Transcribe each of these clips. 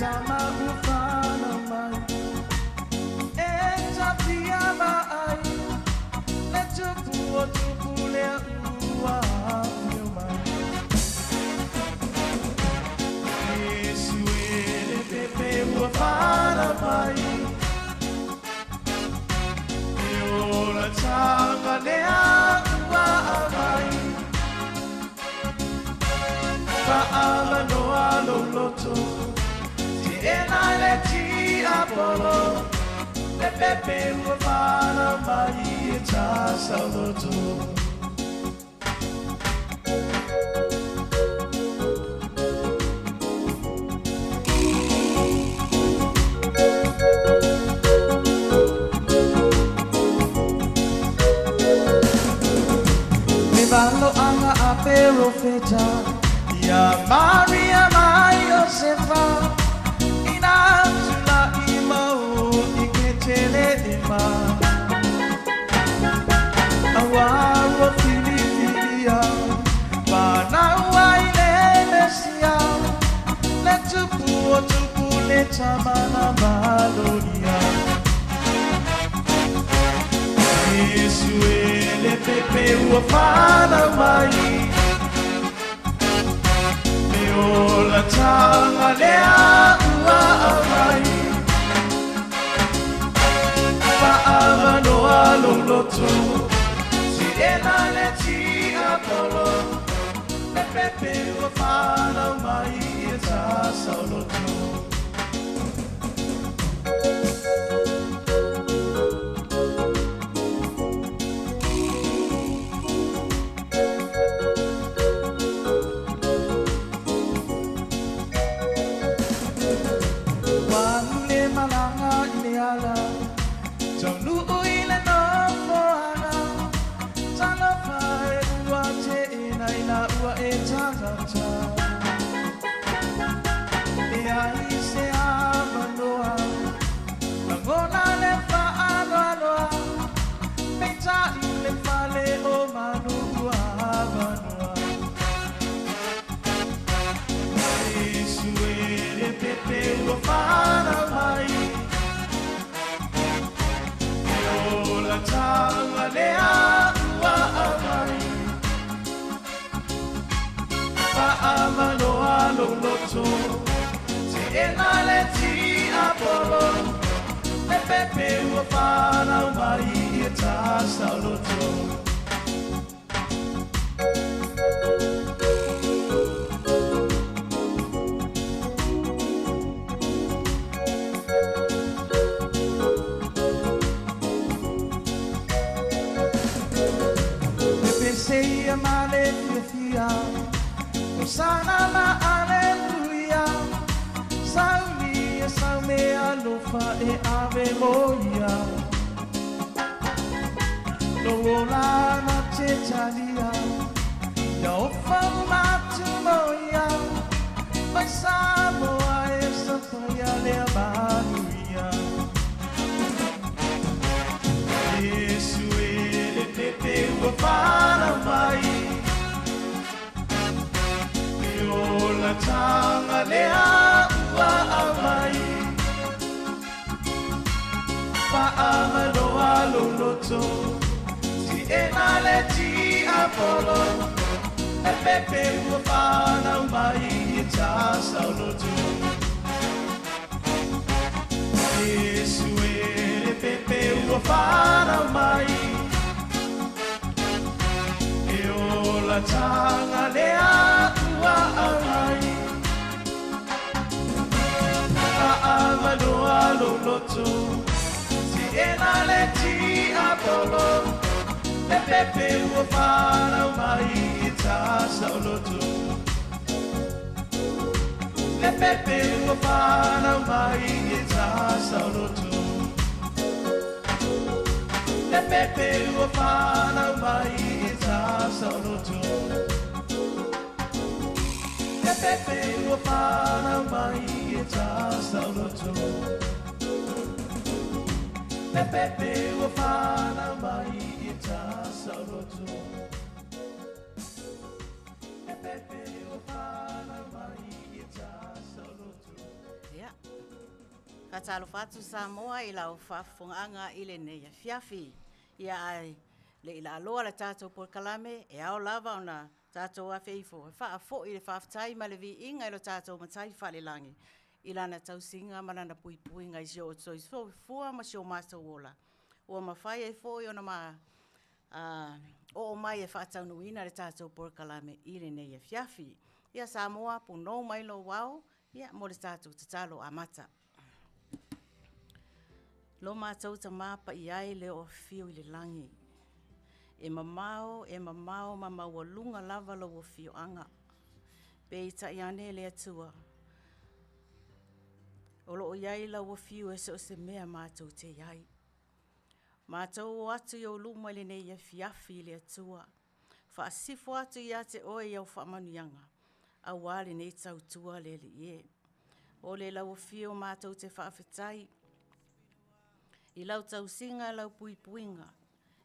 tama ufana mai eta piama ai le tupu le ua mai Yesu ele pepe ufana mai Iola tanga le ua mai Faamano alo loto Ti enale ti apolo Le pepe ufana mai ta saluto Mi ballo anga a perofeta Ya Maria mai Josefa Inatula imau iketele ima Awawa Filipia Panawa ile Mesia Letupu le tamana balonia Yesu ele pepe ufana mai Ola tanga lea ua mai Paamano alo loto Si ena le ti apolo Le pepe ufana mai e ta sauloto Amano alo loto Si enale ti apolo Le pepe ufana mai e ta sauloto E pensei a male fia Sana ma alleluia Saumi e saume alufa e ave moia Lola na tetalia Ya ofa matu moia Ma Samoa e Samoa le Manuia Yesu ele pepe ufana mai Ola tanga lea ua mai Paamano alo loto Si enale ti apolo E pepe ufana mai ta sauloto Yesu ele pepe ufana mai Ola tanga lea ai Amano alo loto Si enale ti apolo Le pepe ufana mai ta sauloto Le pepe ufana mai ta sauloto Le pepe ufana mai ta sauloto Pepe ufana mai e ta sauloto Pepe ufana mai e ta sauloto Pepe ufana mai e ta sauloto Ja, Katalo fatu Samoa i lau whaafunga i le nei Afiafi. Ia ai le ila aloa le tātou por kalame e ao lava ona tātou a feifo. E whaafo i le whaafutai ma le vi inga i lo tātou matai whale langi. I lana tausinga manana pui pui ngai sio o tsoi fua ma sio mātou ola. Ua mawhai e fo i ona ma o mai e whaataunuina le tātou por kalame i le nei Afiafi. Ia Samoa punou mai lo wau, ia mo le tātou tatalo a mata. Lo mātou ta māpa i ai le o fio i le langi. E mamao ma maualunga lava lo o fio anga. Pe i ta iane le atua. O lo o iai la o fio e se mea mātou te iai. Mātou o atu i o luma le nei Afiafi le atua. Whaasifo atu i ate oe i au whaamanuianga. A wale nei tautua le ie. O le la o fio mātou te whaafetai. I lau tausinga lau pui puinga,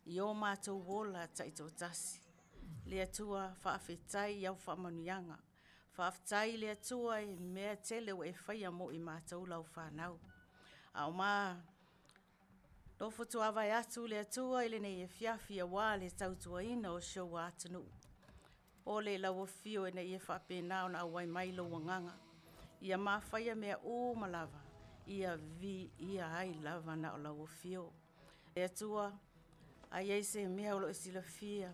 i o mātou wola taito tasi. Le atua whaafetai i au whaamanuianga. Whaafetai le atua e mea tele o e whaia mo i mātou lau whanau. Au mā, lofo tu awai atu le atua i le nei Afiafi a wā le tautua ina o show atunu. O le lau o fio e nei e whaapenao na awai mai lo wanganga. Ia mā whaia mea o malava. Ia vi, ia ai lava na o lau o fio. E atua, ai ei se mea o lo e sila fia.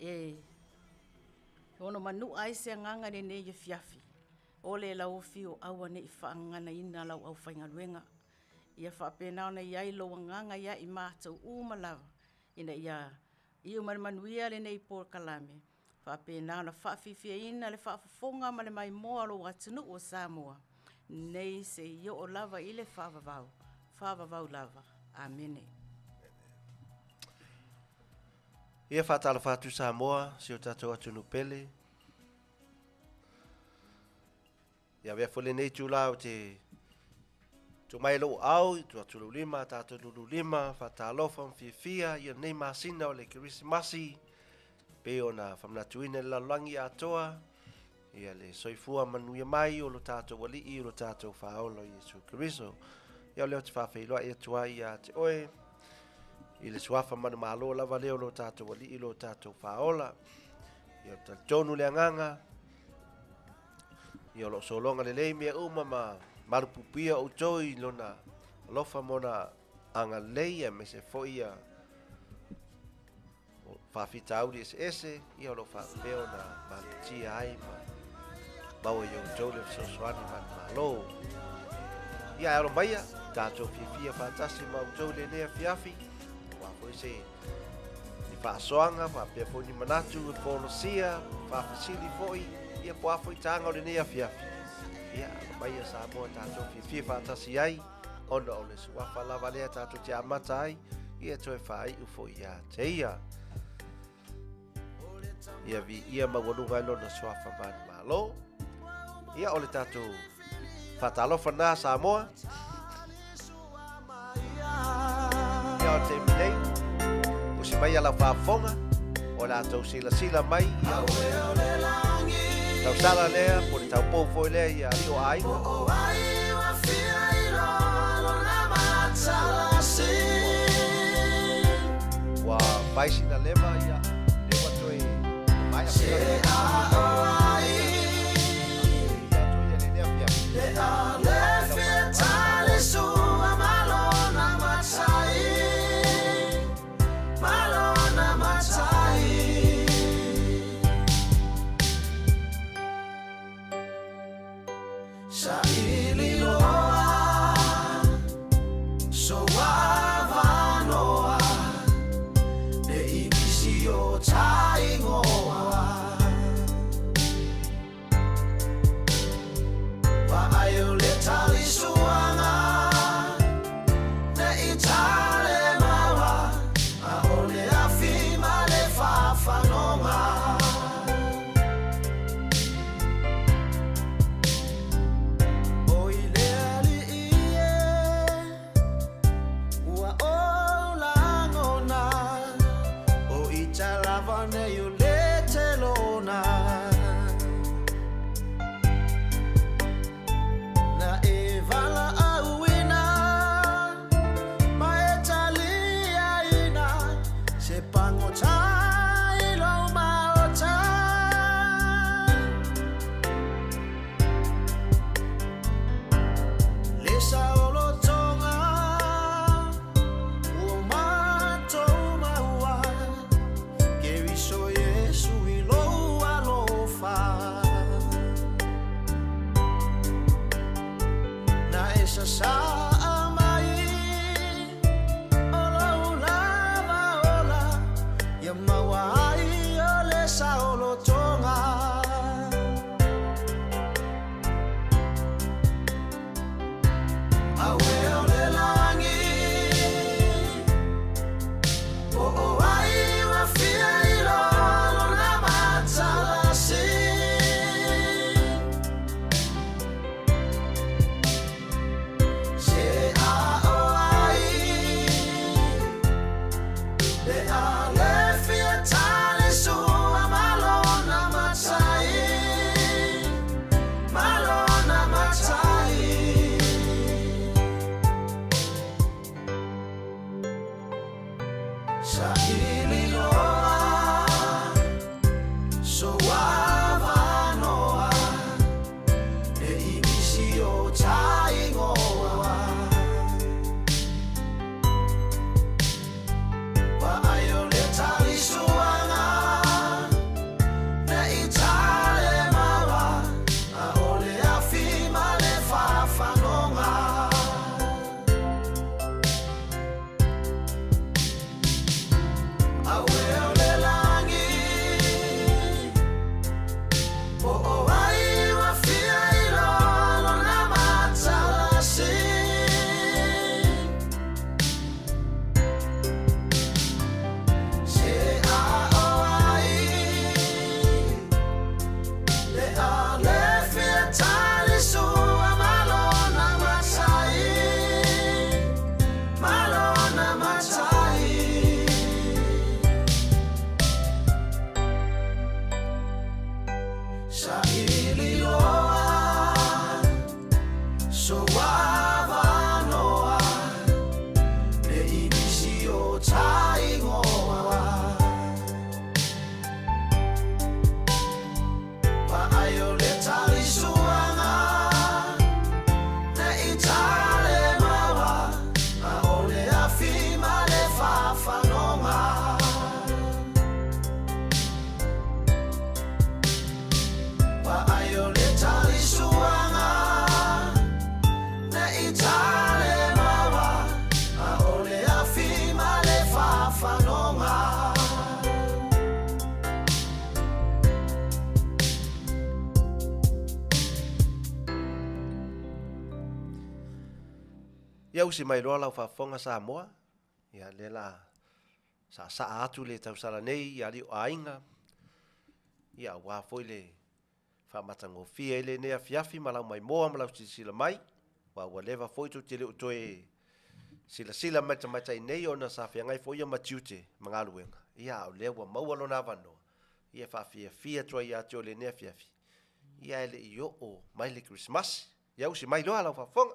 E ono manu ai se nganga ne nei Afiafi. O le lau o fio awa ne i whaangana ina lau au whaingaluenga. Ia whaapenao na iai lo nganga ia i mātou umalava. Ina ia Manuia le nei por kalame. Whaapenao na whaafifia ina le whaafafonga ma le mai moa lo atunu o Samoa. Nei se yo o lava i le whaavavau lava. Amene. Ia whaatala whātu Samoa, si o tātou atunu pele. Ia wea fole nei tūla o te tu mai lo au, tu atulu lima, tātou lulu lima, whaatalofa mwhiawhia, ia nei māsina o le Kerisimasi, pe o na whamnatuine la langi atoa, ia le soifua Manuia mai o lo tātou wali i o lo tātou whaolo Iesu Keriso. Ia leo te whawhailoa ia tua ia te oe, i le suafa manu malo lava leo lo tātou wali i lo tātou whaola, ia ta tonu le anganga, ia lo solonga le lei mea uma ma marupupia o toi lona lofa mona anga leia me se foia whawhita auri ese, ia lo whawheo na matia ai ma bawa yo Joseph Soswani man malo. Ia aro maia, tātou whiawhia whātasi ma o le nea Afiafi, wafo se i whaasoanga, whapea fo ni manatu, e wholosia, whawhasili foi, ia poafo i tāngau le nea Afiafi. Ia aro maia Samoa tātou whiawhia whātasi ai, ona o le suafa lava lea tātou te amata ai, ia toe whai ufo ia te ia. Ia vi ia mawanunga ilo na suafa mani malo. Ia ole tātou whatalofa nā Samoa. Ia o te minei, usi mai ala whaafonga, o la tau sila mai, ia o Tausaga lea, po le tau poufoi lea ia Aliioaiga. Wa paisina leva ia, lewa toi mai a Ia usi mai loa lau whafonga Samoa. Ia le la sa atu le tausala nei, ia Aliioaiga. Ia wā foi le whamatangofia ele ne Afiafi ma lau mai moa ma lau sila mai. Wa ua lewa foi tu te leo toe sila mai nei ona sa whiangai foi ia matiute mangaluenga. Ia au lewa maua lona wanoa. Ia whawhia tua ia teo le ne Afiafi. Ia ele i o mai le Kerisimasi. Ia usi mai loa lau whafonga.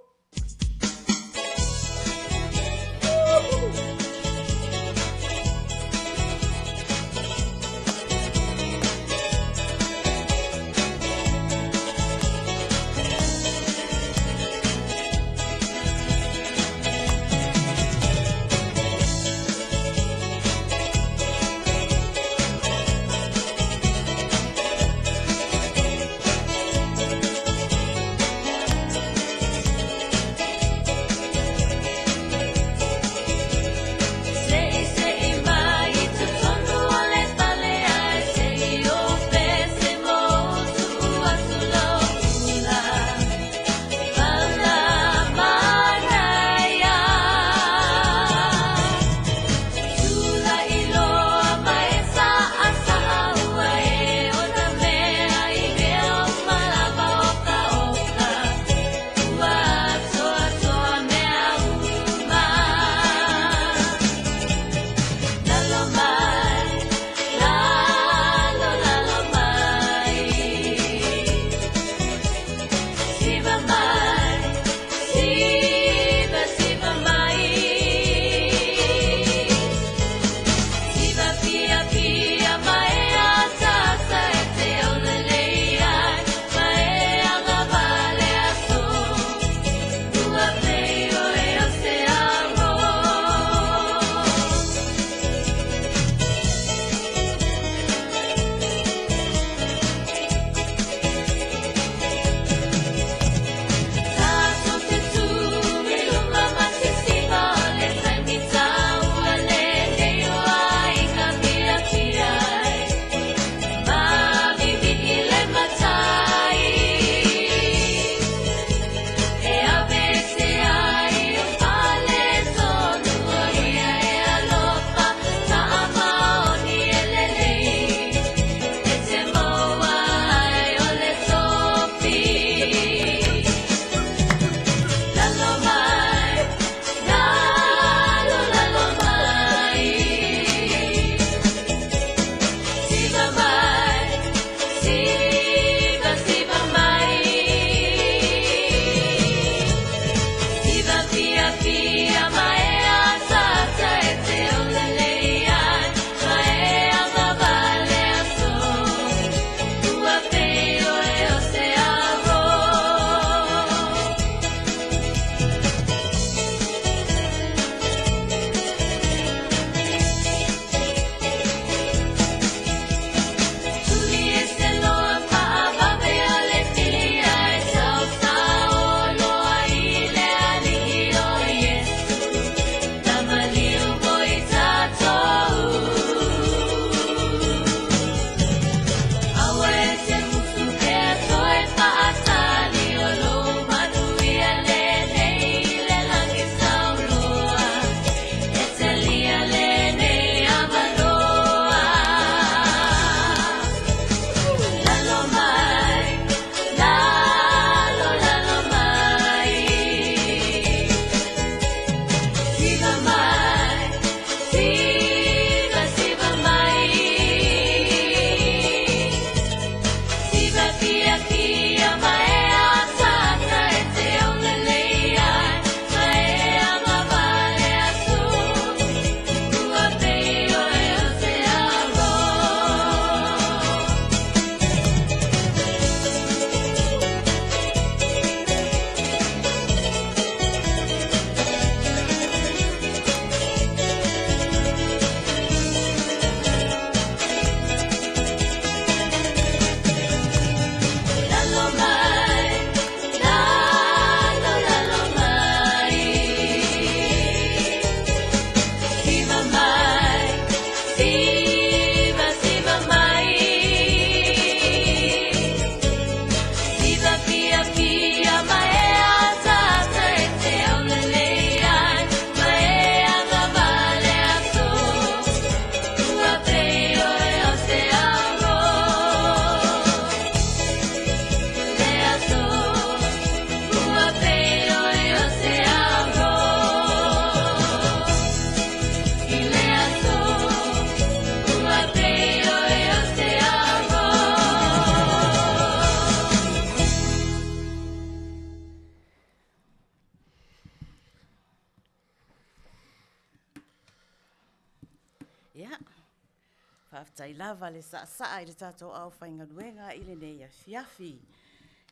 Whaftai lava le saa i le tātou au whaingaruenga i le nei Afiafi.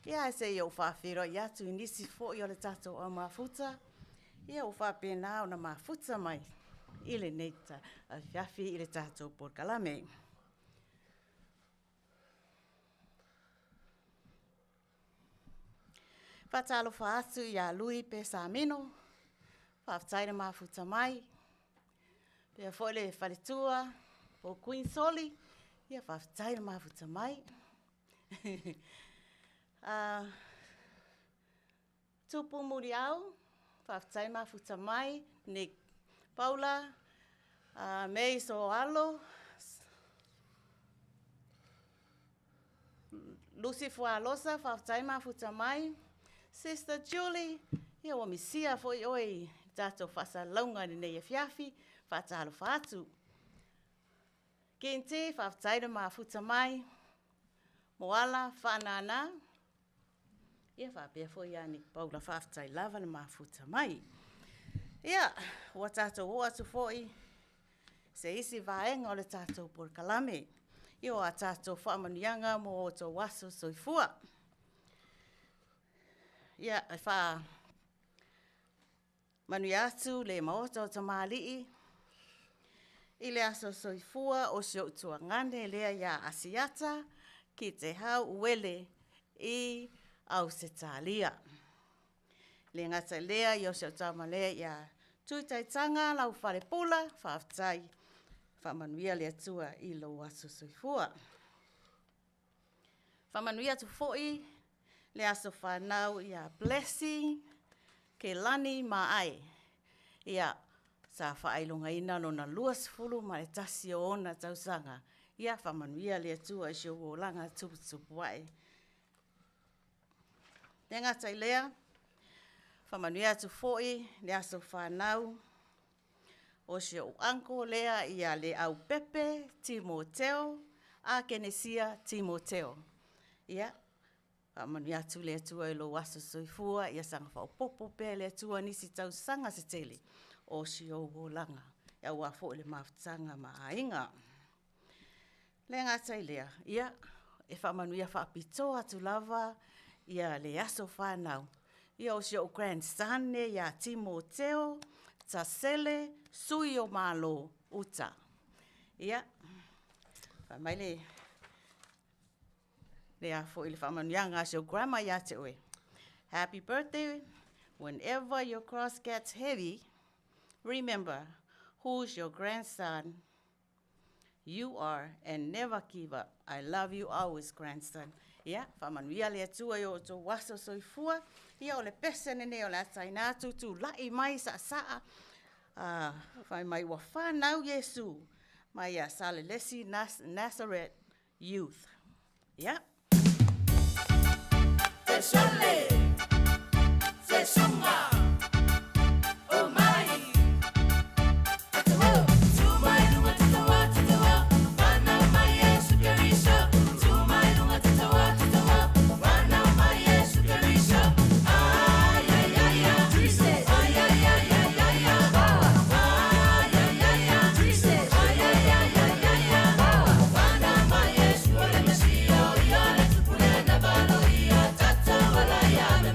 Ia se i o whawhiro i atu i nisi fo i o le tātou au mafuta. Ia o whapena o na mafuta mai i le nei Afiafi i le tātou porkalame. Whatalo whaatu i a lui pe sa mino. Whaftai le mafuta mai. Pea fo le whaletua. Po Queen Soli, ia whawhtai le mafuta mai. Tupu muri au, whawhtai mafuta mai. Nick Paula, Mei Soalo, Lucy Fualosa, whawhtai mafuta mai. Sister Julie, ia wa misia fo i oi, tato whasa launga ni nei Afiafi, whatalo whatu. Kente, whawhtai le mafuta mai. Moala, whanana. Ia whapea fo ia ni Paula whawhtai lava le mafuta mai. Ia, ua tātou o atu fo se isi vaenga o le tātou porkalame. Ia o a tātou whaamanuianga mo o tō waso soifua. Ia, e wha Manuia atu le Maota O Tamalii. I le aso soifua o sio utua ngane lea ia asiata ki te hau uele i au se tālia. Le ngata lea i o sio tamalea ia tuitaitanga lau whare pula whawhtai whamanuia le atua i lo aso soifua. Whamanuia tu foi le aso whanau ia blessing ke lani maai ia sa whaelonga ina no na luas fulu ma le tasi o ona Tausaga. Ia whamanuia le atua i sio o langa tuputupu wae. Le ngata i lea, whamanuia atu foi le aso whanau o sio anko lea ia le au pepe Timoteo a Kenesia Timoteo. Ia, whamanuia atu le atua i lo waso soifua ia sanga whaupopo pe le atua nisi Tausaga se tele. O si o langa, ia ua fo le mafutanga ma ainga. Le ngata i lea, ia, e whamanuia whapito atu lava, ia le aso whanau. Ia o si o grandson ne, ia Timoteo, Tasele, sui o malo, uta. Ia, whamaile, le a fo i le whamanuianga si o grandma ia te oe. Happy birthday, whenever your cross gets heavy, remember who's your grandson you are and never give up. I love you always, grandson. Ia, whamanuia le atua i o tō waso soifua. Ia o le pese nene o le ataina atu tu lai mai sa saa. Whai mai wa whanau Yesu. Mai a Salelesi Nazareth Youth. Ia. Te sole, te sunga. Yeah.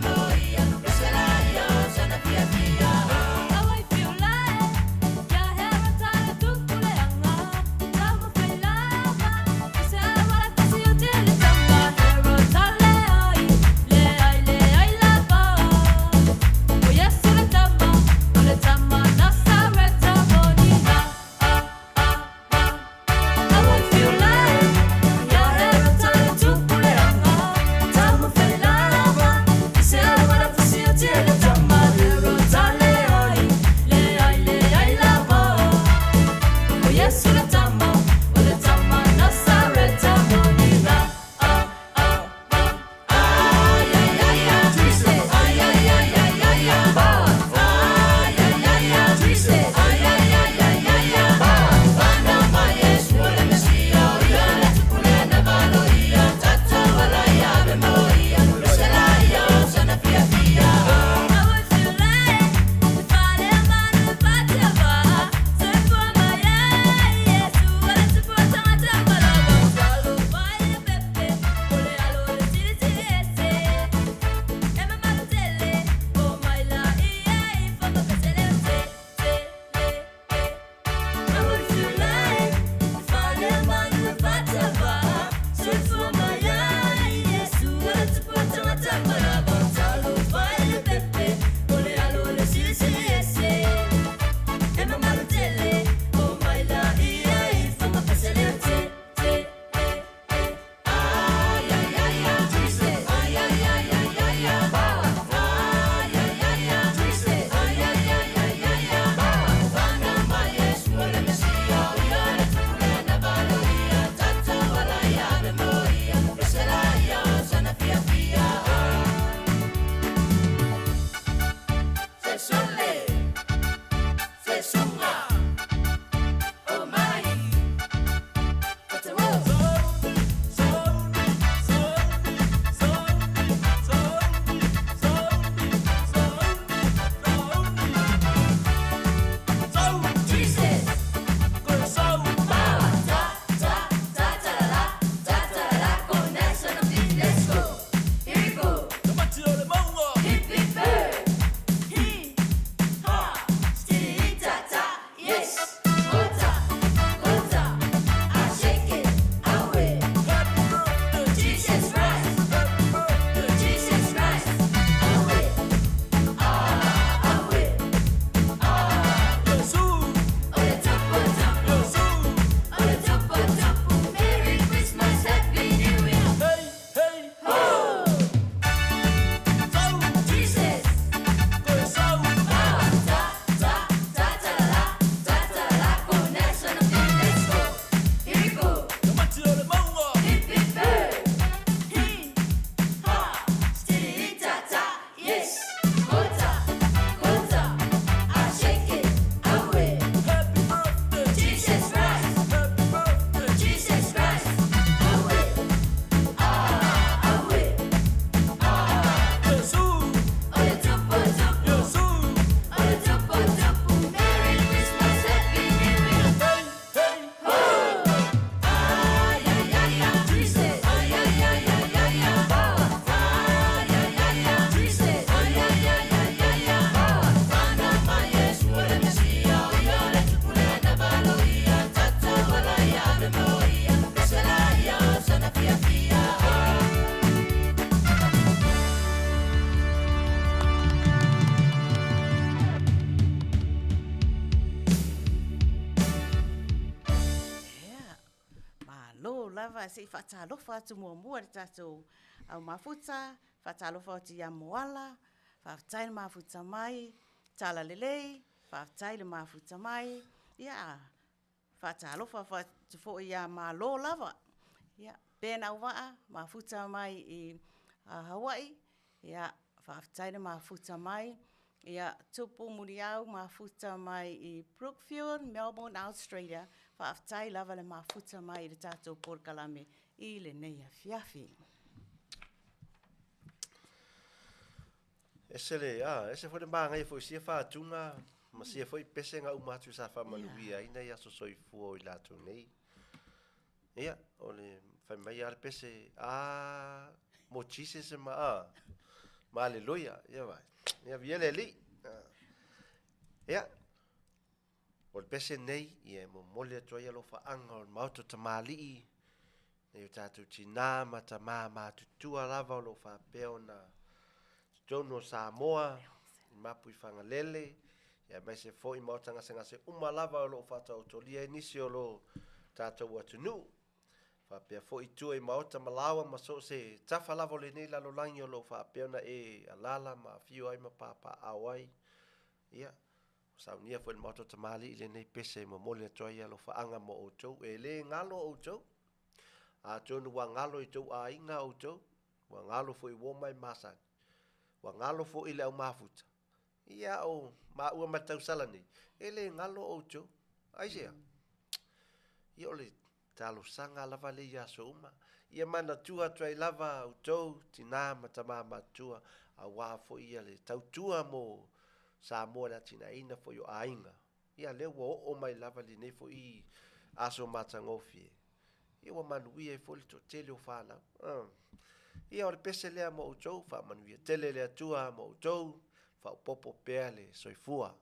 lava se whaatalofa atu mua le tātou au mafuta, whaatalofa o te ia moala, whaafutai le mafuta mai, tala lelei, whaafutai le mafuta mai, ia, whaatalofa whaatufo ia malo lava, ia, pēna Auvaa, mafuta mai i Hawaii, ia, whaafutai le mafuta mai, ia, tupu muri au mafuta mai i Brookfield, Melbourne, Australia, whaafutai lava le mafuta mai i le tātou porkalame i le nei Afiafi. Ese foi le mangai foi sia whaatunga, ma sia foi pese ngā umatu sa whamanuia, ina ia so soifua o i lātou nei. Ia, o le whai mai ar pese, mo chise se ma aleluia, ia vai. Ia viele li. Ia. O le pese nei, ia mo mole atoa ia lo whaanga o Maota O Tamalii. Nei o tātou tina ma ta ma tutua lava o lo whapeo na tono Samoa, mapu I whangalele. Ia mai se fo I Maota ngase umalava o lo Faatautolia nisi o lo tātou atunu. Whapea fo I tua I Maota malawa ma so se tafa lava o le nei lalo langi o lo whapeo na alala ma Afioga ma papa awai. Ia. Saunia foi Maota O Tamalii le nei pese mo mole atoa ia lo whaanga mo outou. E le ngalo outou. A tonu wa ngalo I tou a inga outou. Wa ngalo foi womai masat. Wa ngalo foi le au mafuta. Ia o ua Matausaga nei. E le ngalo outou. Aisea. Ia o le talo sanga lava le ia so uma. Ia mana tua trai lava outou. Tina matama matua. A waa foi ia le tautua mo Samoa na tina ina fo yo ainga. Ia le o mai lava li nei fo I aso matangofi. Ia wa Manuia fo li to tele o whana. Ia o le pese lea mo outou, wha Manuia tele lea tua mo outou, wha popo pea le soifua.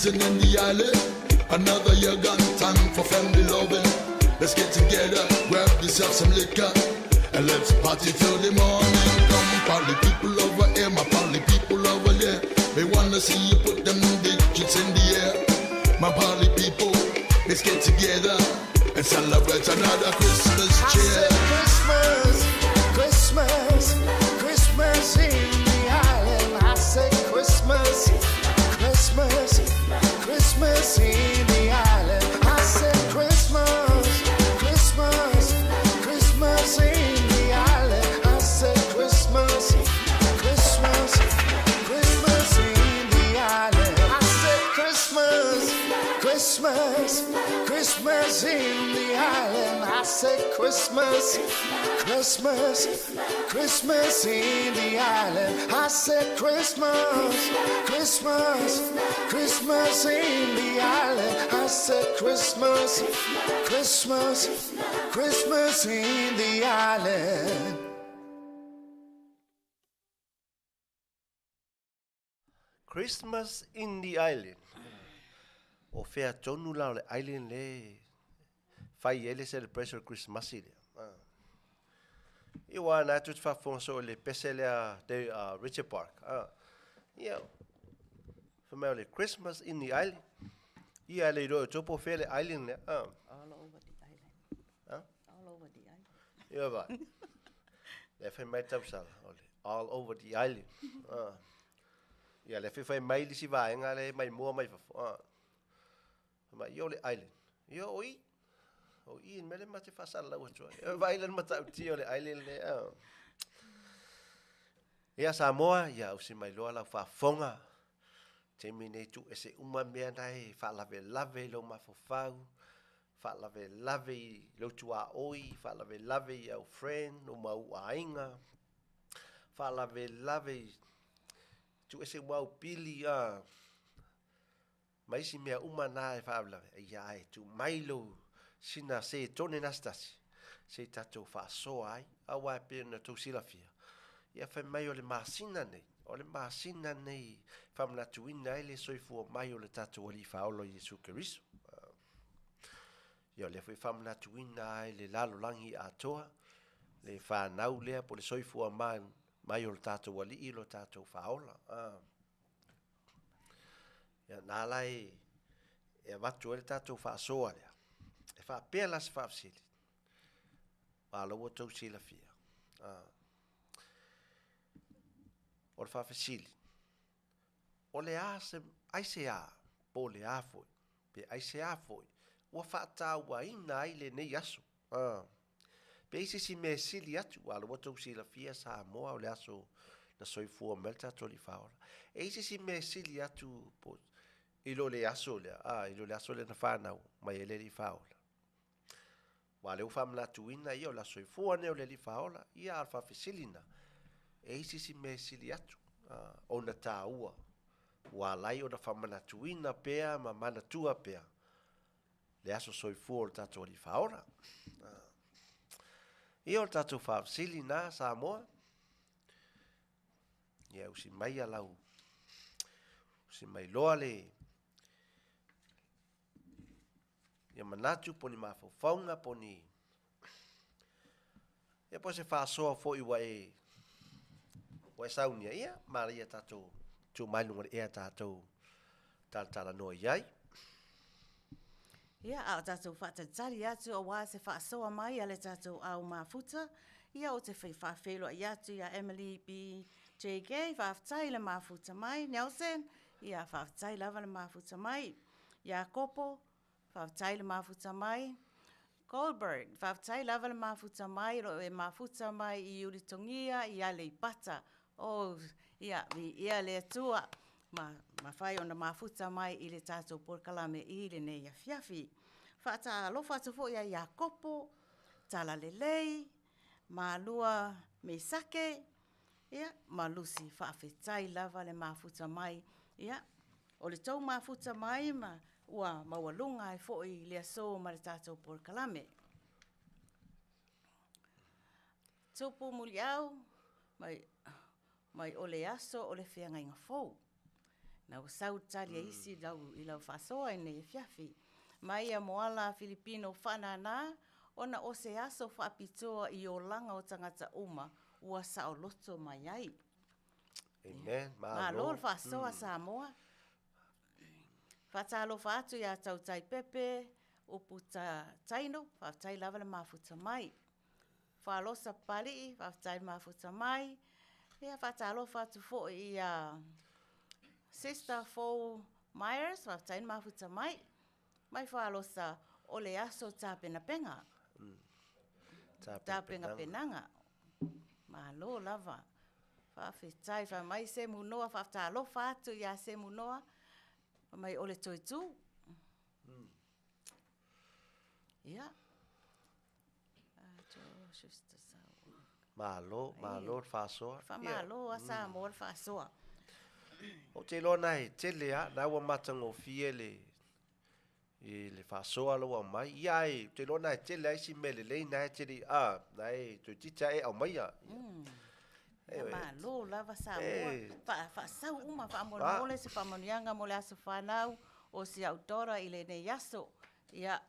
dancing in the alley. Another year gone, time for family loving. Let's get together, grab yourself some liquor, and let's party till the morning. Come party people over here, my party people over there. They wanna see you put them digits in the air. My party people, let's get together and celebrate another Christmas cheer. I said Christmas, Christmas, Christmas in the island. I said Christmas, Christmas, Christmas in the island. Christmas in the island. I said Christmas, Christmas, Christmas in the island. I said Christmas, Christmas, Christmas in the island. I said Christmas, Christmas, Christmas in the island. Christmas in the island. O fea tonu lao le island le fai ele celebration Kerisimasi le. Iwa na tu fa fonso le pesele de Richard Park. Yeah. For le Christmas in the island. Ia le do topo fele island le. All over the island. All over the island. Yeah ba. Le fe mai Tausaga all over the island. Ia le fe mai li si va nga le mai mo mai fa. Ma yo le island. Yo oi. O i mele ma te fa sala o tso. Va island Matautu le island le. Ia Samoa ia o si mai loa la fa fonga. Te mine tu ese uma mea nai fa lave lo ma fofau. Fa lave lo tua oi, fa lave au friend no mau ainga. Fa lave tu ese mau pili mai si mea uma nai fa lave. Ia ai tu mailo sina se tone nastasi. Se tato fa so ai, awa pe na tu silafia. Ia fa mai o le masina nei. O le masina nei famna tuina ele soifu mai o le tato o li faolo Yesu Keriso. Ia le foi famna tuina ele lalo langi atoa le fa nau le po le soifu mai o le tato o li lo tato faola. Ia nalai e vatu ele tato fa soa le. E fa pela se fa sili. Alo o tau sila fia. O le whawhasili. O le aise a, po le a foi. Pe aise a foi. Ua whaataua ina ai le nei aso. Pe isi si me sili atu. Alo wata usila fia Samoa o le aso na soifua melta toli whaora. E isi si me sili atu po ilo le aso le. Ilo le aso le na whanau. Mai ele li whaola. Wa le ufamna tuina ia o la soifua ne o le li whaola. Ia al whawhasilina. E isi si me sili atu o na tāua. Wa lai o na whamana tuina pea ma mana tua pea. Le aso soifua o le tato li whaora. Ia o le tato whawsili na Samoa. Ia usi mai alau. Usi mai loa le. Ia manatu poni mawhawhaunga poni. Ia po se whasoa fo iwa e. Wa saunia ia maria tato tu mai lunga e tato tala no iai Ia au tato whatatari atu o wā se whaasoa mai ale tato au mafuta. Ia o te whawhelo i atu ia Emily B. JK whaafutai le mafuta mai. Nelson, ia whaafutai lava le mafuta mai. Ia Kopo, whaafutai le mafuta mai. Goldberg, whaafutai lava le mafuta mai. Ro e mafuta mai i uri tongia i ale i pata. Ia le atua. Ma whai ona mafuta mai i le tātou porkalame i le nei Afiafi. Whaata alofa atu fo ia Kopo, tala lelei, ma lua me sake, ia, ma lusi whaafetai lava le mafuta mai, ia, o le tau mafuta mai ma ua mawalunga e fo i le aso ma le tātou porkalame. Tupu muli au, mai ole aso o le whianga inga fou. Na o sau talia isi i lau whasoa i nei Afiafi. Mai a moala Filipino whanana, ona o se aso whaapitoa i o langa o tangata uma, ua sao loto mai ai. Amen. Ma lor whasoa Samoa. Whatalo whaatu ia tau tai pepe, upu taino, whaatai lava le mafuta mai. Whaalosa pali, whaatai mafuta mai. Ia whatalo whaatu fo i Sister Fo Myers, whaatai mafuta mai. Mai whaalosa o le aso tāpena penga. Tāpenga penanga. Ma lo lava. Whaafetai, whaamai se munoa, whaatalo whaatu ia se munoa. Mai ole toi tu. Ia. Jo sister sa. Malo whāsoa. Whamalo a Samoa whaasoa. O te lona he tele a, nā ua matango fie le whāsoa lo a mai. Ia e, te lona he tele aisi mele lei nā he tele a, nā e tu tita e au mai a. Malo lava Samoa. Whaasau uma whaamole se whamonianga mo le aso whanau o si autora i le nei aso. Ia.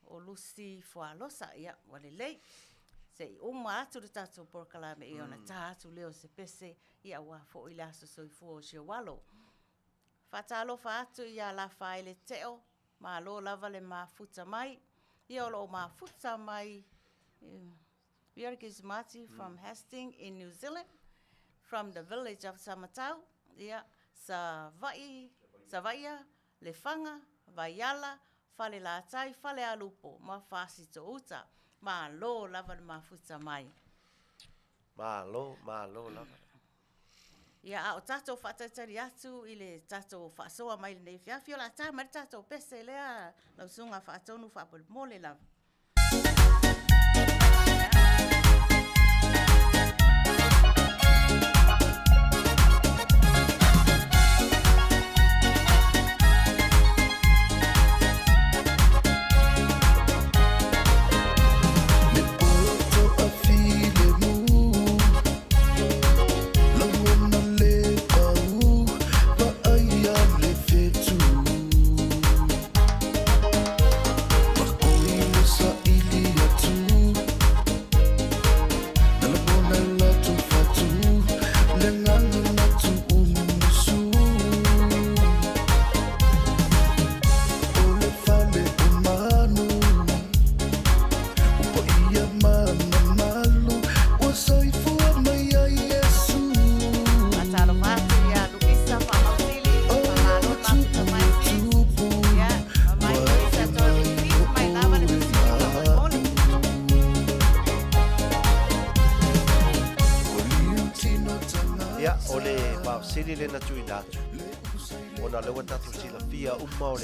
O lusi whaalosa, ia, wale lei. Se uma atu le tātou porkalame i ona tā atu leo se pese i a wafo i le aso soifua o si walo. Whatalo atu i a la whae le teo, ma lo lava le mafuta mai. I o lo mafuta mai, Kerisimasi from Hastings in New Zealand, from the village of Matautu. Ia, Savaia, le whanga, vaiala, fale la tai, fale alupo, ma whasi to uta. Ma lo lava le mafuta mai. Malo lava. Ia o tatou whataitari atu i le tatou whaasoa mai le nei Afiafi o la tā mari tatou pese lea lausunga whaatonu whaapole lava.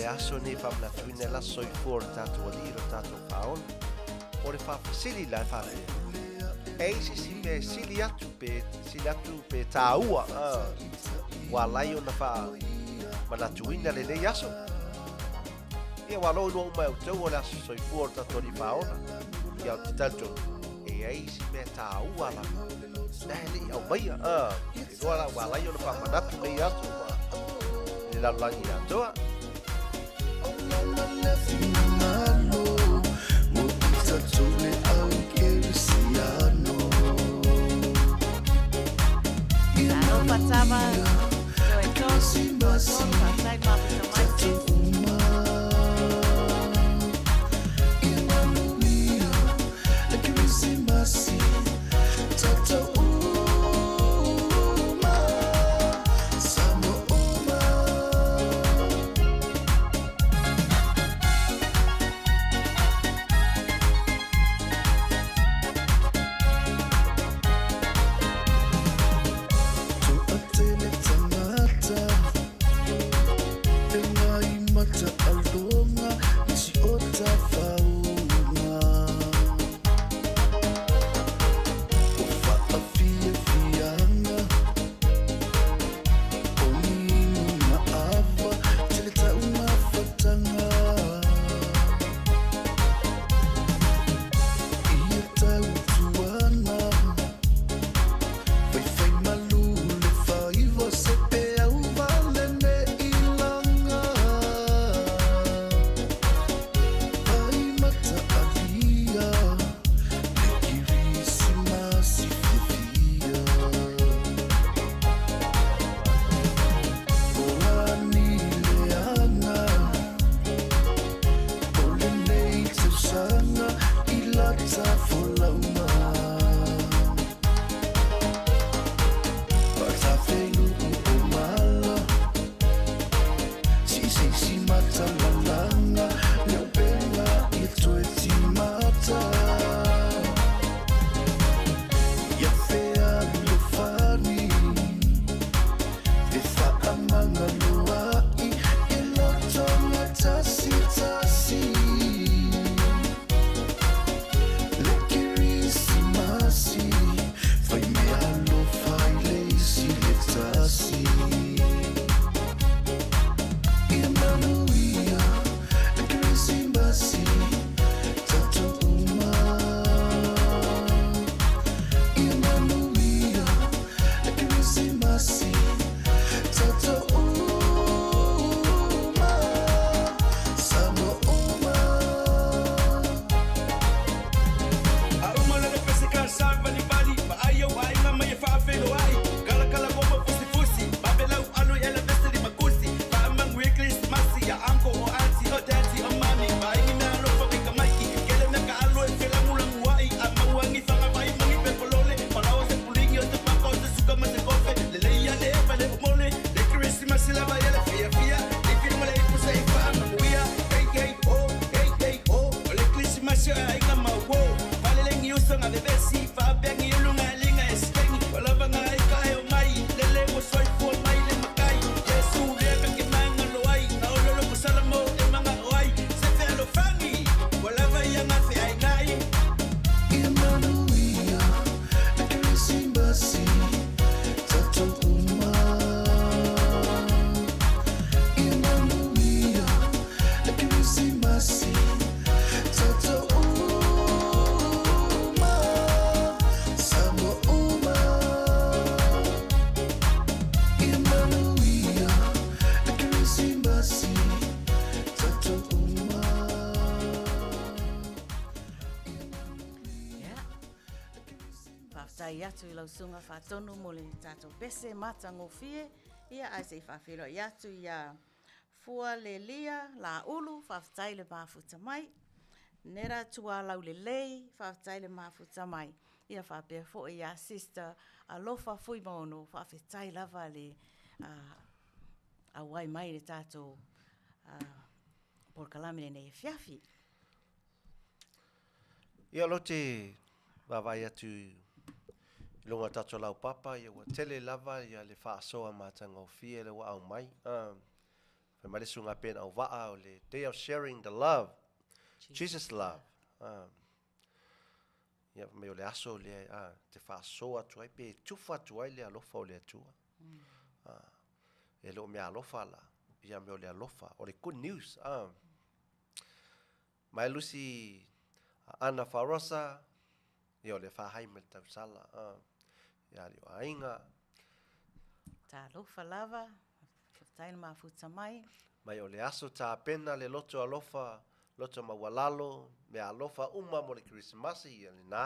Aso ni whamna tuina la soi for tātou aliro tātou whaon. O re whawhasiri lai whawhiri. Eisi si me sili atu pe tāua. Wa lai o na wha manatuina le nei aso. Ia walo ino umai au tau o le aso soi for tātou ali whaona. Ia o te tanto. Eisi me tāua la. Nei li au maia. E noa la wa lai o na wha manatu nei aso. Le laulangi atoa. Patama, Kerisimasi, Manuia, Kerisimasi, Samoa. whaftai atu I lau sunga whatonu mo le tātou bese matango fie. Ia ai se whawhiro I atu ia fua le lia la ulu whaftai le mafuta mai. Nera tua lau le lei whaftai le mafuta mai. Ia whapea fo ia sister alofa fui mono whawhetai lava le a wai mai le tātou porkalame nei Afiafi. Ia lo te wawai atu I longa tato lau papa, ia wa tele lava, ia le whaasoa mātanga o fie le wa au mai. Whai male sunga pēna Auvaa o le day of sharing the love, Jesus love. Ia me o le aso le te whaasoa atu ai, pe tufa atu ai le alofa o le atua. E lo me alofa la, ia me o le alofa, o le good news. Mai lusi ana wharosa, ia o le whahai me tausala. Ia Aliioaiga. Tā lofa lava, whaftai le mafuta mai. Mai o le aso tā pena le loto alofa, loto mawalalo, me alofa uma mo le Kerisimasi, ia le nā.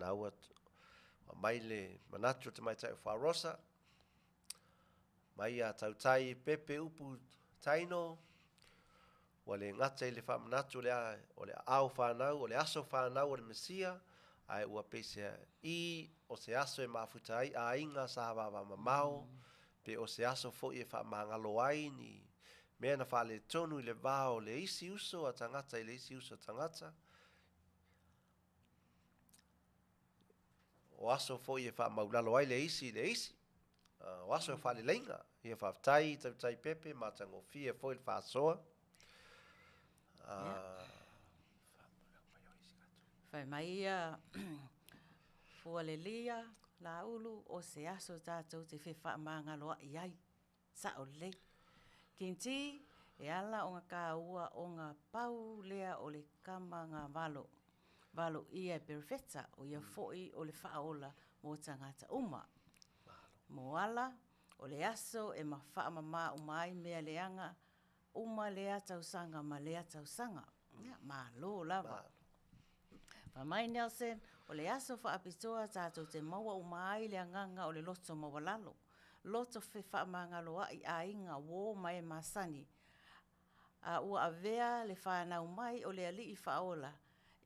Nā ua mai le manatu te mai tai wharosa. Mai a tautai pepe upu taino, wa le ngata I le whamanatu o le au whanau, o le aso whanau o le Mesia, ai ua pese I o se aso e mafuta ai, a inga sa wawa mamao, pe o se aso fo I e whamangalo ai ni mea na wha le tonu I le vao le isi uso a tangata I le isi uso a tangata. O aso fo I e whamaulalo ai le isi. O aso e wha le leinga, I e whaftai, tautai pepe, matango fie fo I le whasoa. Whai mai ia fua le lia, la ulu, o se aso tātou te whewha mangaloa I ai. Sa o lei. Kinti, e ala o ngā kā ua o ngā pau lea o le kama ngā valo. Valo ia e perfecta o ia foi o le whaola mō tangata uma. Mo ala, o le aso e ma wha mama o mai mea leanga, uma lea tausanga ma lea tausanga. Ma lo lava. Pa mai Nelson, o le aso wha apitoa tātou te maua o mai le anganga o le loto mawalalo. Loto wha mangalo a inga wō mai e masani. Ua avea le whanau mai o le ali I whaola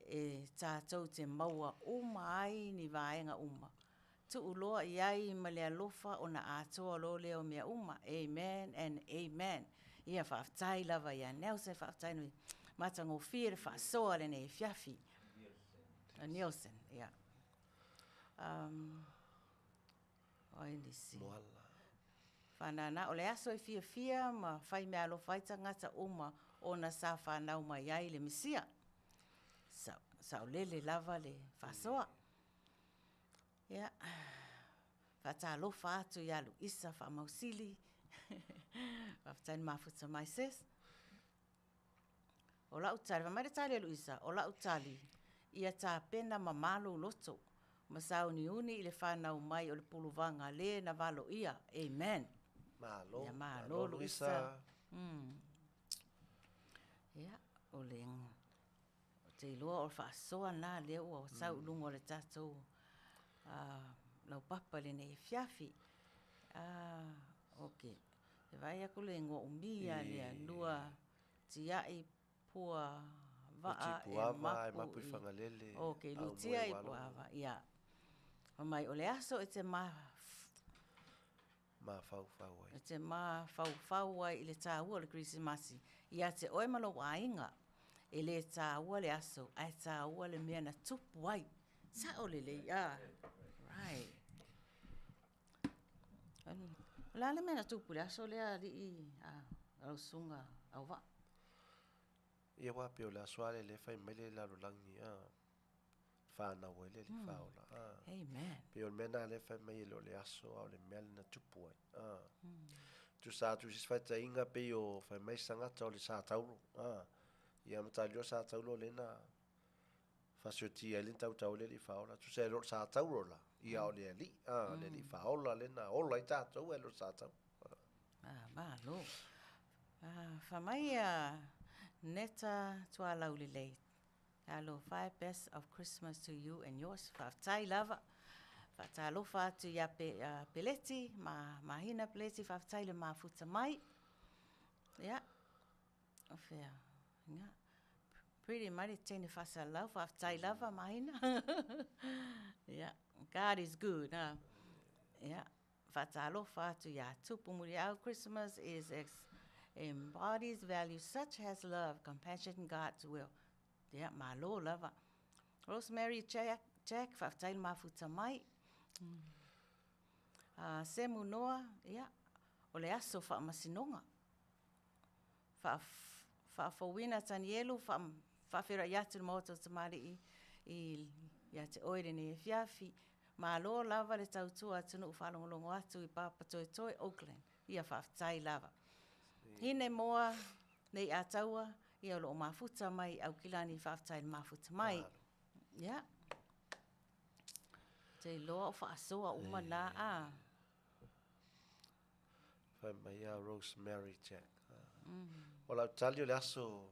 e tātou te maua o mai ni vaenga uma. Tu uloa I ai ma le alofa o na atoa lo leo mea uma. Amen and amen. Ia whaftai lava ia Nelson whaftai nui. Matango fie le whaasoa le nei Afiafi. Nielsen, ia. Oi nisi. Moala. Whanana, o le aso e fia ma whai mea alo whaita ngata uma o na sa whanau mai ai le Mesia. Sa o lele lava le whasoa. Ia. Whata alo whaatu I alu isa whamausili. Whaftain mafuta mai ses. O la utali, whamare tali alu isa, o la utali. Ia tā pena ma malo loto. Masau ni uni I le whanau mai o le puluvanga le na valo ia. Amen. Malo. Ia malo Luisa. Ia, o le te iloa o le whaasoa nā leo o sau lungo le tātou lau papa le nei Afiafi. Ok. E vai ako le ngō umia lea lua tiai pua vaa e mapu I whangalele. Ok, lutia I puava, ia. Mai o le aso e te ma fau ai. E te ma fau ai I le tāua le Kerisimasi. Ia te oe malo wainga e le tāua le aso, ai tāua le mea na tupu ai. Sa o le ia. Right. La le mea na tupu le aso lea li I au sunga Auvaa. Ia wa pe o le asoale le fai mele la rolangi whanau ele le whaola. Amen. Pe o mena le fai mai ele o le aso au le mele na tupu ai. Tu sa tu sis fai ta inga pe o fai mai sangata o le sa tauro. Ia matalio sa tauro le na fasoti ele tau le li whaola. Tu sa lo sa tauro la. Ia o le ali. Le li whaola le na ola I tātou e lo sa tau. Malo. Whamai neta tua laulilei. Hello, 5 best of Christmas to you and yours. Whaftai lava. Whaatalofa atu ia peleti, mahina peleti, whawhatai le mafuta mai. Yeah. Ofea. Yeah. Pretty mighty tene whasalau, whawhatai lava mahina. Yeah. God is good, huh? Yeah. Whaatalofa atu ia tupu muri au. Christmas embodies values such as love, compassion, and God's will. Yeah, malo lava. Rosemary Jack, whawhatai le mafuta mai. Semu noa, yeah. O le aso whaamasinonga. Whaafawina tanielu, whaafera iatu le Maota O Tamalii ia te oere ni Afiafi. Malo lava le tautua atunu whalongolongo atu I Papa Toi Toi, Auckland. Ia whaafatai lava. Hine moa nei ataua, ia lo mafuta mai, au kilani whaafatai le mafuta mai. Yeah. Te loa o whaasoa umana a. Whai mai a Rosemary Jack. Ola tali o le aso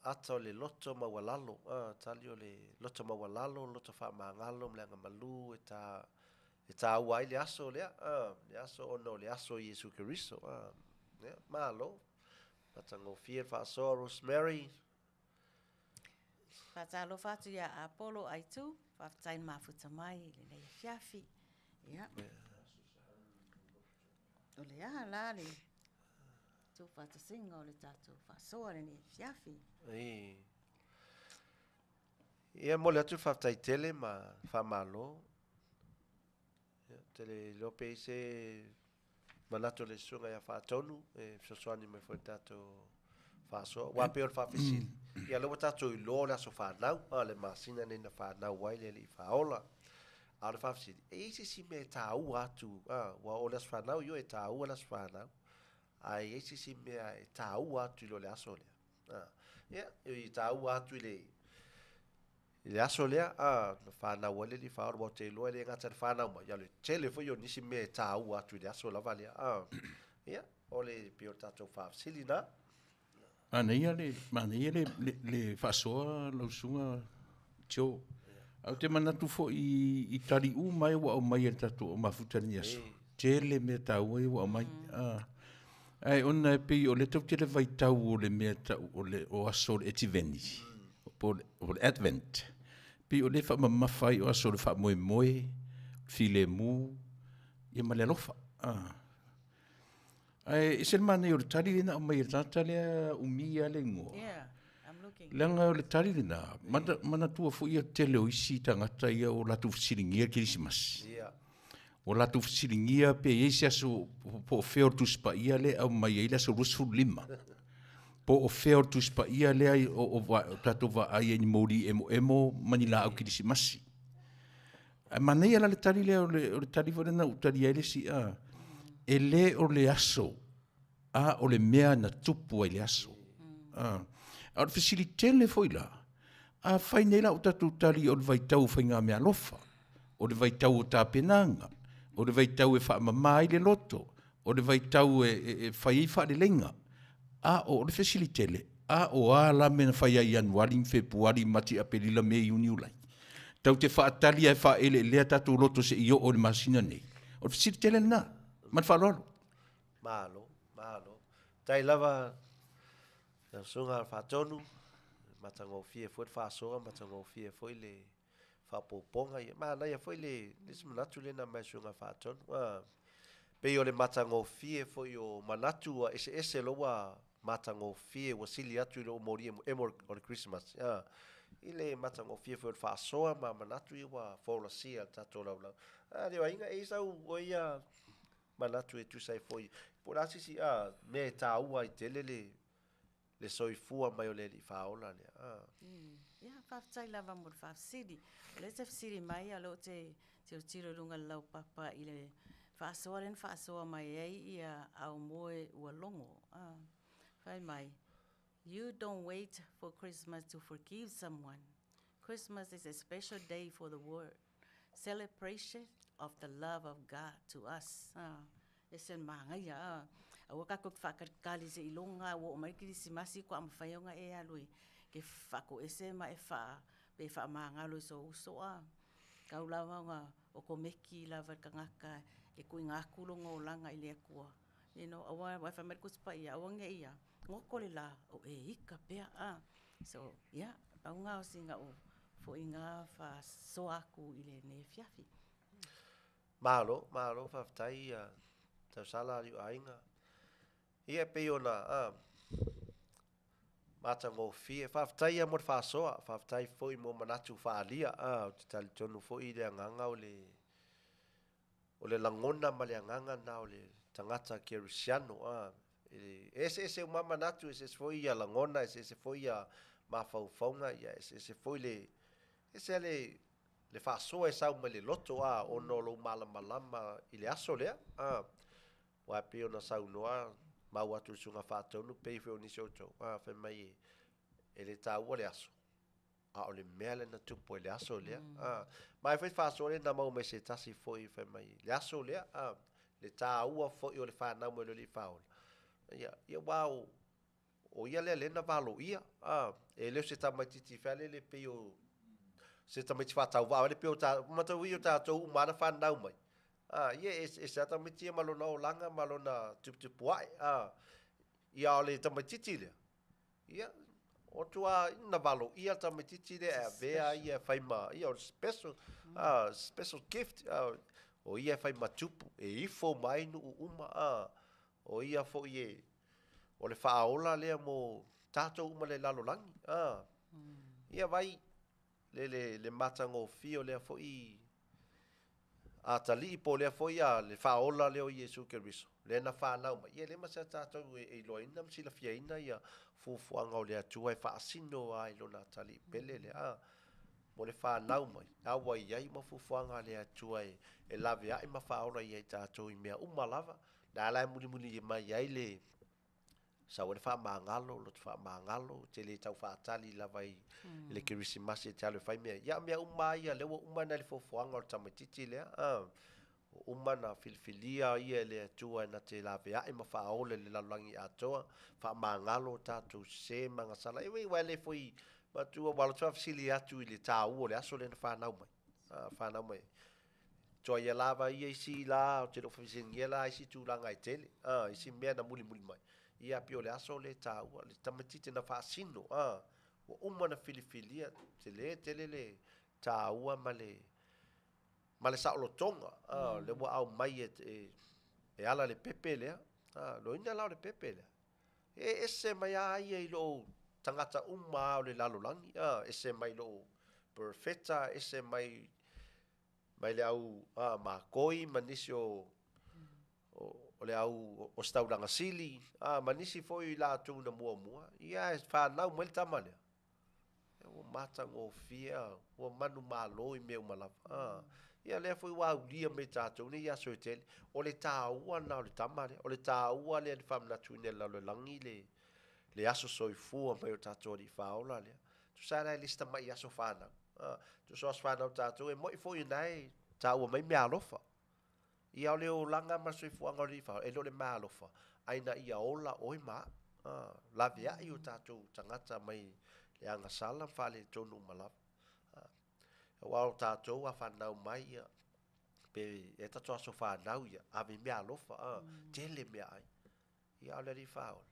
ata le loto mawalalo. Tali o le loto mawalalo, loto whaamangalo, mleanga malu, e ta awai le aso lea. Le aso ono le aso Yesu Keriso. Malo. Patango fia whaasoa Rosemary. Whaatalo whatu ia Apollo aitu, whaafatai mafuta mai, le nei Afiafi. Yeah. O le aha la le tu whatasinga o le tatu whaasoa le nei Afiafi. Ia mole atu whaafatai tele ma whamalo. Tele lope se manato le sunga ia whaatonu, sosoani me fwoi tatu whaasoa. Wape o whaafisili. Ia lopa tatu I loa le aso whanau, le masina nena whanau waile li whaola. A le whaafisili, eisi me tāu atu, wa o le aso whanau, yo tāu le aso whanau. Ai eisi me tāu atu I lo le aso lea. Ia, I tāu atu le aso lea, whanau waile li whaola, wa te loa le ngata le whanau ma. Ia le tele fo yo nisi me tāu atu le aso lava lea. Ia, o le pio tatu whaafisili na. Ia le whasoa lausunga tio. Au te manatu fo I tari u mai wa o mai tatu o mafuta ni aso. Tele me tau e wa o mai. Ai ona e pei o le tau tele vai tau o le mea tau o aso le etiveni. O le advent. Pei o le wha mamawhai o aso le wha moe moe, file mu, ia ma le alofa. Ai ese mana o le tari lina o mai tata lea umia le ngoa. Yeah, I'm looking. Langa o le tari lina, mana tua fo ia tele o isi tangata ia o latu fisiringia Kerisimasi. Ia. O latu fisiringia pe eisi aso po o feo tuspa ia le au mai eila so rusu lima. Po o feo tuspa ia le o tato va ai ni mori emo manila au Kerisimasi. Ai mana ia la le tari lea o le tari fo lena utari ele si a. Ele o le aso, o le mea na tupu ai le aso. A le fasilitele foi la, a whai nei la o tatu tali o le vaitau whai ngā mea lofa, o le vaitau o tāpenanga, o le vaitau e wha mamai le loto, o le vaitau e whai wha le lenga, o le fasilitele, o la mena whai ai anuari Februari mati a pelila me Iuniulai. Tau te wha atali e wha ele lea tatu loto se i o le masina nei. O le fasilitele na. Man falolo. Malo. Tai lava sunga whaatonu, matango fie foi whaasoa, matango fie foi le whapoponga. Mana ia foi le manatu le na mai sunga whaatonu. Pei o le matango fie foi o manatu a ese loa matango fie wa sili atu lo mori emor o le Christmas. Ile matango fie foi whaasoa, ma manatu i wa fola sia tato lau. Lewa inga e sau o ia manatu e tu sai foi por asisi me taua I tele le soifua mai o le li faola le Ia whaafatai lava mo le whaafsiri. Le te whaafsiri mai alo te o tiro lunga lau papa I le whaasoa mai ei ia au moe ua longo. Whai mai, you don't wait for Christmas to forgive someone. Christmas is a special day for the world. Celebration of the love of God to us. Ese mangai Awa kako whakakali se ilonga o mai Kerisimasi ko am whaionga e alui. Ke whako ese ma e wha pe whaamangalo so usoa. Kau lawa ngā o ko meki lava kangaka e kui ngā kulonga o langa i lea kua. Awa wai whamere kuspa ia, awa nge ia. Ngoko le la o e ika pea. So, au ngā o singa o fo i ngā wha soaku i le ne Afiafi. Malo, whaftai tausala Aliioaiga. Ia pe ona mata ngō fie, whaftai mo whasoa, whaftai fo i mo manatu whaalia, o te tali tonu fo i le anganga o le langona ma le anganga na o le tangata Kerisiano, ese o mama natu, ese fo i a langona, ese fo i a mawhauwhaunga, ese fo i le, ese le whasoa e sau ma le loto ono lo malama i le aso lea, wa pe ona sau noa, mau atu sunga whātaunu, pei wheo nisi o tau, whai mai e le tāua le aso, o le mea le na tupo e le aso lea, mai whai whāsoa le na mau me se tasi foi whai mai, le aso lea, le tāua foi o le whanau mo le li whaola, ia wau, o ia le na valo ia, e leo se tamaititi whale le pei o, se tamaiti whātau wau, le pei o matau i o tātou umana whanau mai, ia e sa tamaiti malona o langa, malona tupuai, ia o le tamaititi lea, ia, o tua na valo ia tamaititi lea, e vea ia whaima, ia o special gift, o ia whaima tupu, e ifo mai nu uma, o ia fo ie, o le whaola lea mo tātou uma le lalolangi, ia vai, le matango fio lea fo i, Talii po lea fo ia le whaola leo Iesu Keriso. Le na whanau ma. Ia le masa tātou e loina msila fiaina ia fufuanga o lea tua e whaasino ai lona Talii pele lea. Mo le whanau mai. Awa iai ma fufuanga lea tua e lawe ai ma whaola iai tātou I mea umalava. Na alai muli I mai iai le sa o le whaamangalo, lo te whaamangalo, te le tau whaatali lava I le Kerisimasi te alo whai mea. Ia mea ia lewa na le fufuanga o tamaititi lea. Na filifilia ia le tua na te lawe ai ma whaole le lalangi atoa. Whaamangalo tātou se mangasala. Ewe iwa le fwoi matua wala tua fisili atu I le tāua le aso le na whanau mai. Whanau mai. Toa ia lava ia isi la o te lo whafisingia la isi tūlanga I tele. Isi mea na muli mai. Ia pio le aso le tāua, le tamatite na whaasino, o na filifilia, te le tāua ma le saolotonga, le wa au mai e ala le pepe lea, lo ina lao le pepe lea. Ese mai ai I lo tangata o le lalolangi, ese mai lo perfecta, ese mai le au makoi, manisi o le au o staulanga sili, manisi foi la tu na mua. Ia e whanau mo le tamale. O mata ngō fia, o manu malo I meu malava. Ia lea foi wau lia me tātou ni ia soitele. O le tāua na o le tamale, o le tāua le whamnatu I la le langi le aso soifua mai o tātou I whaola lea. Tu sara e lista mai aso whanau. Tu soas whanau tātou e moi foi nai tāua mai mea alofa. Ia o leo langa masoi fuanga o rifa, e lo le maalofa, aina ia ola oi ma, la via I o tātou tangata mai le anga sala whale tonu malava. Wao tātou a whanau mai ia, pe e tato aso whanau ia, a me mea alofa, tele mea ai. Ia o le rifa ola.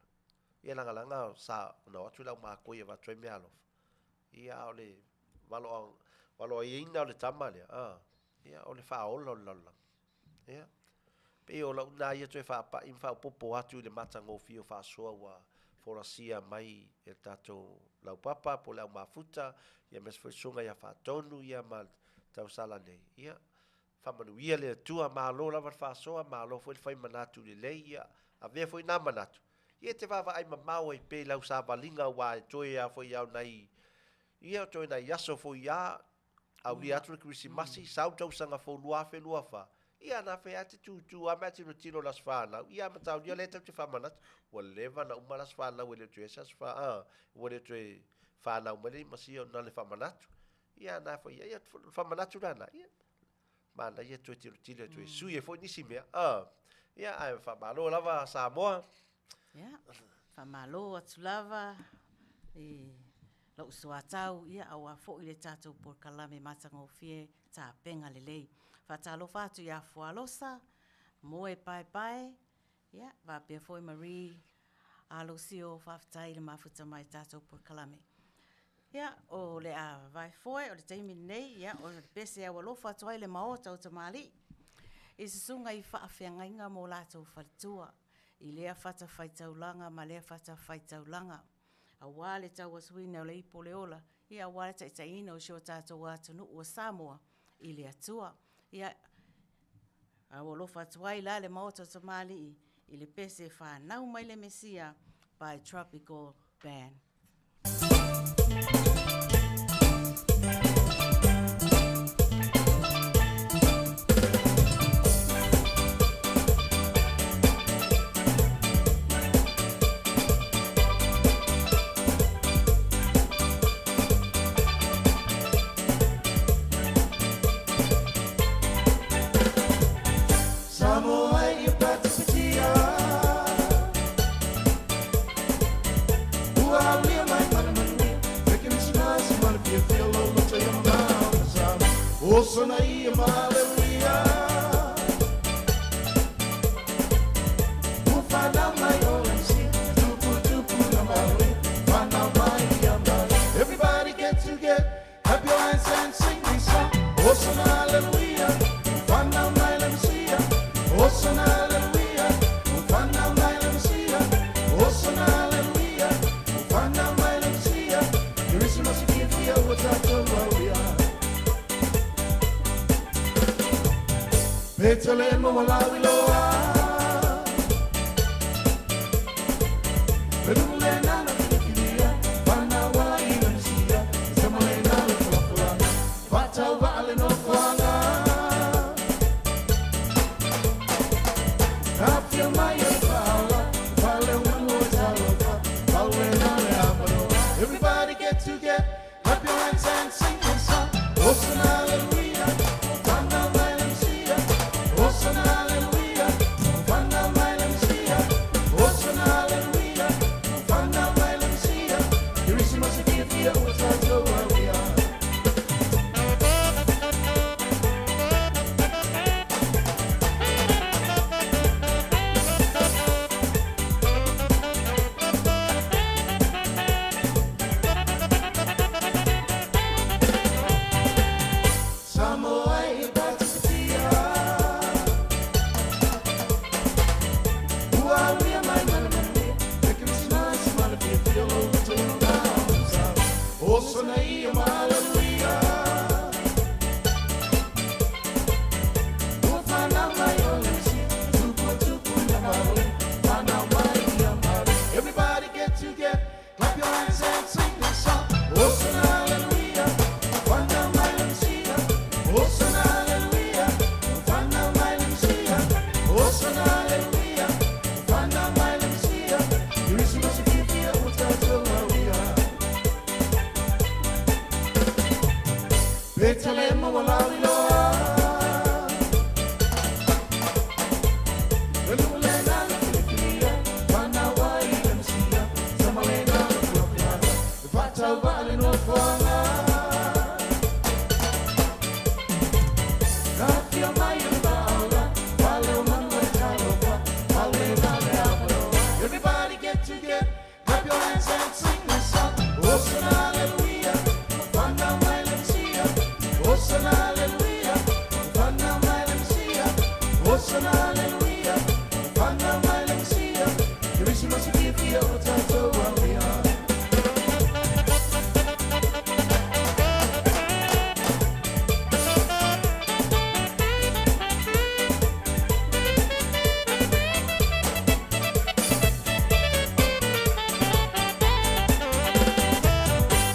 Ia langa sa, na watu lau maa koe e watu e mea alofa. Ia o le, walo a ina o le tamale, ia o le whaola o le lalang. Yeah. Pe o lau na ia tu e whaapa I mwhao popo atu le matango fio whaasoa wa forasia mai e tato lau papa po lau mafuta ia mes foi sunga ia whaatonu ia ma tausala nei. Ia whamanuia le tua malo lava whaasoa malo foi whai manatu le lei ia a vea foi na manatu. Ia te wawa ai mamau I pe lau sa valinga wa e toi a foi au nai ia toi nai yaso foi ia au li atu le Kerisimasi sau tausanga fo luafe luafa. Ia na fe ati tu a mati no tino las fana. Ia matau dia le te famanat. Wa leva na uma las fana we le tu esas fa we le tu fana uma le masio na le famanat. Ia na fa ia famanat na. Ia mana ia tu tino tu su ia fo nisi mea. Ia ai fa malo lava Samoa. Ia fa malo atu lava Lau sua tau ia awa fo ile tatou por kalame matango fie ta penga lelei. Fatalo fatu ia fualosa, moe pai pai, ia, va pia foi Marie, alo sio faafetai le mafuta mai tatou por kalame. Ia, o le a vai foi, o le teimi nei, ia, o le pese awa lofa atuai le Maota O Tamalii. I se sunga i faafeangainga mo latou falitua, i lea fata faitaulanga ma lea fata faitaulanga. A wale tau asuina o le ipo le ola, ia wale taitaina o sio tatou atunu o Samoa, i le atua. Ia, a walofa atuai la le Maota O Tamalii, i le pese whanau mai le Mesia by Tropical Band. Samoa e Faatautaia. Ualia mai Manuia, Kerisimasi mana pia feel low to your mouth. Osana ia Manuia. Ufana mai olensi, tupu na Manuia. Fana mai ia Manuia. Everybody get together, clap your hands and sing this song. Osana hallelujah, fana mai lemsia. Osana hallelujah, ufana mai lemsia. Osana hallelujah, ufana mai lemsia. Kerisimasi kia Matautu. Petale mo malawi loa. Pedule nana fikiria, fana wa lemsia. Samale nana fulafula, Faatautaia ale no fana. Afia mai fala, fale mo taloka, fale nana amano. Everybody get together, clap your hands and sing this song. Osana hallelujah, fana mai lemsia. Osana hallelujah, fana mai lemsia. Osana hallelujah, fana mai lemsia. Kerisimasi kia Matautu. Samoa e Faatautaia. Ualia mai Manuia, Kerisimasi mana pia feel low to your mouth. Osana ia Manuia. Ufana mai olensi, tupu na Manuia. Fana mai ia Manuia. Everybody get together, clap your hands and sing this song. Osana hallelujah, fana mai lemsia. Osana hallelujah, fana mai lemsia. Osana hallelujah, fana mai lemsia. Kerisimasi kia Matautu. Petale mo malawi loa. Pedule nana fikiria, fana wa lemsia. Samale nana fulafula, Faatautaia ale no fana. Afia mai fala, fale mo taloka, fale nana amano. Everybody get together, clap your hands and sing this song. Osana hallelujah, fana mai lemsia. Osana hallelujah, fana mai lemsia. Osana hallelujah, fana mai lemsia. Kerisimasi kia Matautu.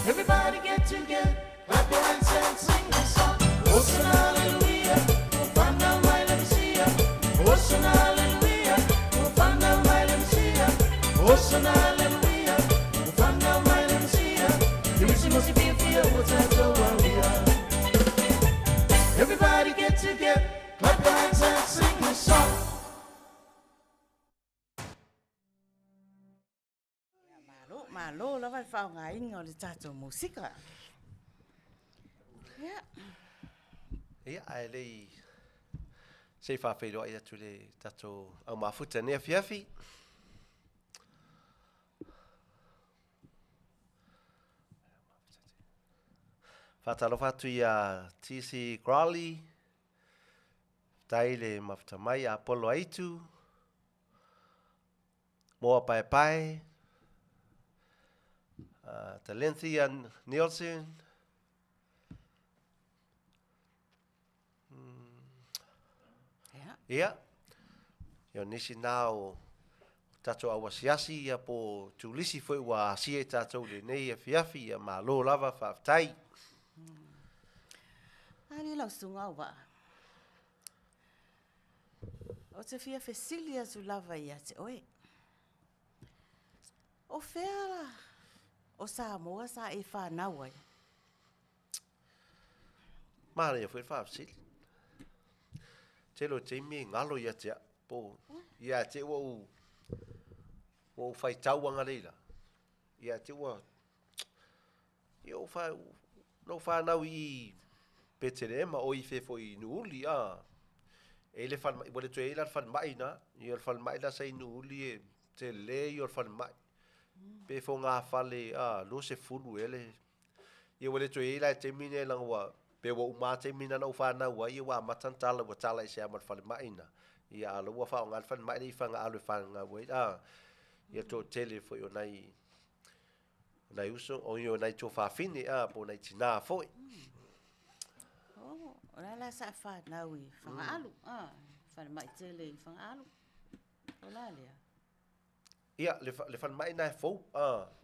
Everybody get together, clap your hands and sing this song. Osana hallelujah, fana mai lemsia. Osana hallelujah, fana mai lemsia. Osana hallelujah, fana mai lemsia. Kerisimasi kia Matautu. Everybody get together, clap your hands and sing this song. Malo Malo lava le whaongainga o le tātou musika. Ia. Ia, ai lei sei whawhiroa ia tu le tatou au mafuta ne Afiafi. Whatalo whatu ia TC Crowley, tai le mafuta mai a Apollo Aitu, Moa Pai Pai, Talenthia Nielsen, ia, yo nisi nao tatou awasiasi ia po tulisi foi wa asie tatou le nei Afiafi ia malo lava whaftai. Ari lau sunga Auvaa. O te fia fesilia su lava ia te oe. O whea o Samoa sa e whanau ai. Mana ia foi whafsili. Telo te me ngalo ia te po ia te wo fai tauanga leila. Ia te wo yo fa no fa nau I petere ma o I fe foi nuuli a ele fan mai bole tu ele fan mai na ia fan mai la sai nuuli e te le ia fan mai pe fo nga fale a lo se fulu ele ia bole tu ele te mine la wa pe wo ma te mina no fa na wa ia wa matantala wa tala se ama fan mai na ia lo wa fa nga fan mai ni fa nga alu fa nga we a ia to tele fo yo nai na uso o yo nai to fa fini a po nai tina foi. Oh, ora la sa whanau I whangaalu. Whanamai tele I whangaalu. Ola lea. Ia le fan mai na fo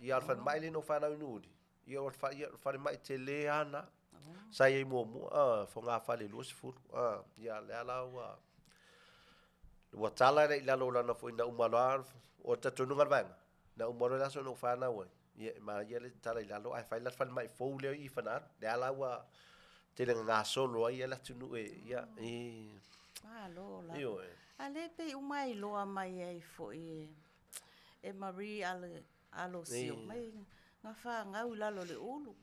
ia fan mai le no fa na nudi ia fan mai tele ana sai e mo fo nga fa le los fu ia le ala wa tala le la lo na fo na umalo o ta tonu ngal vanga na umalo la so no fa na we ia ma ia le tala la lo ai fa la fan mai fo le I fana le ala wa tele nga solo ai la tunu ia Lo la. io Ale pe umai loa mai ai fo e Marie alo sio mai nga wha ngau lalo le ulu.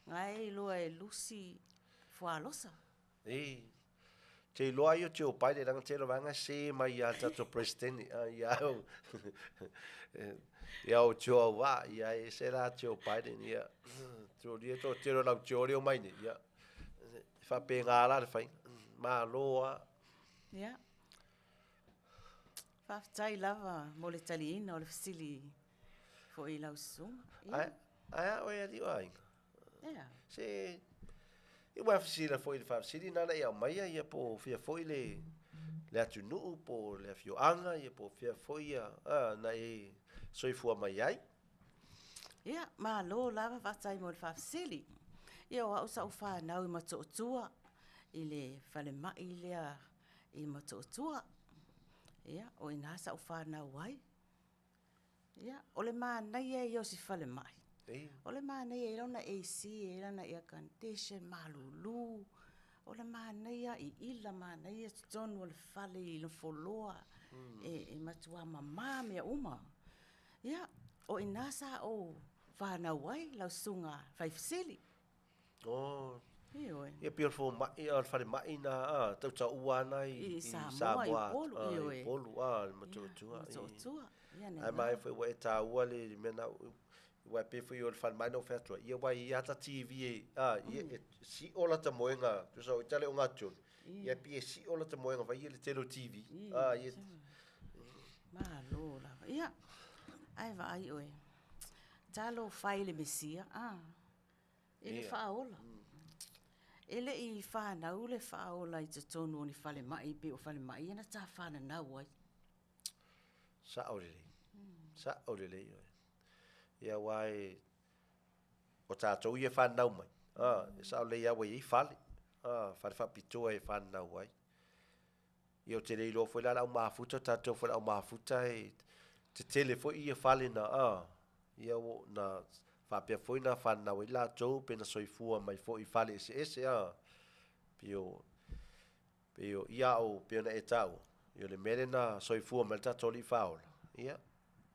Ngai loa e Lucy fualosa. te loa io te o pai de ranga te lo vanga se mai ia tato presidente ia o te o wa ia e se la te o pai de ia to dia to te lo la te o mai ni ia fa pe ngala le fai ma loa Ia. Whaftai lava mo le taliina o le fasili fo I lau sunga. ai o ia di ai Ia. se I wa fasila foi le fasili na ia mai ia po fia foi le atu nu po le Afioga ia po fia foi na e soifua mai ai Ia, ma lo lava whaftai mo le fasili. Ia o au sa u whanau I matautua I le whale mai lea I matautua. Ia, o ina sa u whanau ai. Ia, o le mānei e io si whale mai. O le mānei e rona AC, e rona air condition, malulu. O le mānei I ila mānei e tonu o le whale I le foloa. E matua mamā mea uma. Ia, o ina sa o whanau ai, lau sunga whaifsili. ia beautiful mai al fale mai na tau ta uana I Samoa, I polu, I polu matutua Matautua. Ia ne. ai mai foi wa ta ua le mena wa pe foi o fale mai no fetua ia wa ia ta TV ia si ola ta moenga tu so tale o ngatu ia pe si ola ta moenga vai le telo TV ia Ma lo la. Ia. Ai va ai oe. Talo fai le mesia. Ele faola. Ele I whanau le whaola I te tonu o ni whale mai pe o whale mai ena tā whanau ai. sa olele ia wai o tatou ia whanau mai sa ole ia wai I fale fale whapitoa e whanau ai ia o te reilo foi la au mafuta tatou foi au mafuta te tele foi ia fale na ia o na whapea foi na whanau I la tou pena soifua mai foi fale ese pio ia o pio na e tau ia le mele na soifua mai tatou li whaola ia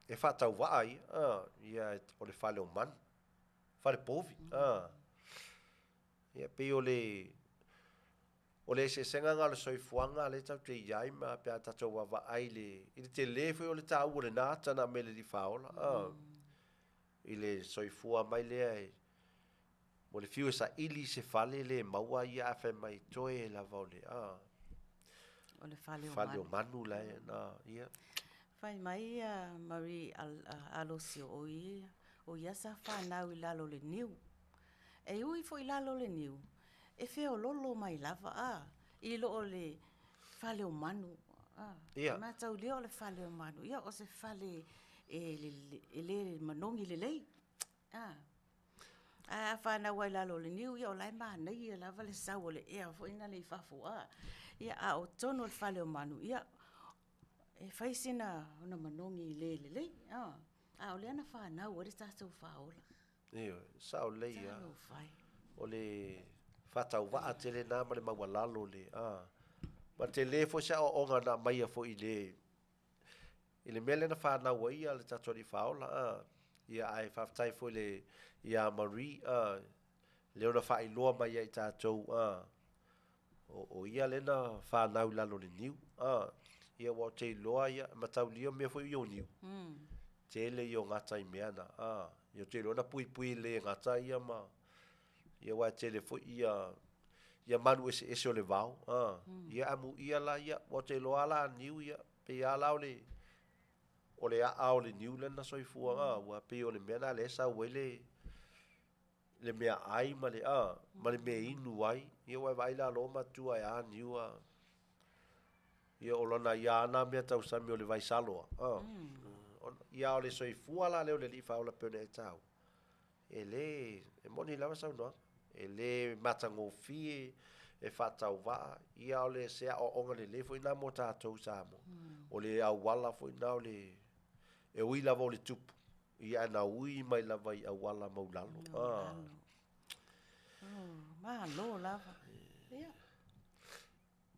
e faatauvaa ia o le fale o manu fale povi ia pei o le sesengaga o le soifuaga le tautei ai ma pea tatou avaai i le telē foi o le tāua lenā tana me le lifaola i le soifua mai lea mo le fiu e saʻili se fale le maua ia afe mai toe lava o le O le fale o manu lae na ia Fai mai Marie alosio o ia sa whanau I lalo le niu. E ui fo I lalo le niu. E feo lolo mai lava I lo o le fale o manu. Ia. Matau leo le fale o manu. Ia o se fale e le manongi le lei. A whanau ai lalo le niu. Ia o lai manai e lava le sau o le ea fo ina le fafu Ia a o tono le fale o manu. Ia e faisina ona manongi le o le ana whanau o le tātou whaola. Ia, sa o lei Tālo whai. o le whatauvaa tele nā ma le mawalalo le ma te le fo sa o onga na mai a fo I le mele na whanau ia le tatori whaola ia ai whaftai fo le ia Marie le ona whailoa mai ai tātou o ia le na whanau lalo le niu ia wa te loa ia matau lio me fo I o niu te le I o ngata I mea na ia te loa na pui le ngata ia ma ia wa te le fo ia manu ese o le vau ia amu ia la ia wa te loa la niu ia pe ia la o le a o le niu le na soifua wa pe o le mea na le sa wele le mea ai ma le mea inu ai ia wa vai la lo ma tu ai niu ia o lona ia ana mea tausami o le vai saloa ia o le soifua la leo le li faula pene e tau e moni lava sau noa e le matangofi e whatauvaa ia o le sea o onga le foi na mo tātou samo o le awala foi na o le e ui lava o le tupu ia na ui mai lava I awala maulalo Mahalo lava. Ia.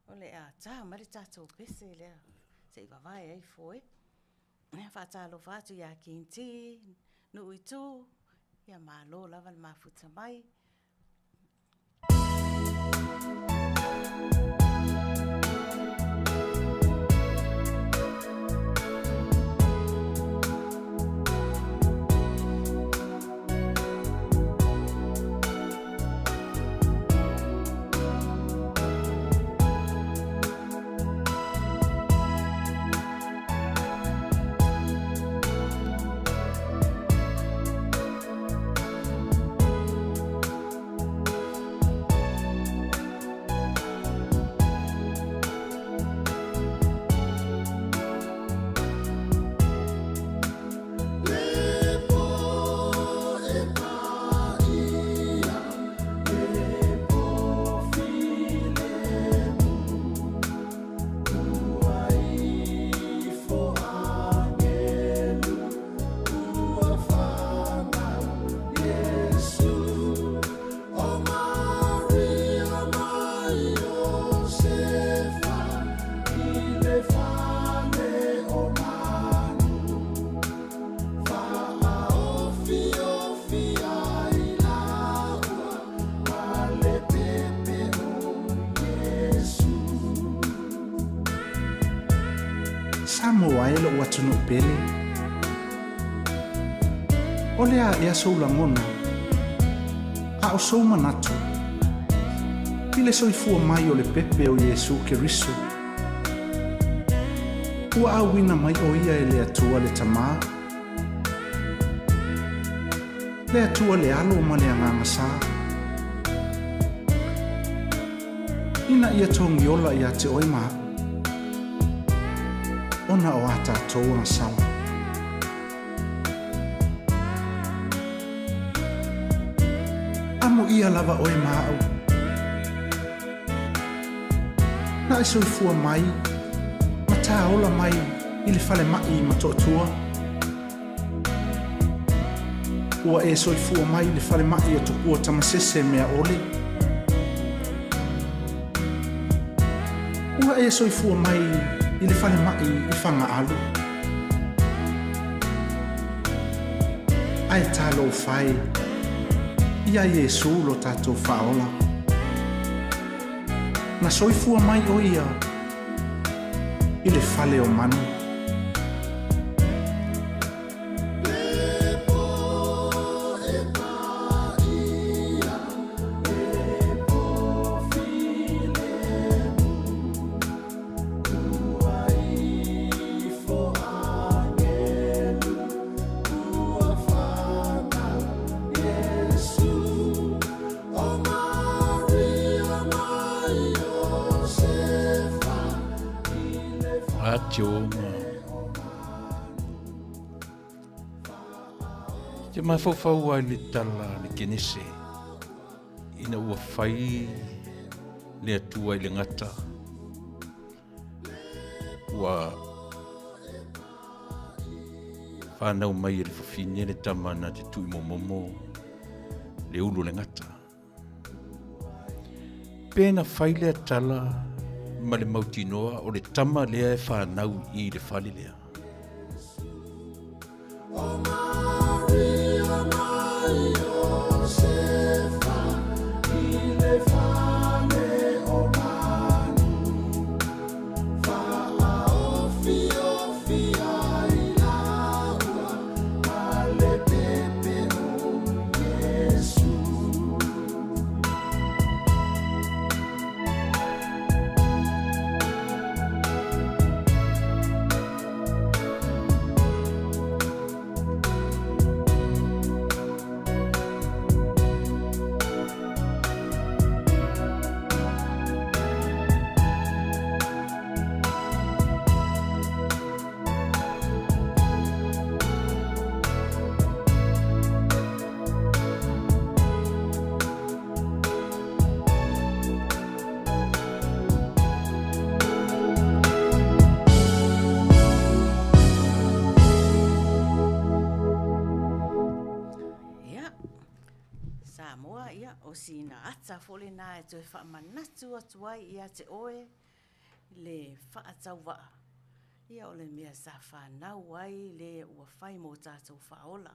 O le tā ma le tātou pese lea. Se I wawai ai foi. Ia whatalo whatu ia kinti, nui tū, ia mahalo lava le mafuta mai. Samoa e lo watunu pele. O lea e asou langona. A o sou manatu. Pile soifua mai o le pepe o Yesu Keriso. Ua awina mai o ia e le atua le tamaa. Le atua le alo ma le angangasa. Ina ia tongi ola ia te oima. Ona o ata toa sala. Amo ia lava oi maau. Na e soifua mai, ma tā ola mai I le fale mai ma toʻatua. Ua e soifua mai le fale mai a tupua tamasese mea ole. Ua e soifua mai I le fale mai I whanga alu. ai talo fai ia Iesu lo tatou whaola. Na soifua mai o ia i le fale o manu. Te mawhawhau ai le tala le kenese. Ina ua whai le atua i le ngata. Ua whanau mai le whawhine le tamana te tui momomo le ulu le ngata. Pēna whai le tala ma le mautinoa o le tama lea e whanau i le whali lea. Samoa ia o sina ata fole na e te whaamanatu atu ai ia te oe le whaatauwa. Ia o le mea sa whanau ai le ua whai mō tātou whaola.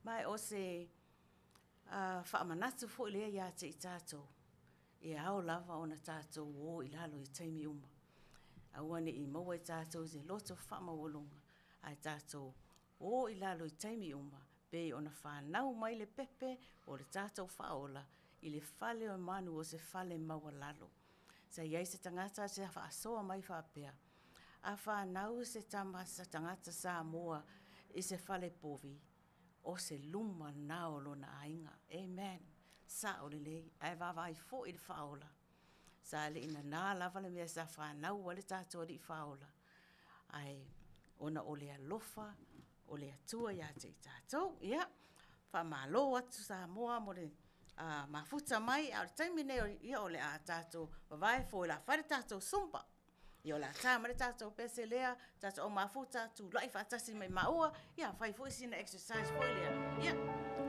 Mai o se whaamanatu fole lea ia te i tātou. E ao lava o na tātou o i lalo i teimi uma. Awane i maua i tātou te loto whaamawolonga. Ai tātou o i lalo i teimi uma. Pe ona whanau mai le pepe o le tātou whaola i le whale o manu o se whale maua lalo. Sa iai se tangata se whaasoa mai whapea. A whanau se tamasa tangata Samoa i se whale povi o se luma naolo na ainga. Amen. Sa o le lei, ai wawai fo i le whaola. Sa le ina nā lava le mea sa whanau o le tātou i whaola. Ai ona o le alofa, o le atua ia te i tātou, ia. Whamalo atu Samoa mo le mafuta mai, au le taimine ia o le a tātou, wawai fo i la whare tātou sumpa. Ia o la tāma le tātou pese lea, tātou o mafuta tu lai whatasi mai maua, ia whai fo i sina exercise fo i lea. Ia,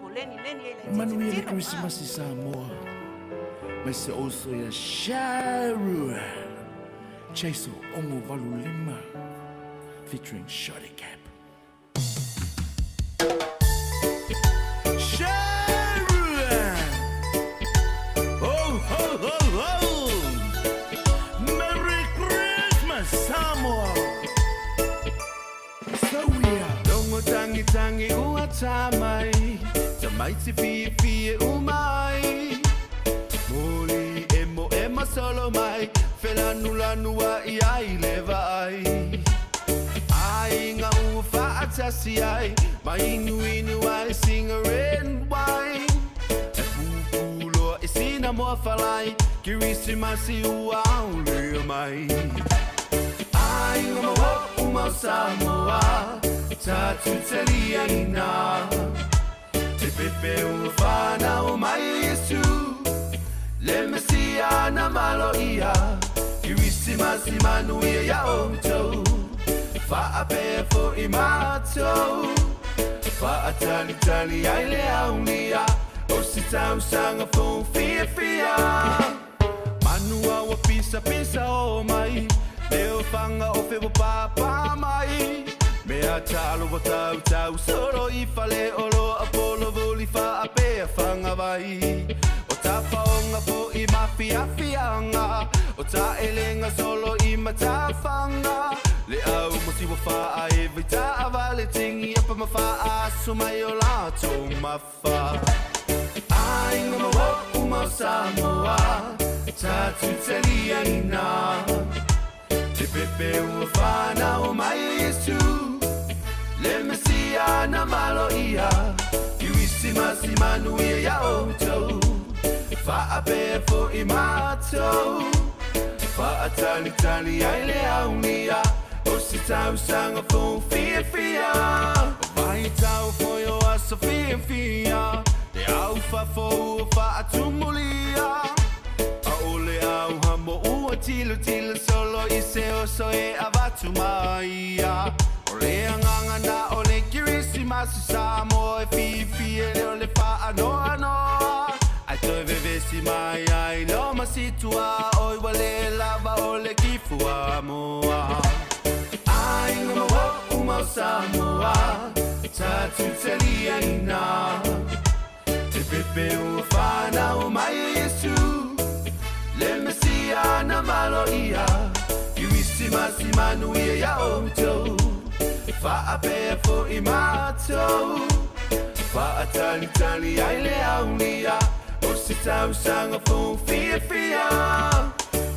ko leni e le Manuia le Kerisimasi Samoa. Mai se oso ia Sharu. Chaiso Ongo Valu Lima. Featuring Shorty Cap. Tangi ua tamai, tamai te fie umai. Moli emo solo mai, felanu lanua i ai leva ai. Ai ngā ua whaatasi ai, mai inu ai singa red wine. E pupuloa e sina moa whalai, Kerisimasi ua au lea mai. Ai ngā maua umau Samoa, Tatu telia ina Te pepe ua whanau mai Yesu Le Mesia na malo ia Kerisimasi Manuia ia outou Whaapea fo i mātou Whaatali ai le aunia O si Tausaga fo fia Manua ua pisa o mai Leo whanga o whewa papa mai Me ata alo tau soro I fale olo apolo voli fa apea fanga vai o ta faonga po I mafiafianga o ta elenga solo I matafanga le au musiwa fa a evita avale tingi apa mafa aso mai o lato mafa ai ngama wo uma Samoa ta tutalia ina te pepe ua whana o mai Yesu le mesia na malo ia Kerisimasi Manuia ya outou Whaapea fo I mātou Whaatali ai le aunia o se Tausaga fo fia Vai tau fo yo asa fia Le au fo whaatumulia Ole au hamo ua tilo solo I se oso e avatu maia Ole anganga na ole Kerisimasi Samoa e fifi e leo le wha anoa Ai toi vevesi mai ai no masitua Oi wale lava ole kifua moa Ai ngama wo uma Samoa Tatu telia ina Te pepe ua whana o mai Yesu Le mesia na malo ia Kerisimasi Manuia ya outou Whaapea fo I mātou Whaatali ai le aunia O se Tausaga fo fia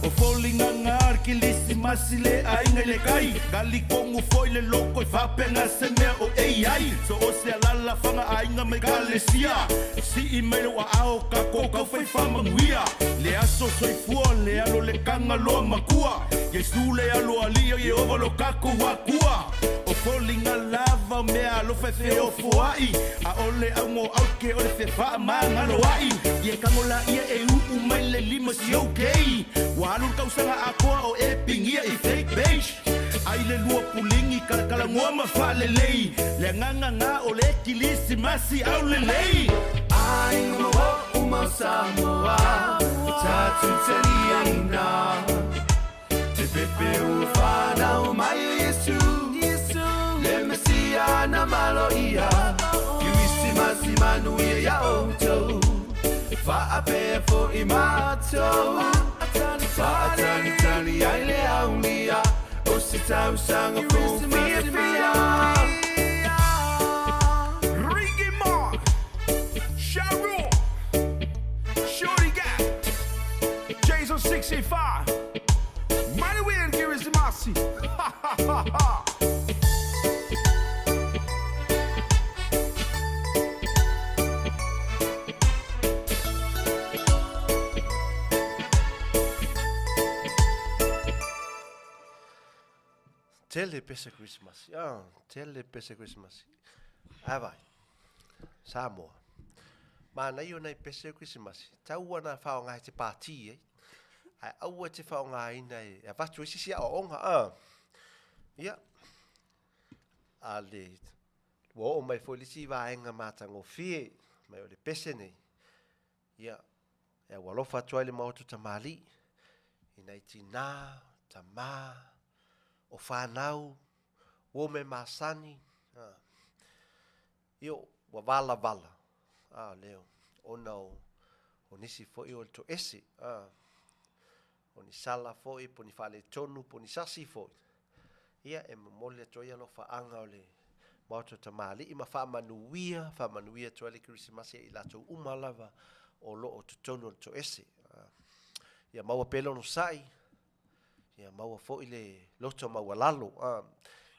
O folinga ngar Kerisimasi le ainga le kai Gali kongu foi le loko I whapenga se mea o AI So o se alala whanga ainga me kalesia Si I mele wa ao kako kau whai whamanguia Le aso soifua le alo le kanga loa makua Yesu le alo alia ye ova lo kako wakua O folinga lava mea lo fefe o fuai A ole au mo auke o le fefa mangalo ai Ye kangola ia e uu mai le lima si okay Walur Tausaga akoa o e pingia I fake beige Ai le lua pulingi kalakala ngua mawhalelei Le nganga nga o le Kerisimasi au le lei Ai ngama wo uma Samoa Tatu telia ina Te pepe ua whana o mai Yesu Le mesia na malo ia Kerisimasi Manuia ya outou Whaapea fo I mātou Whaatali ai le aunia O se Tausaga fo fia Ricky Mark Sharon Shorty Gap Jason 65 Manuia Kerisimasi Ha ha ha ha Tele pesa Kerisimasi. Tele pesa Kerisimasi. Avai. Samoa. Mana yo nei pesa Kerisimasi. Tau ana whao ngai te pāti e. Ai aua te whao ngai nei. A watu e sisi a onga. Ia. Ale. Wo o mai folisi vaenga matango fie. Mai o le pese nei. Ia. E walofa tua le Maota O Tamalii. Inai tina, tama. O whanau, o me masani, io wa vala, leo, o nisi fo i o to ese, o ni sala fo i, po ni whale tonu, po ni sasi fo i. Ia e mamole to ia lo whaanga o le Maota O Tamalii, ima whamanuia to le Kerisimasi i lato umalava o lo o tonu o to ese. Ia maua pelo no sai, ia maua fo i le loto maua lalo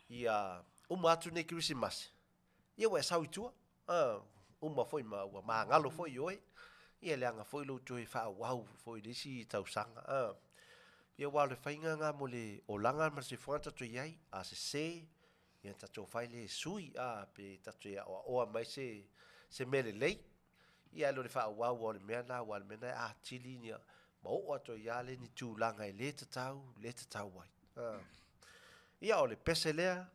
ia uma atu nei Kerisimasi ia wa sau itua uma fo i maua mangalo fo i oe ia le anga fo i lo toi fa wow fo i desi Tausaga ia wa le fainga nga mo le olanga ma se fonta to iai a se ia tato fai le sui pe tato ia o mai se mele lei ia lo le fa wow o le mena wa le mena tili nia ma o ato ia le ni tūlanga I le tatau wai. Ia o le pese lea,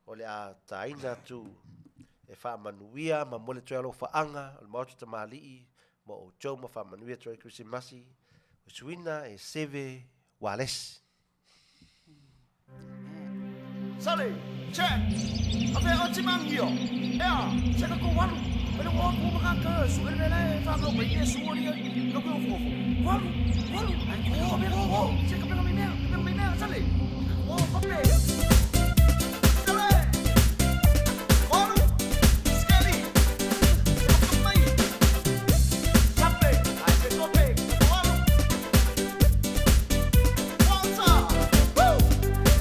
o le a taina tu e whaamanuia, ma mole toi alo whaanga, o le Maota O Tamalii, ma o tau ma whaamanuia toi Kerisimasi, o suina e seve walesi. Sale, check. Ape o timangio. Ea, seka ko walu. Pele o ku makaka, suwele fa ko mai Yesu oli. Lo ko fofo. Walu. Ai ko be ko. Seka pe me sale. O pape. Sale. Walu. Skeli. Mai. Sape. Ai se ko pe. Walu. Wanta. Woo.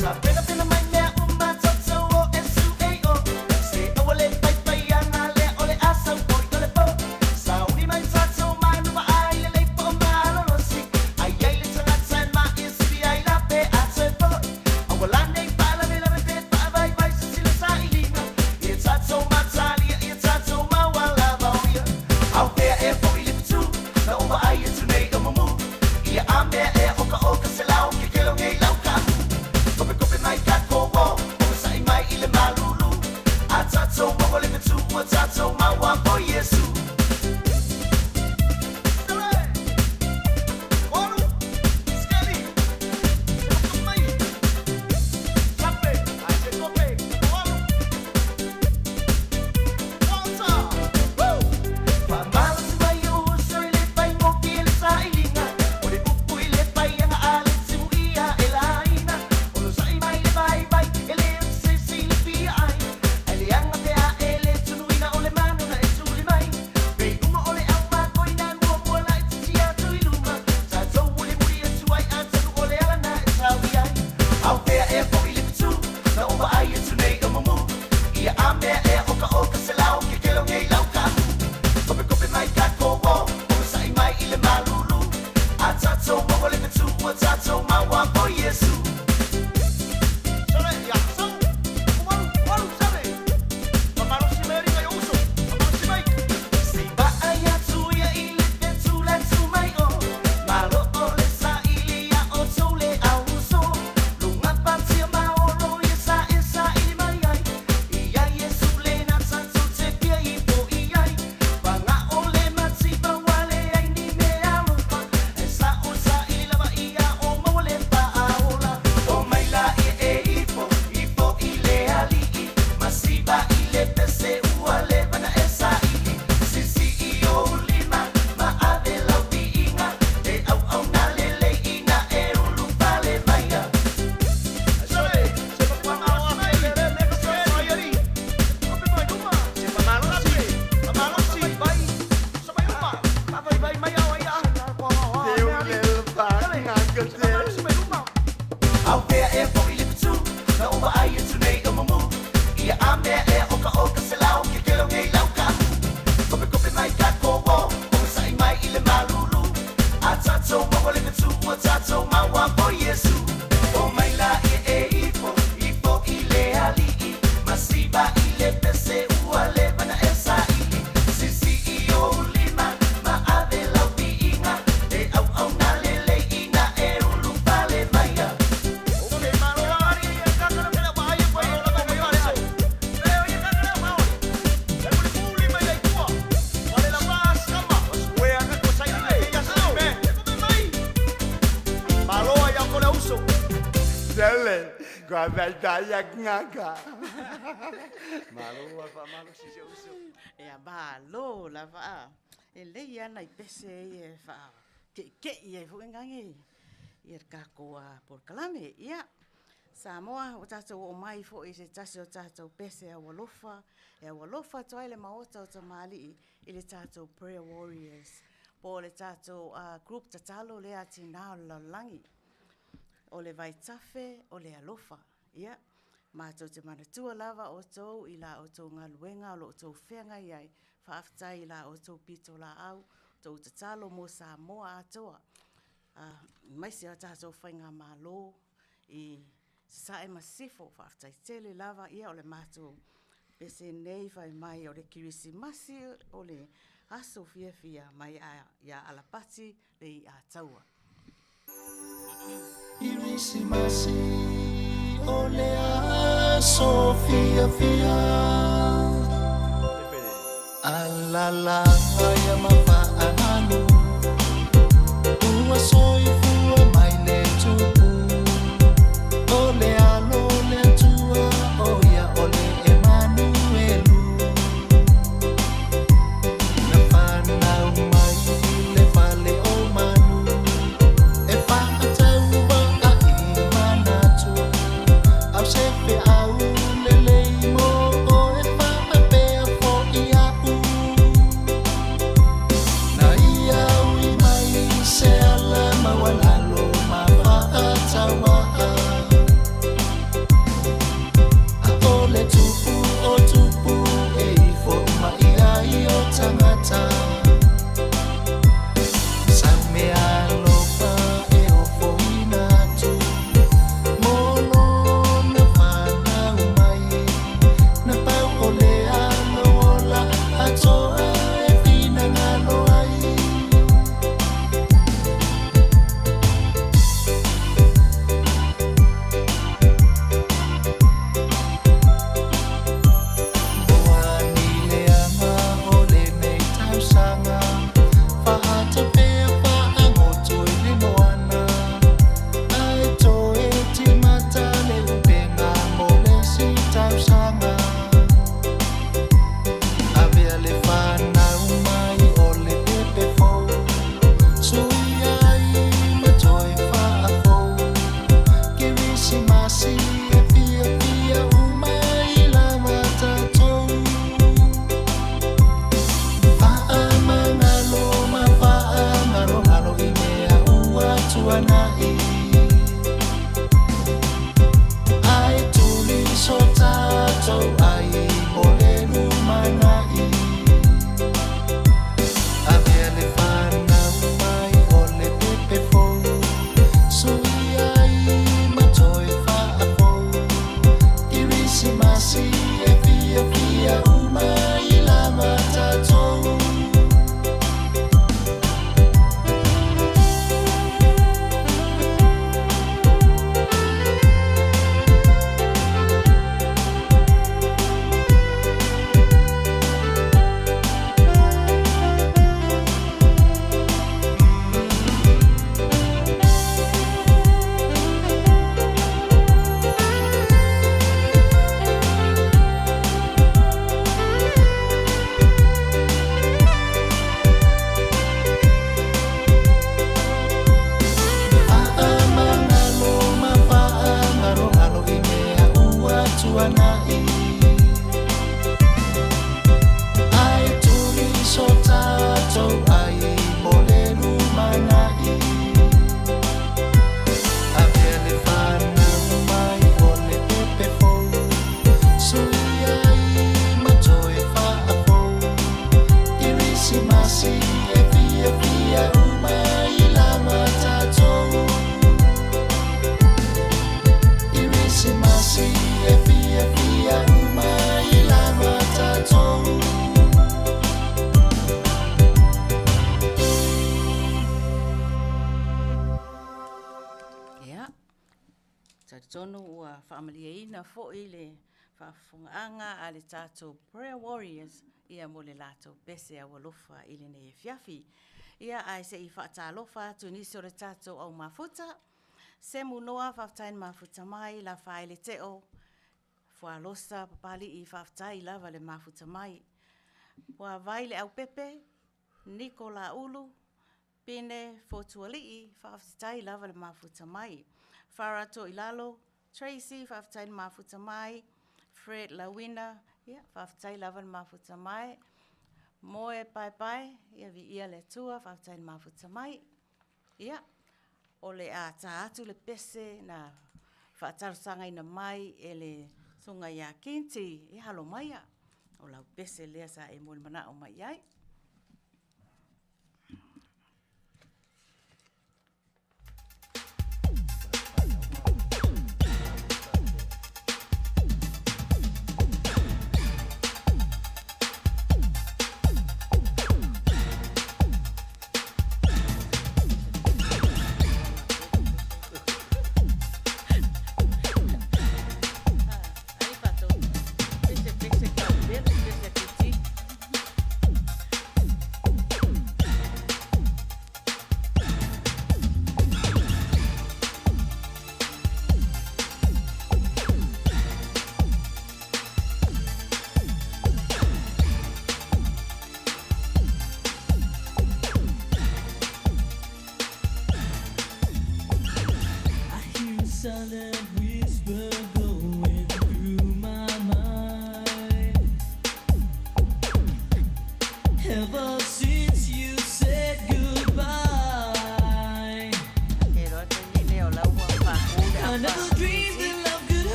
Sape na pena mai me uma tsotso o SUAO. Se awale pai pai ana le ole asa o ole po. Sauni mai tsotso mai no ai le po malo no si. Ai ai le tsana tsan ma is bi ai la pe atse po. Awala nei pala me la pe pa vai vai si le sa ilina. It's atso ma tsali it's atso ma wala ba ya. Out there e po ile tu. Na o ai tu nei o mo. Ia ame e oka se lau ke kelo ngai lau ka. Kope mai ka ko wo, o sai mai ile malulu. Atsato mo le betu, atsato ma wa po Yesu. Daya ngaka. Malo fa malo si se uso. E a balo la va. E le ia na pese e fa. Ke e fu ngangi. Ir ka ko por kalame ia. Samoa o tatou o mai fo i se tasi o tatou pese a walofa. E a walofa toa le Maota O Tamalii i le tatou prayer warriors. Po le tatou group tatalo le atina la langi. O le vai tafe o le alofa. Ia, mātou te manatua lava o tau i la o tau ngā luenga o lo tau whenga iai, whaaftai i la o tau pito la au, tau tatalo mo Samoa atoa. Maisi o tātou whainga mālo i sae masifo, whaaftai tele lava ia o le mātou pese nei vai mai o le Kerisimasi o le aso fiafia mai ia alapati le i a taua. Kerisimasi ole a Sofia fia alala ya mafa anu ua soi fua mai le tupu ole alo le tua oia nai ai tuli so tātou ai o le lumanai avea le whanau mai o le pepe fou sui ai matoe whaapou Kerisimasi e fia fia uma i la Matautu Tonu ua whaamaliaina fo i le whaafungaanga a le tātou prayer warriors ia mo le lātou pese a walofa i le nei Afiafi. Ia ai se i whaatalofa tu nisi o le tātou au mafuta. Se munoa whaftain mafuta mai la whae le teo. Whaalosa papali i whaftai lava le mafuta mai. Wa vai le au pepe, Nikola ulu, pine fotualii whaftai lava le mafuta mai. Farato Ilalo, Tracy, whaftain mafuta mai, Fred Lawina, whaftai lava mafuta mai, Moe Pai Pai, ia vi ia le tua, whaftain mafuta mai, o le a tā atu le pese na whaatarusanga ina mai e le sunga ia kinti, halo maia, o lau pese lea sa e mole mana o mai ai.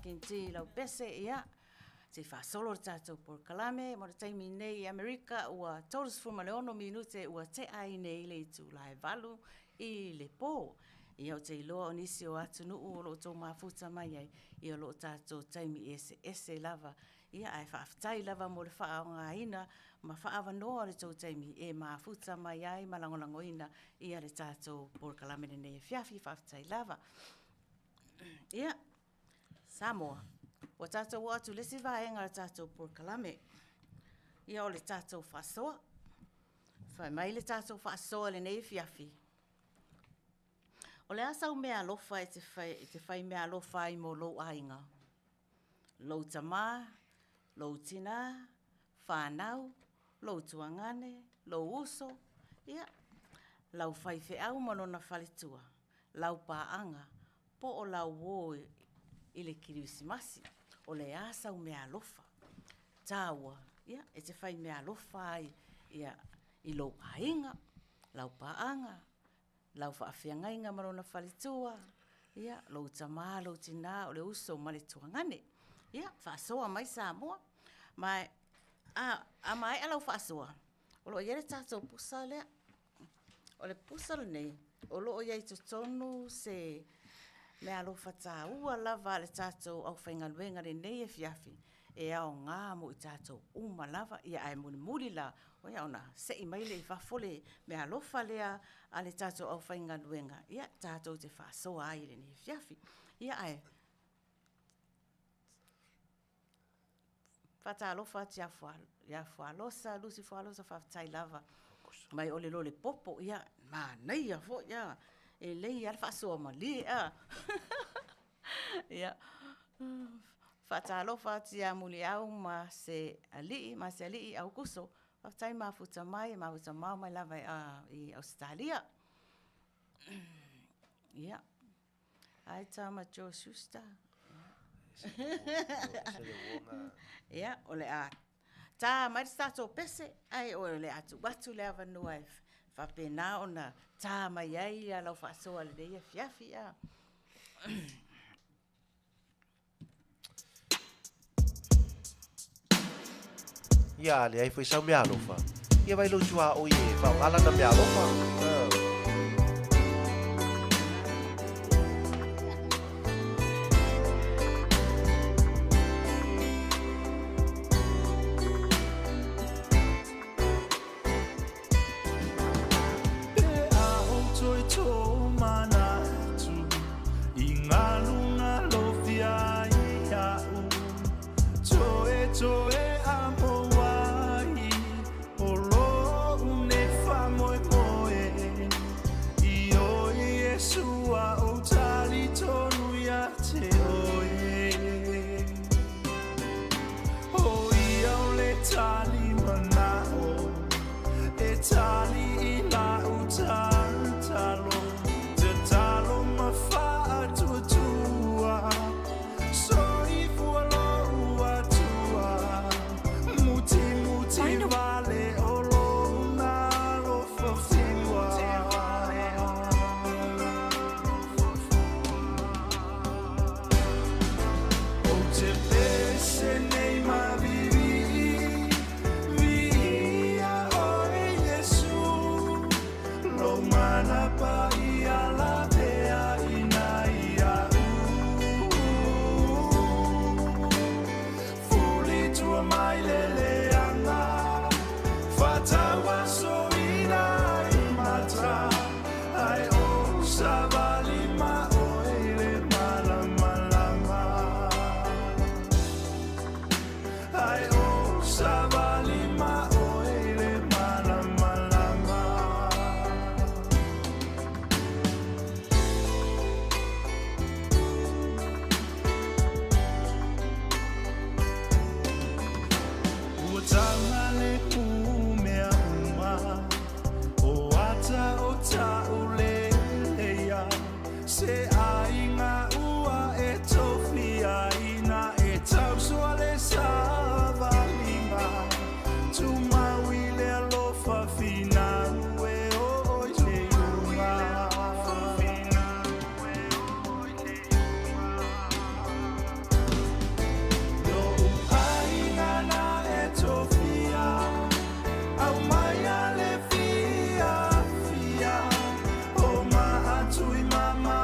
Kinti lau pese ia te whaasolo tātou por kalame mo te taimi nei Amerika ua taurus fumaleono minute ua te ai nei le tu lai valu i le pō ia o te iloa o nisi o atu nuu o lo tō mafuta mai ai i o lo tātou taimi ese lava ia ai whaafitai lava mo le whaaongaina, ma whaawanoa le tau taimi e mafuta mai ai malangolangoina ia le tātou pōrakalamene nei Afiafi whaafitai lava. Ia, Samoa, o tātou atu lesi vaenga le tātou pōrakalame. Ia o le tātou whaasoa. Whai mai le tātou whaasoa le nei Afiafi. O le asau mea alofa e te whai mea alofa i mo lou ainga. Lou tamā, lou tina, whanau, lou tuangane, lou uso, ia, lau whai wheau manona whalitua, lau pāanga, po o lau wō i le Kerisimasi, o le asau mea alofa. Tāua, ia, e te whai mea alofa ia, i lou ainga, lau pāanga, lau whaafiangainga marona whalitua, ia, lou tamā, lou tina, o le uso ma le tuangane. Ia, whaasoa mai Samoa. Mai, mai alau whaasoa. O lo iere tātou pusa lea. O le pusa le nei. O lo iei tonu se mea lo whataua lava le tātou au whaingaluenga le nei Afiafi. E au ngā mo i tātou uma lava. Ia ai muli la. O ia ona, se i mai le i whafole mea lo whalea a le tātou au whaingaluenga. Ia, tātou te whaasoa ai le nei Afiafi. Ia ai, Faatalofa tia fualosa, lusi fualosa whaafitai lava. Mai ole lo le popo, ia, nei a fo, ia, e lei al whaasoa ma li, ia. Ia, faatalofa tia muli au ma se alii au kuso. Whaafitai mafuta mai mai lava i Australia. Ia, ai tama Joe Schuster. Ia, o le a. Tā mai tātou pese, ai o le atu watu le avanua e whapena ona tā mai ai a lau whaasoa le nei Afiafi a. Ia, le ai foi sau mea alofa. Ia vai lo tua o ie, whao ala na mea alofa. Mama,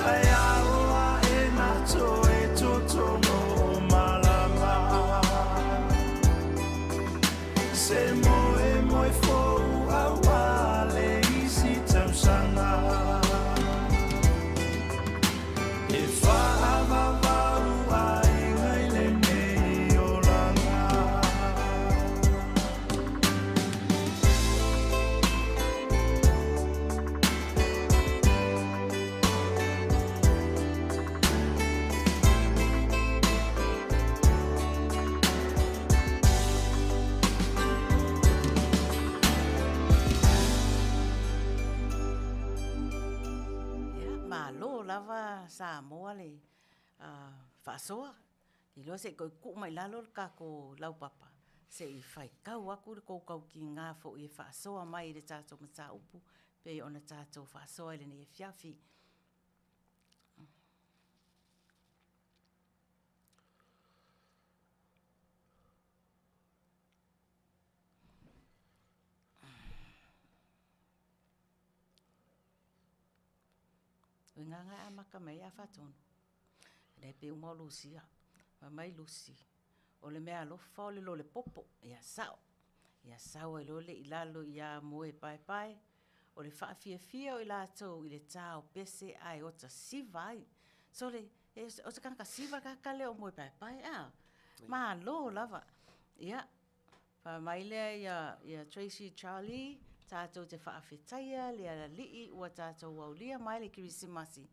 Ai aua e na to e totono o malama. Se moe fou awa le isi tausanga. E whaavavau ai ngai le nei o langa. Malo lava Samoa le whaasoa. I loa se koi ku mai lalo ka ko lau papa. Se I whai kau aku le kau ki ngā fo I whaasoa mai le tātou Matautu. Pe ona tātou whaasoa le ne Afiafi. Ui ngā a maka mai a whatonu. Nei pe umau Lucia. Ma mai Lucy. O le mea alofa o le lo le popo. Ia sao. Ia sao e lo le ilalo ia moe pai pai. O le whaafia o ila tau I le tau pese ai o ta siva ai. So le, o ta kanka siva kaka le o moe pai pai. Ma lo lava. Ia. Pa mai lea ia Tracy Charlie. Tātou te Faatautaia, le ala lii, ua tātou aulia mai le Kerisimasi.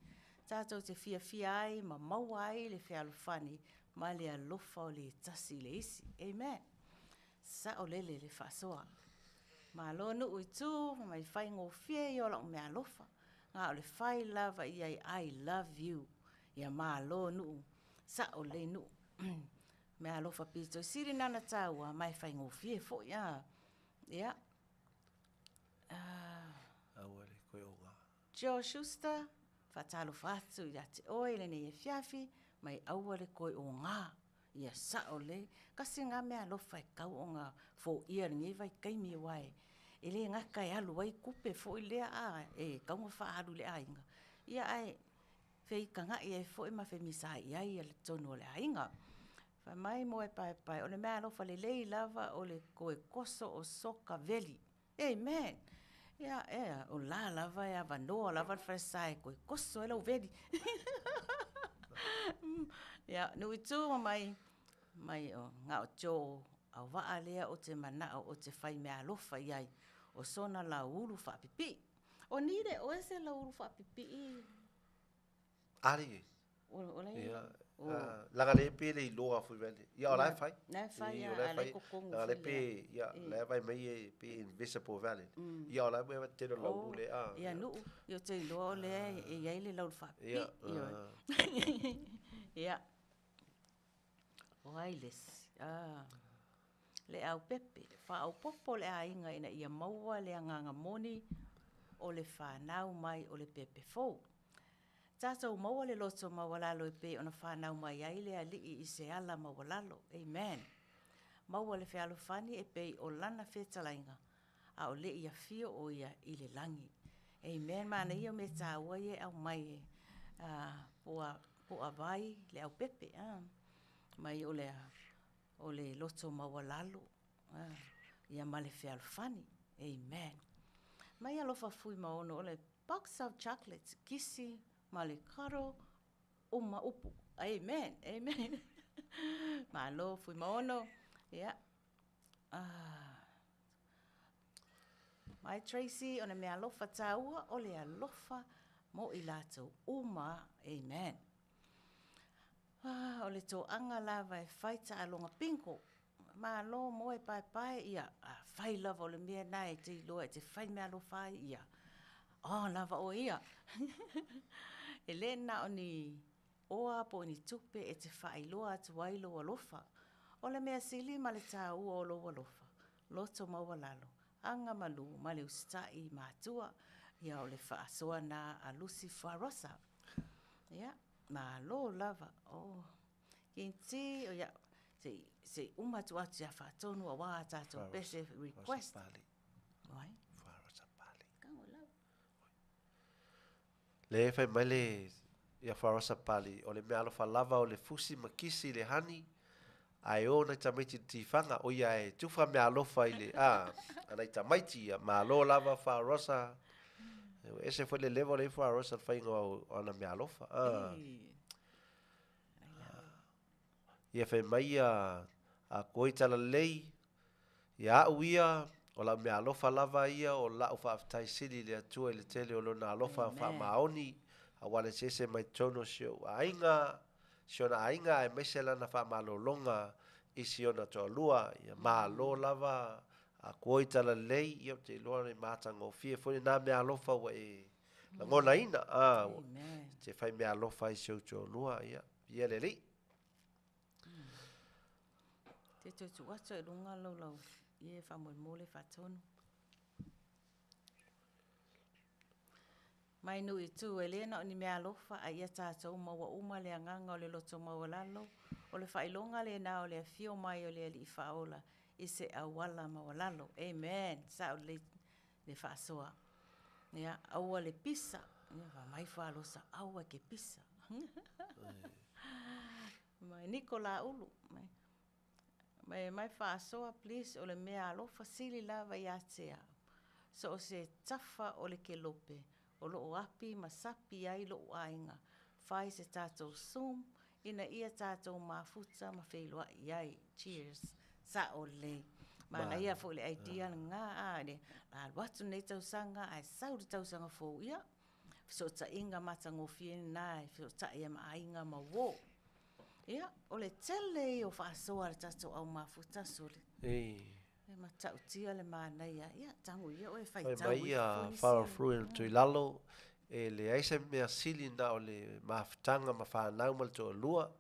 Tātou te fia ai, ma maua ai le whealofani, mai le alofa o le tasi le isi. Amen. Sa o lele le whaasoa. Ma lo nu ui tū, mai whai ngō fie I ola o me alofa. Ngā o le whai lava I I love you. Ia ma lo nu. Sa o le nu. Me alofa pito. Siri nana tāua, mai whai ngō fie fo. Ia. Awale koe o ngā. Joe Schuster, whatalo whatu I ate oe le nei Afiafi, mai awale koe o ngā. Ia sao le, kasi ngā mea lofa I kau o ngā fo ia ringi vai kaimi wai. E le ngaka E alu wai kupe fo I lea a, e kaunga wha alu le ainga. Ia ai, fei kanga I e fo I ma fe misa I ai le tonu o le ainga. Wha mai moe pai, o le mea lofa le lei lava o le koe koso o soka veli. Amen. Ia, o la lava e avanoa lava wharesai koe koso e lau vedi. Ia, nui tū mai o ngā o tō Auvaa lea o te manao o te whai mea alofa iai o sona la uru whaapipi. O nire o ese la uru whaapipi I. Ari. O nei. Ia. Langa le pe le loa fu vele. Ia o lai fai. Nei fai Ia, a o lai le fai. kokongu. Langa le pe, ia, lai vai mai e pe invisible vele. Ia o lai mai te no lau le a. Ia nuu. Ia te loa le e iai le lau whaapipi. Ia. Ia. O ailes. Le au pepe. Wha au popo le a inga ina ia maua le anganga moni o le whanau mai o le pepe fou. Tātou maua le loto mawalalo e pe ona whanau mai ai le alii I se ala mawalalo. Amen. Maua le whialo whani e pe o lana whetalainga a o le ia fio o ia I le langi. Amen. Mana ia me tāua e au mai e poa vai le au pepe. Mai o le loto mawalalo. Ia ma le whialo whani. Amen. Mai alofa fui maono o le box of chocolates, kisi, ma le karo o ma upu. Amen. Amen. Ma lo fui maono. Yeah. Mai Tracy, o ne mea alofa taua, o le alofa mo I lato uma. Amen. O le tō anga lava e whaita alonga pinko. Ma lo mo e pai ia. Whai lava o le mea nai te iloa e te whai mea lo whai ia. Oh, lava o ia. E le na o ni oa po ni tupe e te whai loa atu wailo alofa. O le mea sili ma le tā ua o lo alofa. Loto mawalalo. Anga malu ma le ustai mātua. Ia o le whaasoa na a Lucy Farosa. Ia, ma lo lava. Oh, kinti, o ia, se umatu atu ia whaatonu a wā tātou pese request. Wai? Le fai mai le ia farasa pali o le mea alofa lava o le fusi makisi le hani ai o na tamaiti tifanga o ia e tufa mea alofa i le anai tamaiti ia malo lava farasa ese foi le level le farasa fainga o ana mea alofa ia fe mai a koitala lei ia uia o la mea alofa lava ia o la o whaaftai sili le atua i le tele o lona alofa whaamaoni a wale sese mai tono sio ainga sio na ainga e mese lana whaamalolonga i sio na toa lua ia malo lava a koitala lei ia te loa ne mātanga o fie fwene nā mea alofa wa e la ngona ina te whai mea alofa i sio toa lua ia le lei te tu atu e runga lau ie whamoe mole whatonu. Mai nui tu e lena o ni mea alofa a ia tātou maua uma le anganga o le loto maua lalo o le whailonga le na o le afio mai o le ali i whaola i se awala maua lalo. Amen. Sa o le whaasoa. Ia, aua le pisa. Ia, mai whaalosa, aua ke pisa. Mai Nikola ulu. Mai whaasoa, please, o le mea alofa sili lava i atea. So o se tafa o le kelope. O loo api, masapi ai loo ainga. Whai se tātou sum, ina ia tātou mafuta, mawhelua iai. Cheers. Sa o le. Mana ia fo le idea ngā aere. La watu nei tausanga, ai sauri tausanga fo ia. So ta inga matango fieni nai, so ta ia ma ainga ma wo. Ia, o le tele o whaasoa le tātou au mafuta sole. E matautia le mānaia, ia, tangu ia o e whaitau. Mai ia whara fruen tui lalo, e le aise mea sili na o le mafutanga ma whanau ma le toa lua,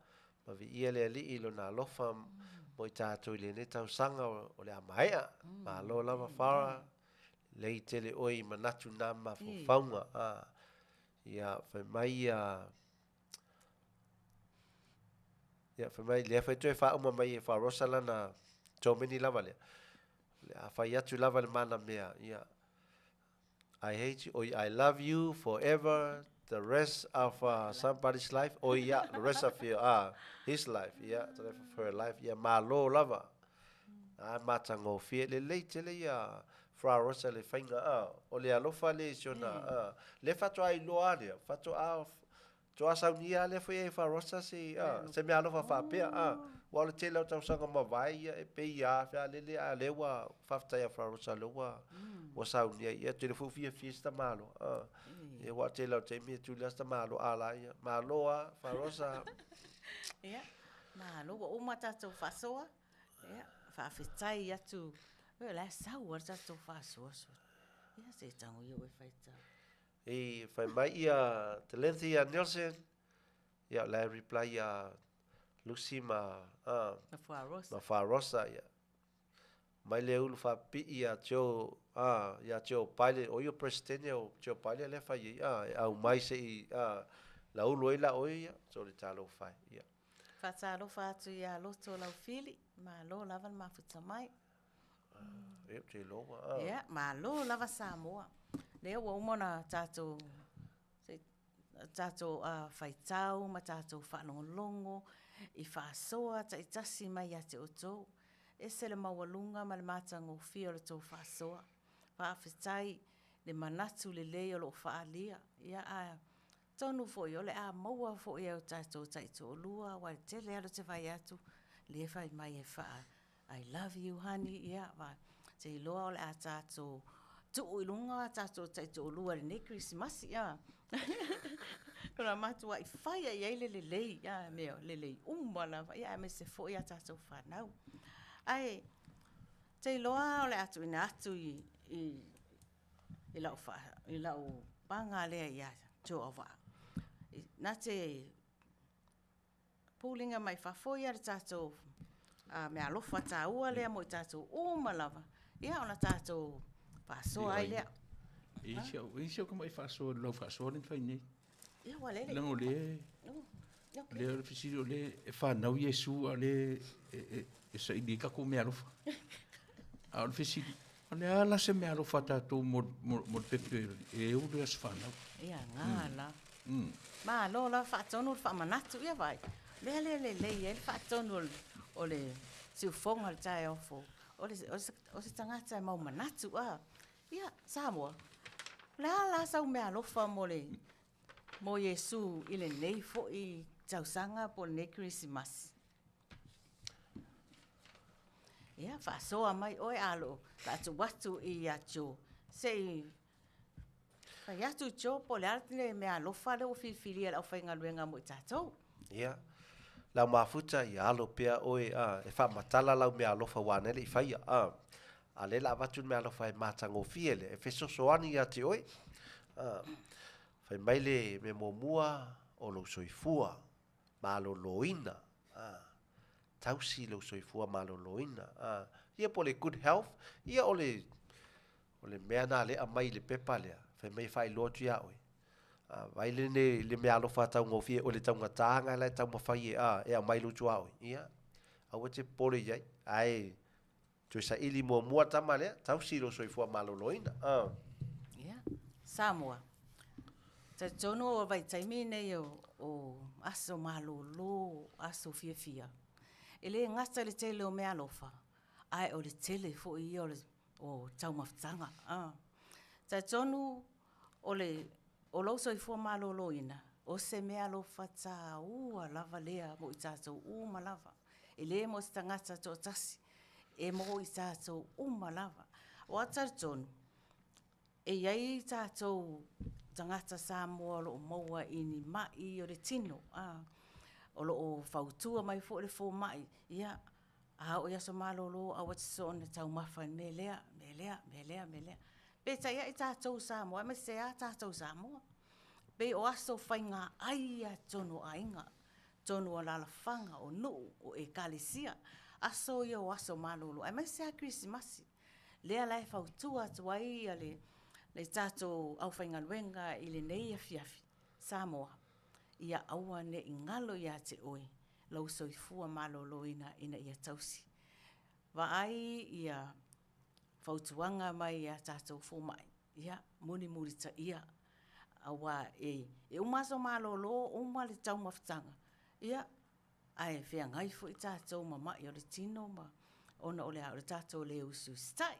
ma vi ia le ali ilo na alofa mo i tātou le ne tausanga o le amaea, ma alo lava whara, le i tele oi manatu nā ma whaunga. Ia, whai mai ia, whai mai lea whai tue whauma mai e wharosa lana tōmeni lava lea. Whai atu lava le mana mea, ia. I hate you, or I love you forever, the rest of somebody's life, or yeah, the rest of your, his life, yeah, the rest of her life, yeah, malo lava. Matango fie le leite le ia, fra rosa le whainga, o le alofa le siona, le fatua i loa lea, fatua toa saunia le foi e fa rosa se me alofa fa pea wa le tele o Tausaga ma vai e pe ia fa le a le wa Faatautaia fa rosa lo wa saunia ia te le fufia fiesta malo e wa tele o te mi tu la sta malo ala ia malo fa rosa ia malo o mata to fasoa ia fa fitai ia tu la sau wa to fasoa ia se tango ia we faita e fai mai ia talenti ia Nelson ia la reply ia Lucy ma Rosa ia mai le ulu fa pi ia cho paile o io presidente o cho paile le fa ia au mai se la ulu ila o ia so le talo fai ia fa talo fa tu ia loto la fili ma lo lava ma futa mai e te lo ia ma lo lava Samoa leo o mona tato faitau ma tato whanongolongo i whaasoa ta i tasi mai a te oto e se le mawalunga ma le matango fia le tō whaasoa whaafetai le manatu le leo lo whaalia ia a tonu fo i ole a maua fo i au tato ta i tō lua wa te lea lo te vai atu le whai mai e wha I love you honey ia wa te iloa ole a tato tu ilunga tato taito lua le Kerisimasi ya. Kora matua I faya ia le ya meo le umbala ya me se fo ya tato fanau. Ai te loa ole atu ina atu I lau fa I lau panga le ya to Auvaa. Na te pulinga mai fa fo ya tato me alofa taua le mo tato umalava. Ya ona tato paso ai le. Isso como é fácil lo fácil nem faz nem. Ia wale le. Não le. Le fisi le fa não Yesu ale essa indica como alo. Al fisi ale ala se me alo fata tu mo pepe eu le as fa não. Ia ngala. Ma lo la whaatonu wha manatu ia vai. Mea le e whaatonu o le siufonga le tae ofo. O se tangata e mau manatu a. Ia, Samoa. Le ala sau mea lofa mo Yesu i le nei fo i Tausaga po le nei Kerisimasi. Ia, whaasoa mai oe alo. Tātu watu i ato. Sei Kai atu jo po le altine mea lofa le o fifilia le au whainga luenga mo i tātou. Ia. Lau mafuta i alo pea oe e wha matala lau mea alofa wanele i whaia. A le la watu mea alofa e mātango fiele. E fesosoani ia te oe. Whai maile me mua o lo soifua. Ma lo loina. Tausi lo soifua ma lo loina. Ia po le good health. Ia o le mea na le a mai le pepa lea. Whai mai whai lotu ia oe. Vai le mea alofa tau ngofie o le tau ngatanga lai tau mawhai e a mai lutu aoi. Ia. Awa te pole iai. Ai. Tui sa ili mua tama lea. Tau silo soifua maloloina. Ia. Samoa. Ta tono o vai taimi nei o aso malolo, aso fia. Ele ngasta le tele o mea alofa. Ai o le tele fo i o tau mawhtanga. Ta tono o lo soifua maloloina. O se mea alofa ta ua lava lea mo i tātou malava. Ele mo se tangata tō tasi. E mo i tātou malava. O atar tonu. E iai tātou tangata Samoa lo maua ini mai o le tino. O lo o whautua mai fo le fo mai. Ia. O iaso malolo a watiso na tau mawhai me lea. Pe ta ia i tātou Samoa. Me se a tātou Samoa. Pe o aso whainga ai a tono ainga. Tono a lalawhanga o nuu o e kalesia. Aso ia o aso malolo. Ai mai se a Kerisimasi. Lea lai whautua tuai a le tātou au whainga luenga i le nei Afiafi. Samoa. Ia aua ne ingalo ia te oe. Lau soifua malolo ina ia tausi. Wa ai ia whautuanga mai ia tātou fumai. Ia muri ta ia. Awa e umaso malolo uma le tau mawhtanga. Ia ai whea ngai fo i tātou mamai o le tino ma. Ona ole a le tātou le usu stai.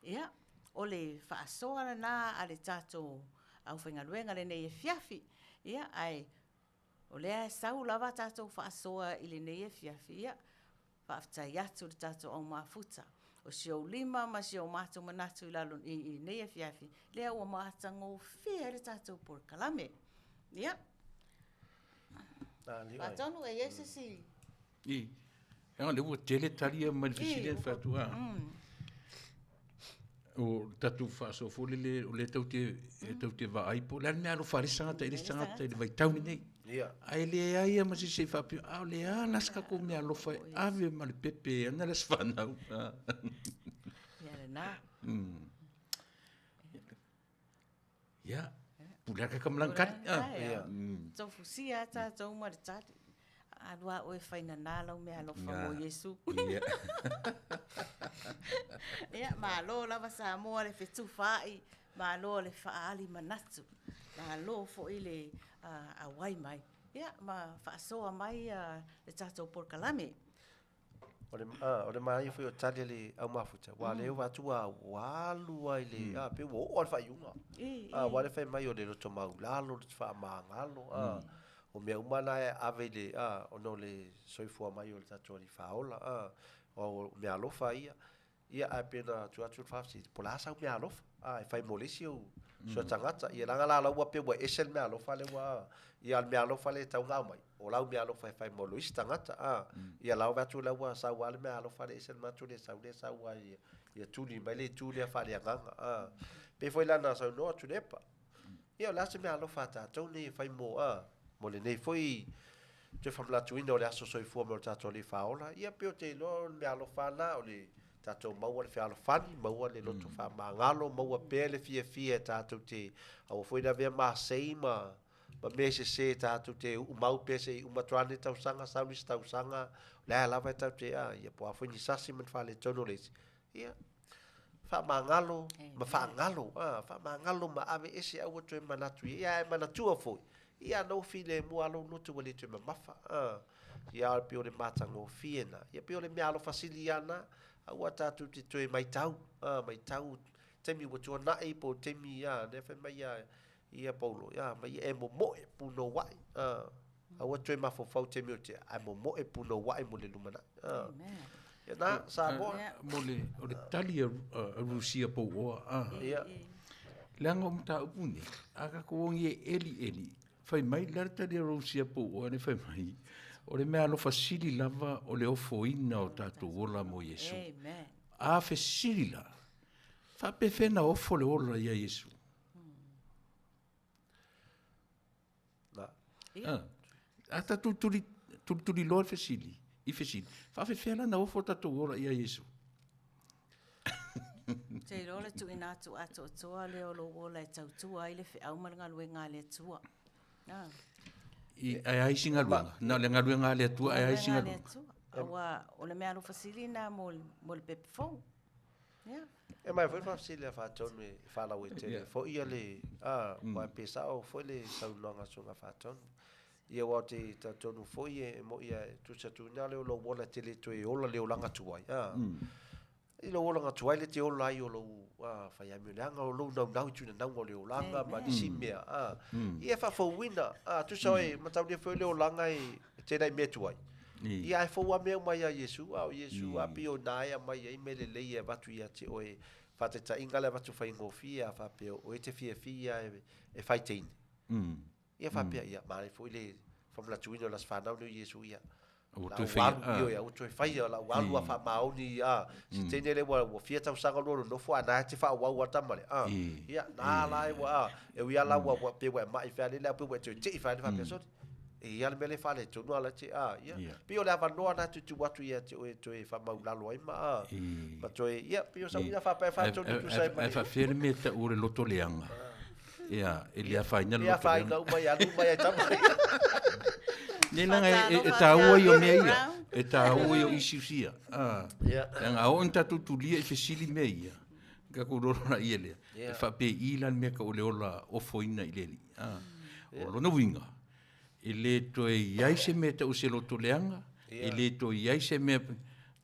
Ia o le whaasoa na a le tātou au whaingaluenga le nei Afiafi. Ia ai o lea sau lava tātou whaasoa i le nei Afiafi. Ia whaaftai atu le tātou au mafuta. O sio lima ma sio mātou manatu i lalun i nei Afiafi. Lea ua mātango whia le tātou por kalame. Ia. Patonu e ese si. I. Hanga le ua tele talia ma le fisile whatua. O tatu whaaso fōlele o le tau te waaipo. Lea mea alo wharisangata i le sangata i le waitauni nei. Ai le aia ma se whapio. Au le a naska ko mea alo whai. Ave ma le pepe ana le swanau. Ia le nā. Ia. Pulaka kamlangkari. Tofu sia tātou ma le tati. Alua oe whaina nālau mea alofa mo Yesu. Ia, mālo lava Samoa le whetu whai, mālo le whaali manatu, mālo fo i le awai mai. Ia, ma whaasoa mai le tātou porkalame. O le mai foi o tali le au mafuta. Wa le watua walu ai le pe wo o fa yunga. Wa le fa mai o le roto mau lalo le fa mangalo. O me umana e ave le o no le soifua mai o le tatori faola. O me alofa ia. Ia a pena tu atu fafsi. Pola sa me alofa. E fa molisi o so tangata. Ia langa la ua pe wa esel me alofa le wa. Ia me alofa le tau ngā mai. O lau me alofa e fai molisi tangata. Ia lau vatu la ua sa wale me alofa le esel matu le sa ua ia tuli mai le tuli a fale nganga. Pe foi lana sa no atu nepa. Ia la se me alofa ta tau ne fai mo mo le nei foi te famlatuina o le aso soifua mo le tatou le faola. Ia pe o te lo me alofa na o le tatou maua le fealofani, maua le loto faamagalo, maua pea le fiafia e tatou te aua foi na vea masei ma me se tatou te umau pea se umatuane tausaga saulisi tausaga le ae lava e tau te ia po a foi ni sasi ma le faaletonu lesi. Ia faamagalo ma faagalo ma ave ese aua toe manatu ia e manatua foi. ia no file mo alo no tu wale tu mafa ia pe o le matango fiena ia pe o le mialo fasiliana a tatu te toe mai tau te mi watu na e po te mi ia ne fe mai ia paulo ia mai e mo e puno wai a watu ma fo fau te mi o te a mo e puno wai mo le lumana ia na Samoa mo le o le tali a Rusia po o ia Langa mta upuni, aka kuongi eli. Fai mai larta de Rusia po o ne fai mai. O le mea alofa siri lava o le ofo ina o tatu ola mo Yesu. Amen. A fe siri la. Fa pe fena ofo le ola ia Yesu. Ata tuli lor fe siri. I fe siri. Fa fe fena na ofo tatu ola ia Yesu. Te rola tu ina tu ato toa le o lo wola e tau tua i le fe au maranga luenga le tua. Ai singa luenga. Na le ngaluenga le tua ai singa luenga. Awa o le mea lo fasilina mo le pepefou. E mai foi fasile fa tonu fa la wete. Fo ia le wa pesa o foi le sau longa sunga fa tonu. Ia wa te tonu foi e mo ia tu sa tu na le lo wola tele tu e ola le olanga tuai. I lo ola nga tuai le te ola i o lo fa ia mi langa o lo nau tuna nau o le olanga ma di simea ia fa fo wina tu sa e matau le fo le olanga i te dai me tuai ia fo wa me mai a Yesu a pio nai a mai i me le ia batu ia te oe fa te ta ingale batu fa ingofia fa pio o te fia e fai tein ia fa pia ia ma le fo le fa la tuino las fa nau Yesu ia o tu fai o tu fai la walu fa mauni si tenere wa fia Tausaga no fo ana te fa wa Tamalii ia na lai wa e wi ala wa pe wa mai fa le pe wa te fa fa pe so e ia le mele fa le tu no ala te ia pe o la va no na tu watu ia te o fa ma la lo ma to ia pe o sa ia fa pe fa tu sai ma fa ferme ta ore loto leanga ia elia fa ina ia fa ina uma ia Tamalii Ni langa e taua i o mea ia. E taua i o isiusia. Nga o nta tutulia i fesili mea ia. Ka kuroro na ia lea. E whape ilan mea ka ole ola ofoina i leli. O lona winga. E le to e iaise mea ta use loto leanga. E le to e iaise mea.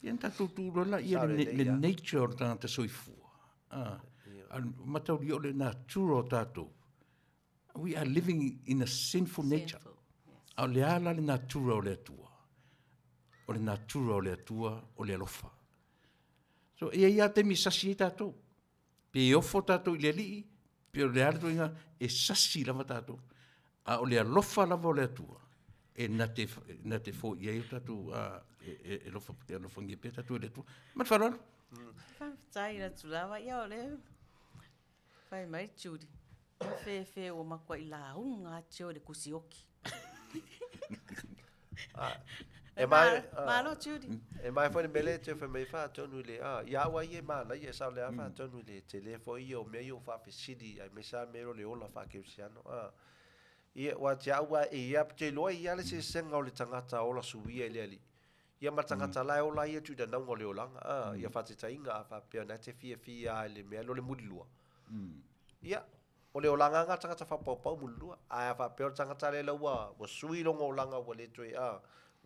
Ia nta tuturola ia le nature o tangata soifua. Matauri o le natura o tato. We are living in a sinful nature. Au le ala le natura o le atua. O le natura o le atua o le alofa. So ia te mi sasi e tatou. Pe e ofo tatou i le li, pe o le ala toinga e sasi lava tatou. A o le alofa lava o le atua. E na te fo ia i tatou e lofa ngia pe tatou e le atua. Mat whanaro? Tai na tulawa ia o le. Fai mai tūri. Fe o makua i la unga tio le kusioki. Malo Judy. E mai foi mele te foi mai fa tonu le ia wa ie mana ie sa le fa tonu le telefo io me io fa pisidi ai me sa mero le ola fa ke siano ie wa tia wa ia te lo ia le se senga o le tangata ola suia le ali ia matangata la ola ia tu da nango le olanga ia fa te tainga fa pe na te fia le me lo le mudilua ia o le olanga nga tangata fa pau mulua a fa pe tangata le wa sui longo olanga wa le toi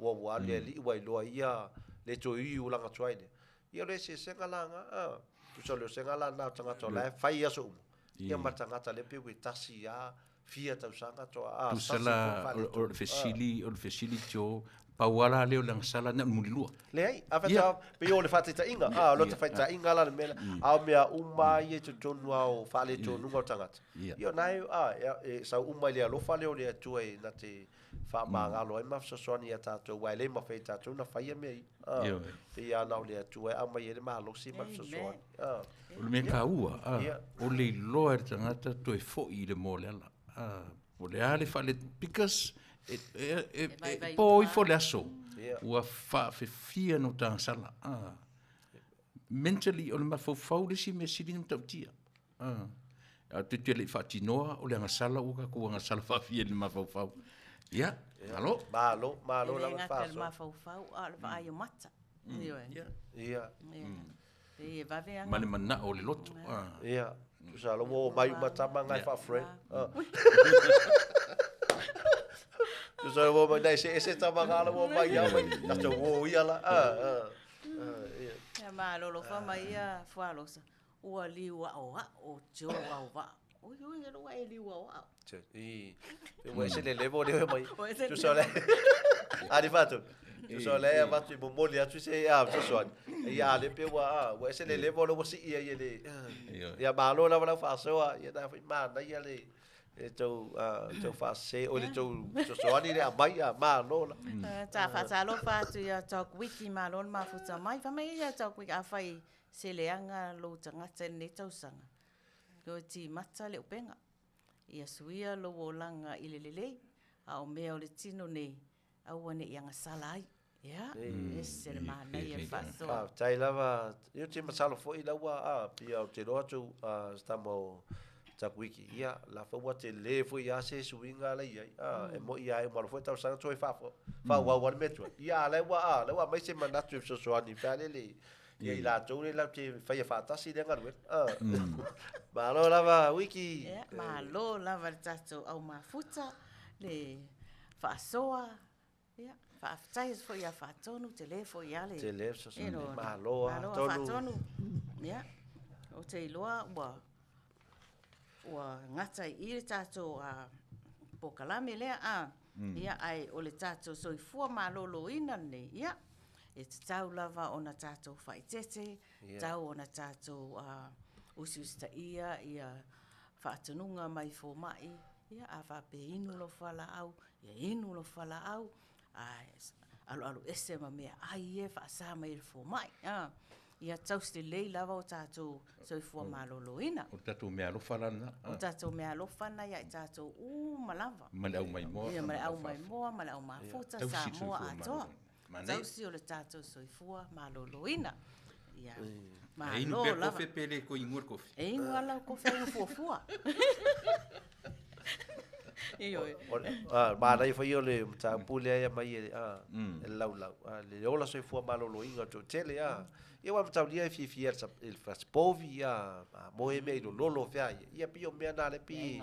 wa le li wa lo ia le toi olanga twaile ia le se senga langa tu so le senga la na tangata la fa ia so ia matangata le pe wi tasi ya fia Tausaga to tu sala o fesili jo pauala le lang sala na mulilua le ai afata pe o le fatita inga lo te faita inga la mena mea uma ye to tonu au fale to nunga tangata io nai e sa uma le lo fale o le tu e na te fa manga lo e ma so so ni ata to wa le ma feita to na fa ye me pe ya na le tu e ama ye le ma lo si ma so so o le me kaua o le lo er tangata to e fo i le molela o le ale fale because poi fo le aso ua fa fia no tansala mentally o le mafofau le si me sili no tautia a te le fatinoa o le ngasala o ka kua ngasala fa fia le mafofau ia malo la mafofau a le vai o mata ia e va ve mane mana o le loto ia sa lo mo mai mata manga fa friend Tu so wo mai se tamagala wo mai ya mai. Ta so wo ia la. Ya malolo fa mai ia falosa. Ua liwa o jo Auvaa. Oi ngelo wa liwa o. I wo se le levo le mai. Tu so le. Arrivato. Tu so le va tu bomoli tu se tu so. Ia le pe wa se le levo lo si ia le. Ya malo la va fa so ia da fa ma ia le. Tau fa se o le tau so ani le mai ma lo la ta fa sa lo fa tu ya talk wiki ma lo ma fu sa mai fa mai ya talk wiki a fai se le anga lo tanga tene tausanga ko ti mata le upenga ia suia lo wolanga ilelele a o me o le tino nei a wane ianga salai ya se le mana ia fa so tai lava io ti masalo fo i lawa pia o te roto stamo wiki ia la fa wa te le fo ia se suinga la ia e mo ia e mo fo Tausaga toi fa wa metro ia la wa mai se manatu so ani fa le ia la to le la te fa ia fa ta si le ngal ba lo la va wiki ma lo la va tato au mafuta le fa soa ia fa tai fo ia fa tonu telefo ia le telefo so ma lo tonu ia o te loa wa ngata I le tato pokalame lea ia ai o le tato soifua maloloina nei ia e tau lava ona tato faitete tau ona tato usiusta ia faatununga mai fo mai ia ava pe inu lo fala au ia inu lo fala au alo ese ma mea ai e fa sa mai fo mai ia tauste lei lava o tato soifua maloloina. O tato mea lofana. O tato mea lofana ia tato malava. Malau mai moa. Ia malau mai moa, malau mafuta, Samoa atoa. Tausi o le tato soifua maloloina. Ia malo lava. E inu kofe pele ko ingur kofe. E inu ala kofe fuafua. Ma dai fa io le ta pule ia mai e lau le ola soifua maloloina to tele ia wa Matautu Afiafi il faspovi mo e me lolo fia ia pio me na le pi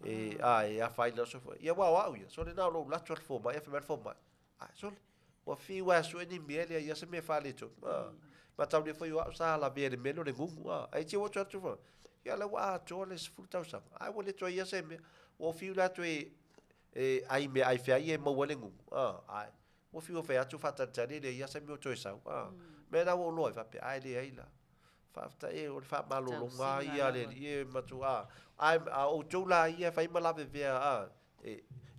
e fai lo so ia wa ia so le na lo la tro fo ma e fa fo ma so wa fi wa so ni me ia se me fa le to Matautu foi wa sa la be le melo le gungu ai ti wo tro fo ia la wa to le fu Tausaga ai wo le to ia se me wo fi la to ai me ai fia ia mo wo le gungu ai wo fi wo fa tu fa ta tani le ia se me to sa me na wo loi fa pe ai le ai la fa ta o fa malo longa ia le ie matu ai o tula ia fa ima la ve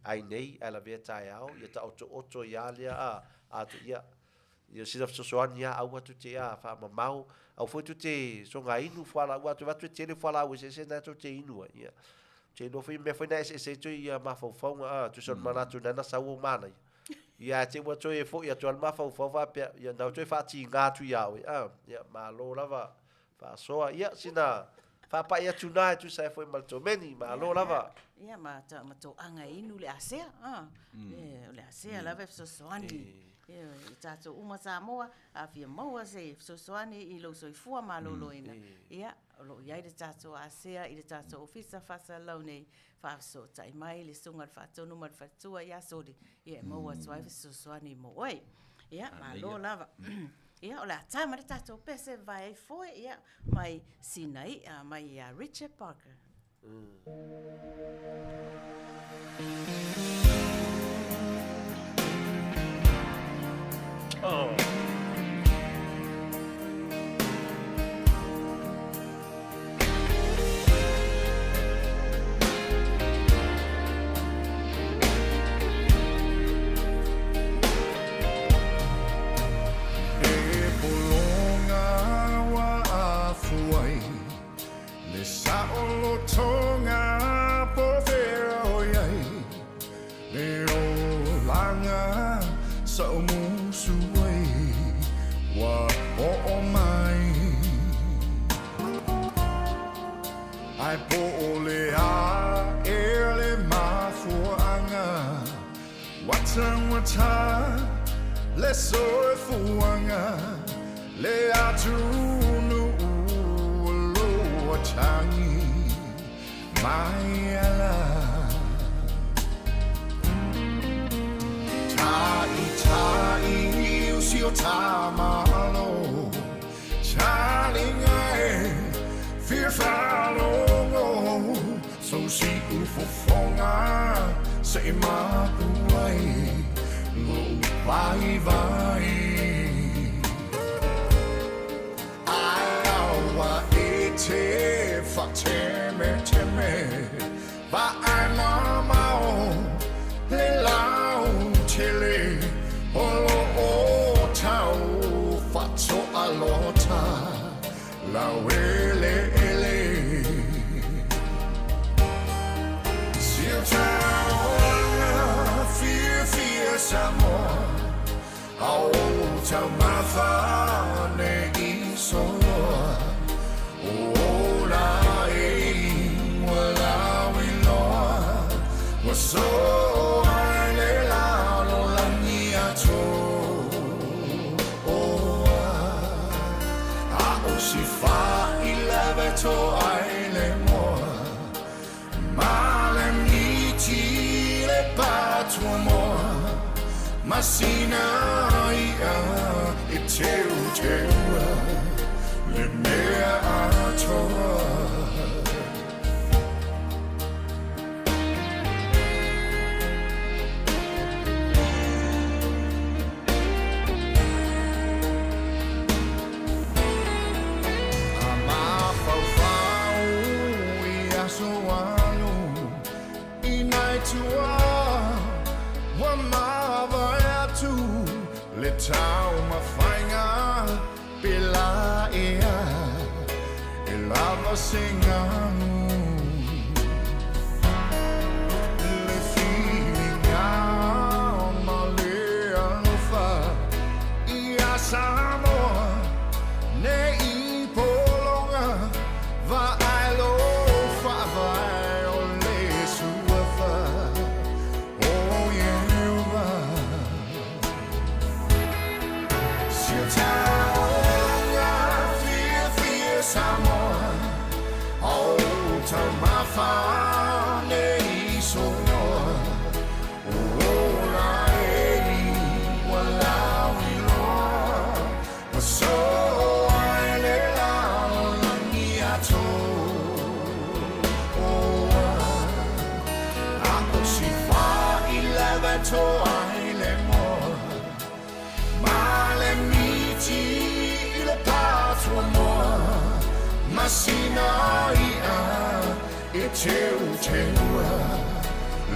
ai nei ala ve tai au ia ta oto ia le tu ia si so ania au tu te fa mau au foi tu te so nga inu fala wa tu va tu te le fala o se na tu te inu ia te no foi me foi na se tu ia ma fo tu so mana tu na sa wo mana ia te wa toi fo ia tu al ma fo va pe ia na toi fa ti nga tu ia ia ma lo lava fa so ia sina fa pa ia tu na tu sai foi mal to meni ma lo lava ia ma to anga inu le asea le asea lava so ani ia tato uma Samoa afia moa se so ani I lo soifua maloloina ia lo ia le tato asea I le tato ofisa fasa launei fa so tai mai le sunga fa tonu mal fa tua ia sodi ia moa swai so ani mo oi ia ma lo lava ia ola tama le tato pese vai foi ia mai sinai mai Richard Parker Ai pole ele mafuanga wata le sofuanga le atunu lo watangi mai ala o tamalo Charling ai Fear follow So si ufofonga Sa imabuay Lo vai Ayawa ite Fateme teme Ba anamao Le lau tele Olo o tau Fatso alota La wele ele Sil taona Fear Samoa Au tamafane isoa Ola wala wiloa Waso ale la lo langia to Si fa ilaveto aile moa Male miti le patua moa Masina ia e teu Le mea atoa Le tau mafainga pela ea E lava singanu Le filinga ma le alufa Ia Samoa Ne I polonga Va ailo fa vai o le suafa Oh yeah Samoa, oh, tamafane isoa, oh, la wala wiloa, waso aile la langiato, oh, ako si fa ilaveto aile moa, male miti ile patwa moa. Masina ia e teu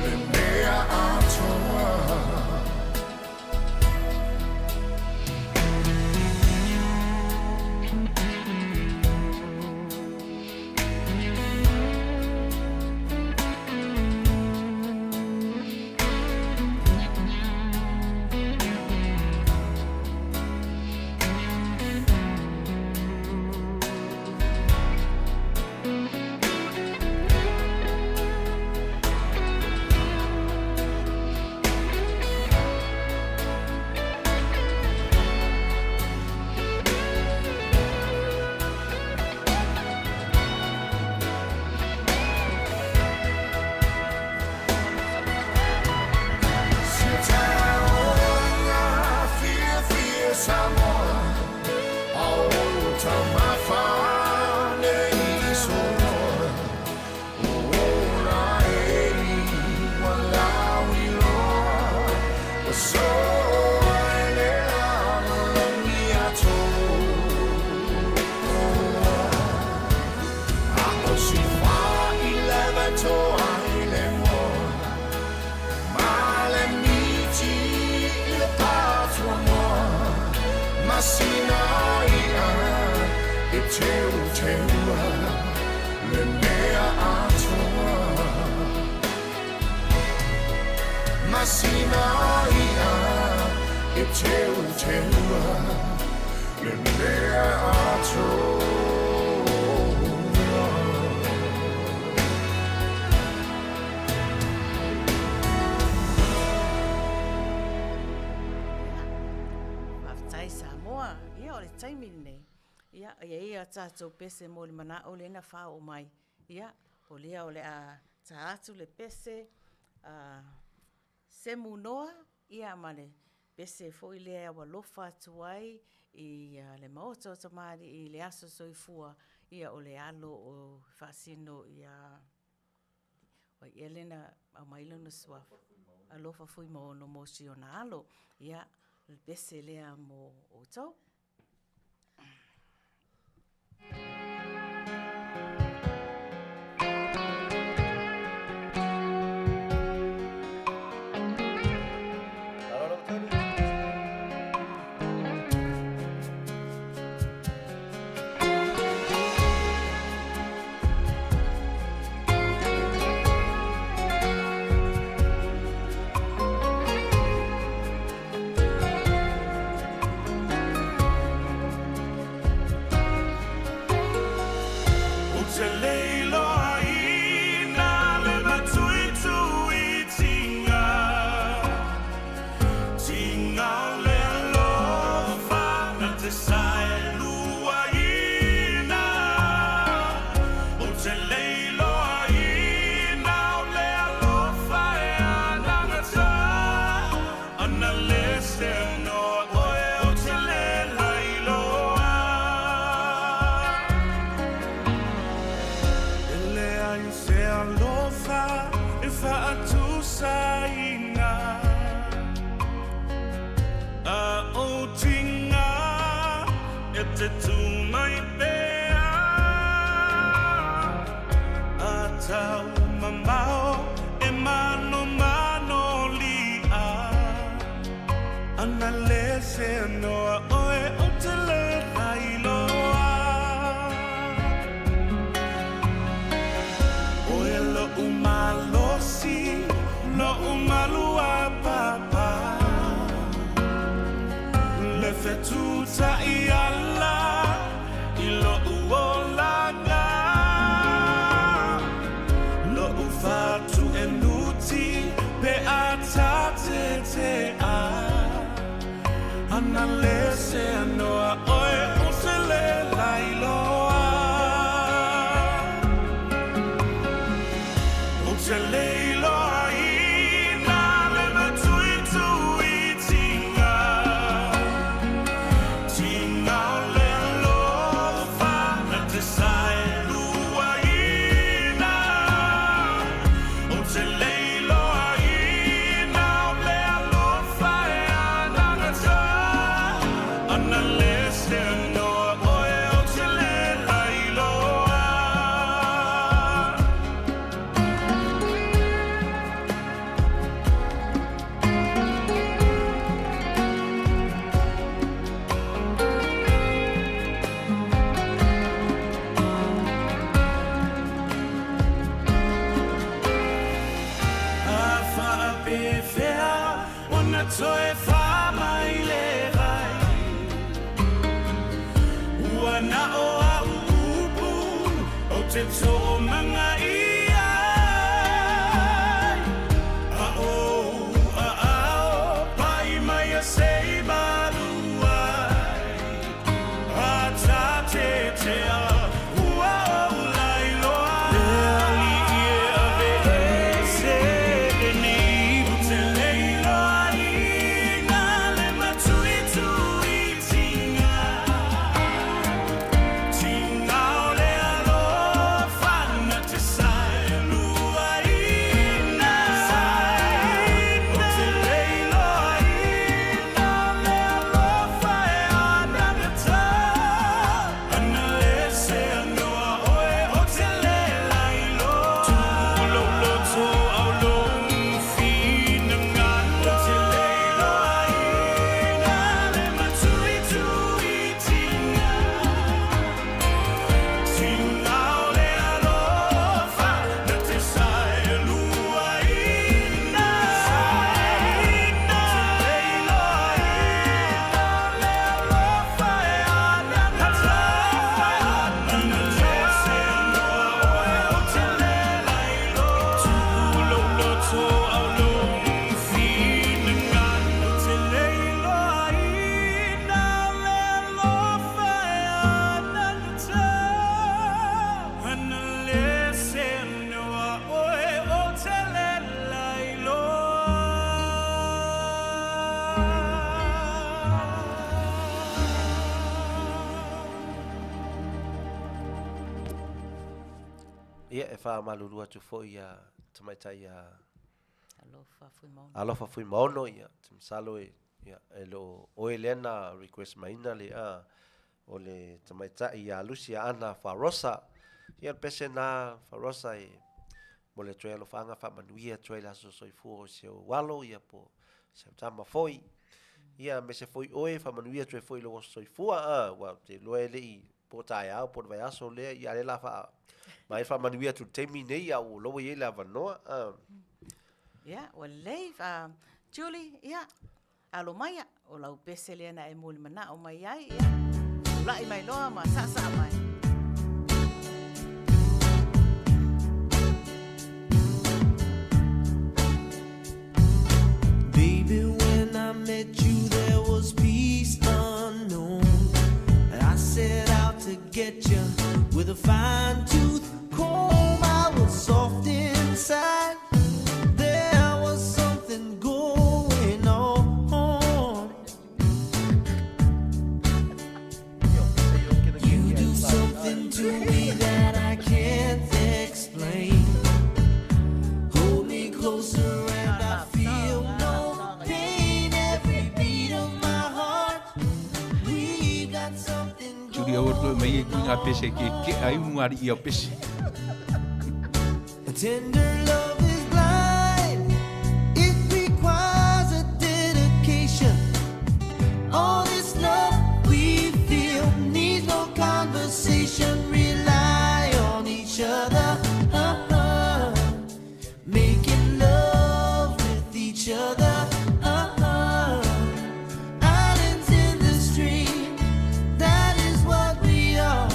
Le mea atoa Tātou pese mo le mana o le na wha o mai. Ia, o lea o le a tātu le pese se munoa, ia male pese fo i lea wa lofa atu ai i le Maota O Tamalii i le aso soifua ia o le alo o whaasino i Elena a mailona swafu. Alofa fui mo no mosi o na alo ia pese lea mo o tau. Leila Ia e whaamalulu atu fo ia tamaitai ia alofa fui maono ia timsalo ia elo oelena request maina le a o le tamaitai ia lucia ana farosa ia pese na farosa e mo le troelo fanga fa manuia troela so soifu o se walo ia po se tama foi ia me se foi oe fa manuia tre foi lo soifu a wa te loele i po tai au po vai aso le ia le la fa mai fa manuia tu temi nei au lo ia la vanoa Yeah, well, leave. Julie, yeah. Alo maya, o lau pese le na e muli mana o mai ai, yeah. Ulai mai loa ma sa mai. Baby, when I met you, there was peace unknown. And I set out to get you with a fine-tooth comb. I was soft inside. To me that I can't explain. Hold me closer and I feel no pain. Every beat of my heart, we got something going. Julia orto me nga pese ke ai ngari ia pese. A tender love is blind. It requires a dedication. All this love we feel needs no conversation. Rely on each other, making love with each other. Islands in the stream, that is what we are.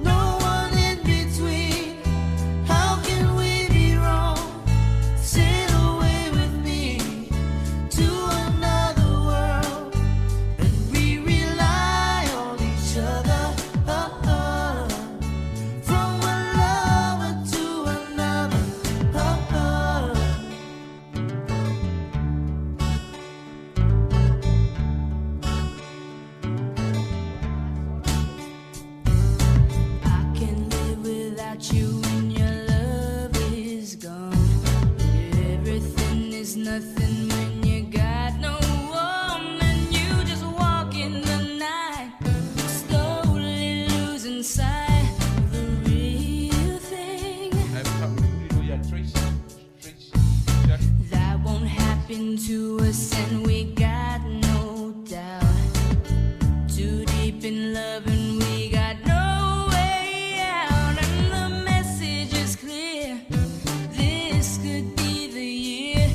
No one in between. How can we be wrong? Sail away with me to another world, and we rely on each other. Nothing when you got no one, and you just walk in the night, slowly losing sight of the real thing. That won't happen to us, and we got no doubt. Too deep in love, and we got no way out. And the message is clear. This could be the year.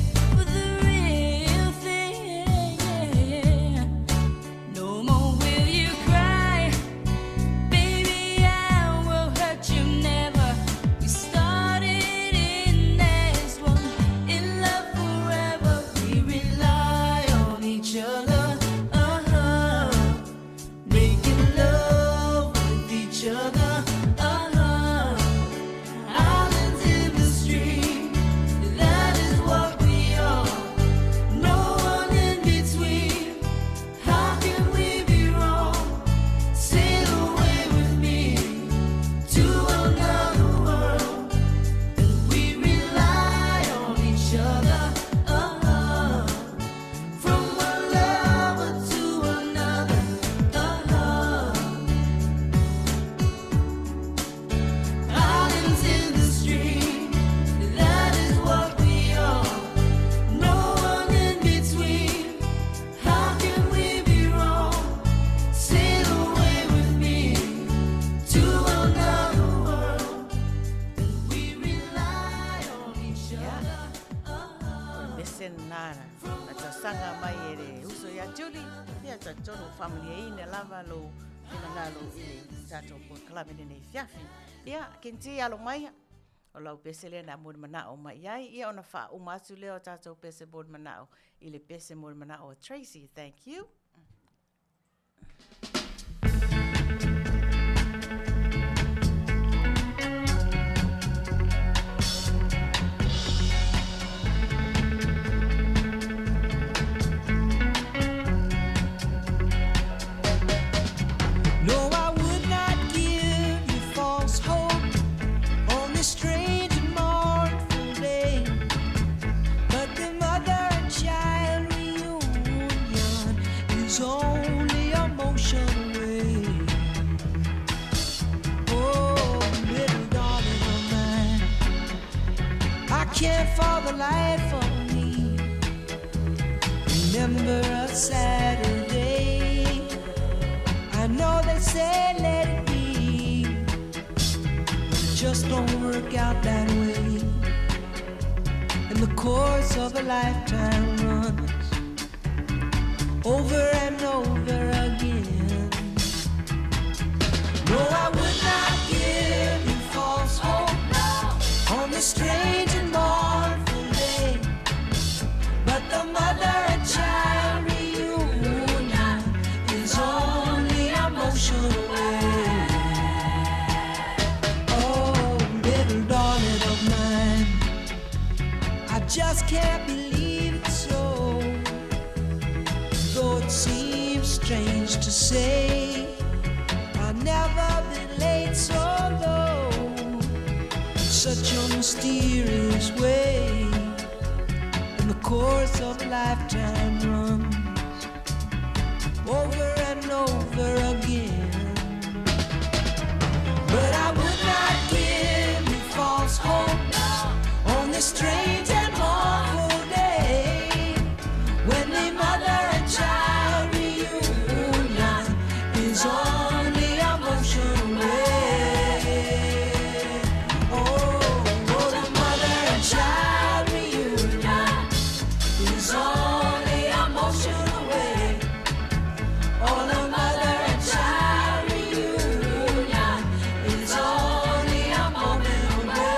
Tausaga mai ere uso ya Julie ia tatono family ina lava lo ina ngalo ile tato po club ina Afiafi ia kinti alo mai o lau pese le na mod manao mai ai ia ona fa o matu leo tato pese bod manao ile pese mod manao Tracy. Thank you. No, I would not give you false hope on this is only a motion away. Oh, little darling of mine, I can't for the life of me remember a Saturday. I know they say let it be, but it just don't work out that way. And the course of a lifetime runs over and over again. No, I would not give you false hope on this strange and mournful day, but the mother and child reunion is only a motion away. Oh, little darling of mine, I just can't believe it's so. Though it seems strange to say, I've never been late so low in such a mysterious way. And the course of a lifetime runs over and over again. But I would not give you false hope on this strange and mournful day, when the mother and child reunion is only a motion away. Oh, the mother and child reunion is only a motion away. Oh, the mother and child reunion is only a moment away.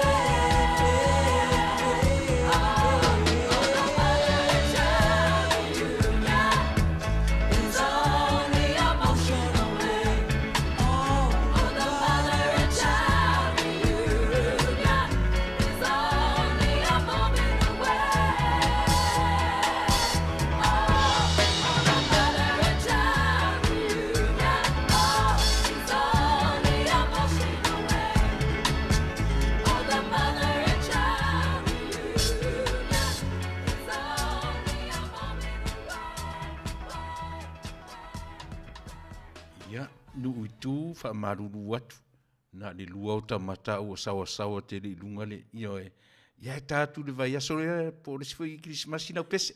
Oh, the mother and child reunion is only a motion away. Oh, the mother and child reunion is only a moment away. Ia, nuu itu whaamaruru atu. Nā le lua o ta Matau o sawa te le ilunga le ioe. Ia e tātu le vai aso rea po le sifo i Kerisimasi nau pese.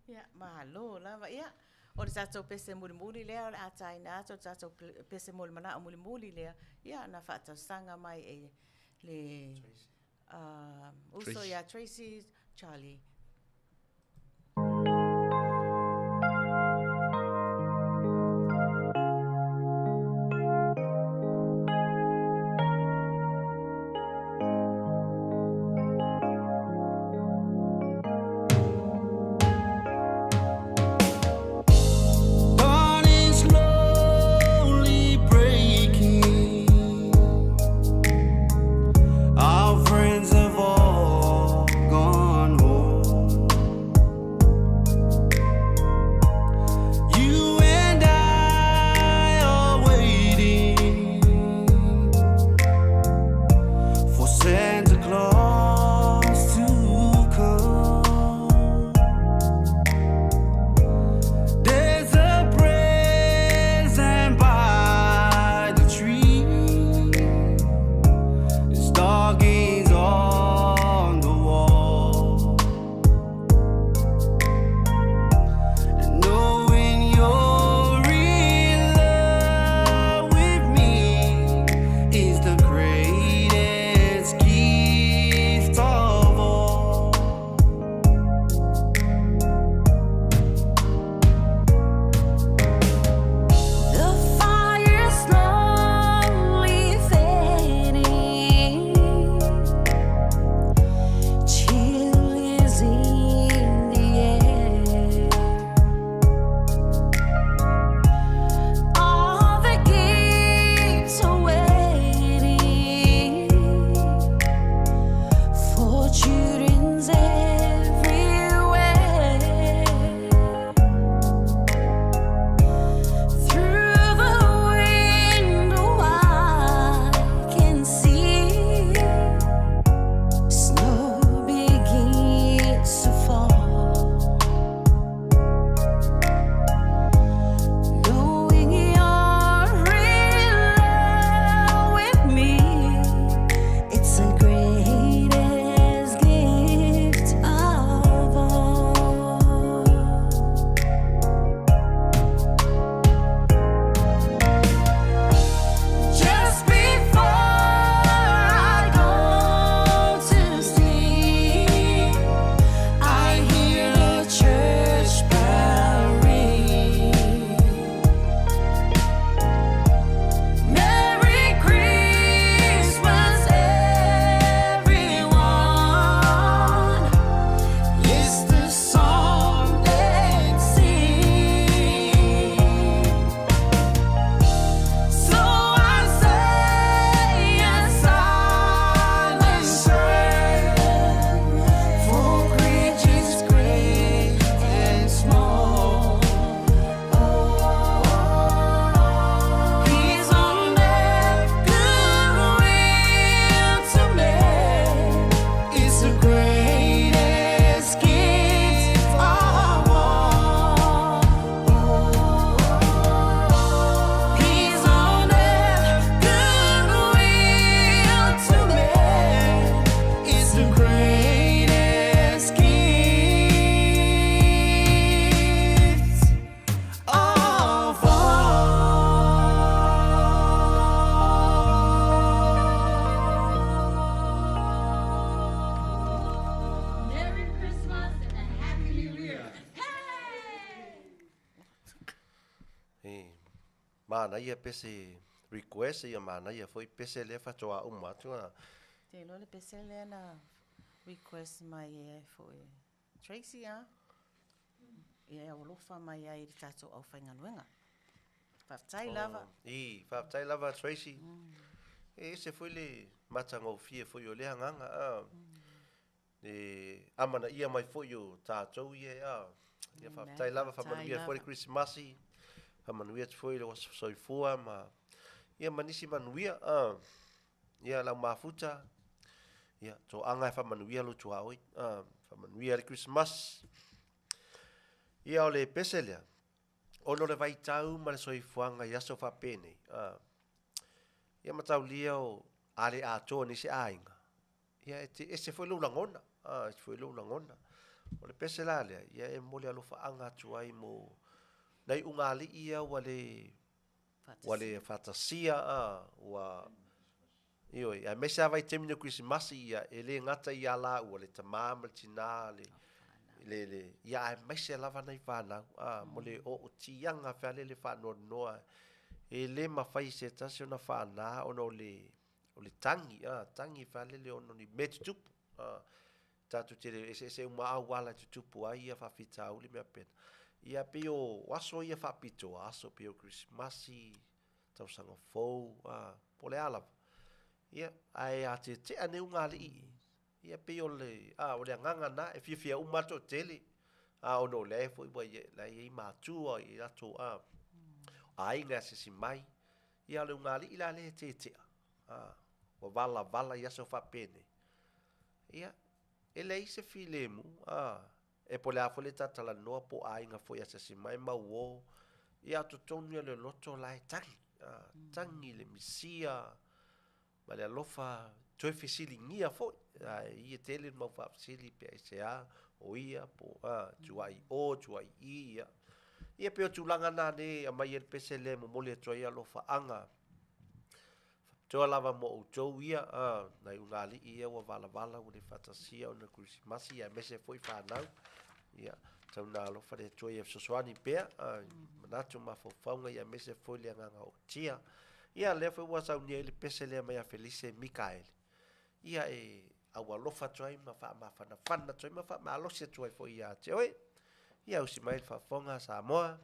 Ia, mahalo lava, ia. O le tātou pese mulimuli lea, o le atai nā ato, tātou pese mulimana o mulimuli lea. Ia, na whaatausaga mai e le uso ia Tracy, Charlie. Dawn is slowly breaking. Our friends have all gone home. Mana ia pese request ia mana ia foi pese le fa toa matua. Te lo le pese le na request mai e foi Tracy a. Ia o lofa mai ai i tatou au whainga nuenga. Whaftai lava. Faatautaia lava Tracy. Se foi le matanga o fie foi o le hanganga. Amana ia mai foi o tātou ia. Ia faatautaia lava whamanuia foi Kerisimasi. Manuia foi lo soifua ma ia manisi manuia ia la mafuta ia to anga fa manuia lo tua oi fa manuia le Christmas ia ole peselia ono le vai tau ma le soifuanga ia so fa pene ia matau lio ale a to ni se ainga ia ese foi lo langona foi lo langona ole pesela le ia e mole alo fa anga tuai mo nei ungali ia wale fatasia wa io ia mesa vai temino Kerisimasi ia ele ngata ia la wale tamama tina le ia mesa lava nei fana mole o tianga fale le fano noa ele ma fai se tasio na fana ono le tangi fale le ono ni metup tatu tele ese uma wala tupu ai fa fitau le me pena ia pio waso ia fa pito aso pio Kerisimasi Tausaga fou pole ala ia ai te ane ungali ia pio le o le nganga na e fia umato tele ono le foi boy la i matu i ato ai nga se mai ia le ungali ila le te o vala ia so fa pene ia ele se filemu e pole a fole tatala noa po ainga foi asasi mai mau ia to tonu le loto lai tangi le misia ma le alofa toi fisili ngia foi ia tele mau fa fisili pe sea o ia po tuai ia pe tulanga na ne a mai el pesele mo mole toi alofa anga to lava mo o ia na ungali ia wa vala o le fatasia o na Kerisimasi ia mese foi fanau ia tau na lo fare toi e sosoani pe manatu mafofaunga ia mese foi le nganga o tia ia le foi wa sau ni le pesele mai a Felice Mikael ia awa lofa toi ma fana toi ma lo se toi foi ia te oi ia usi mai fa fonga Samoa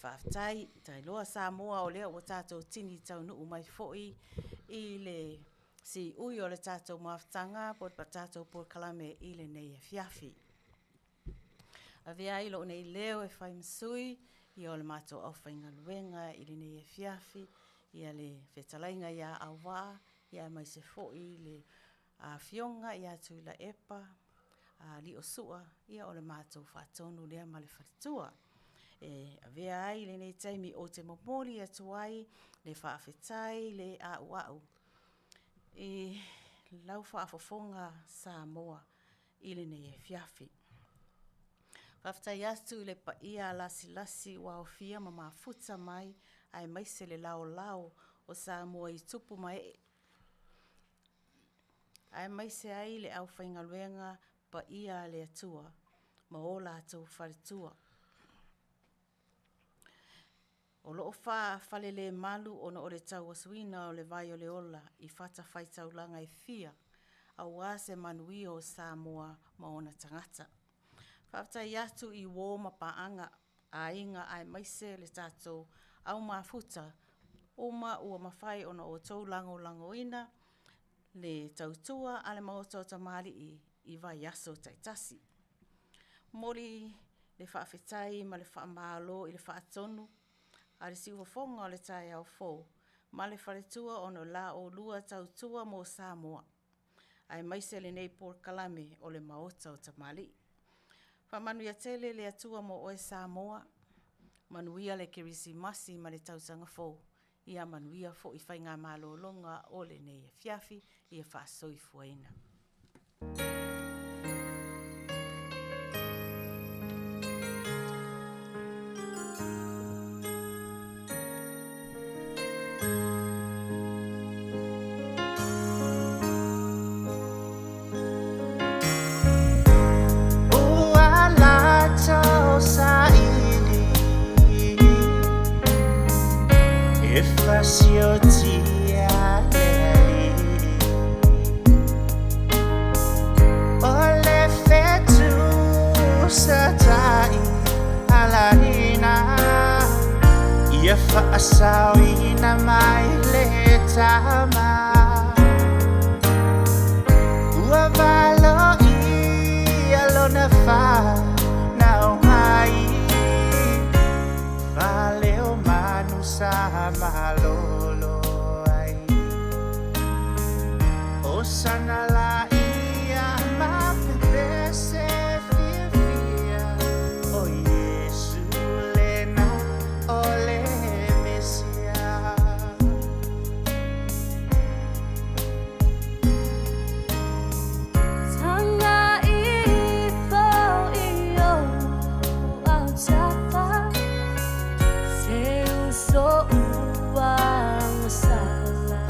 whaafitai, tai loa Samoa o lea o tātou tini tau nuu mai fo'i i le si ui o le tātou mawhitanga po le tātou po kalame i le nei Afiafi. A vea i lo nei leo e whai msui i o le mātou au whainga luenga i le nei Afiafi i a le whetalainga i a Auvaa i a mai se fo'i le Afioga i atu i la epa li o sua i a o le mātou whaatonu lea ma le wharitua. A vea ai le nei taimi o te momoli atu ai le whaafetai le au. I lau whaafofonga Samoa i le nei Afiafi. Whaftai atu i le paia lasi wa o fia ma mafuta mai ai maise le lao o Samoa i tupu mai. Ai maise ai le au whaingaluenga paia le atua ma o la atu wharitua. O loo whale le malu ona o le tau asuina o le vai o le ola i whata whaitaulanga i fia au se Manuia o Samoa ma ona tangata. Whaftai atu i wō mapaanga a inga ai maise le tātou au mafuta uma ua mawhai ona o tau lango ina le tautua ale Maota O Tamalii i vai aso taitasi. Mori le whaafetai ma le whaamalo i le whaatonu a le siufofonga o le tai au fō, ma le wharetua ono la o lua tautua mo Samoa. Ai maise le nei por kalame o le Maota O Tamalii. Manuia tele le atua mo oe Samoa, Manuia le Kerisimasi ma le Tausaga fō, ia Manuia fo i whainga malolonga o le nei Afiafi i e whaasoi fuaina. Fasiotia leli ole fetu satai alarina ia faasawina mai le tama ua valo ia lona fa na mai valeo manu samalolo ai o sana la ia ma pese fia o Yesu lena ole mesia Tanga ifo iyo autapa se uso uang sala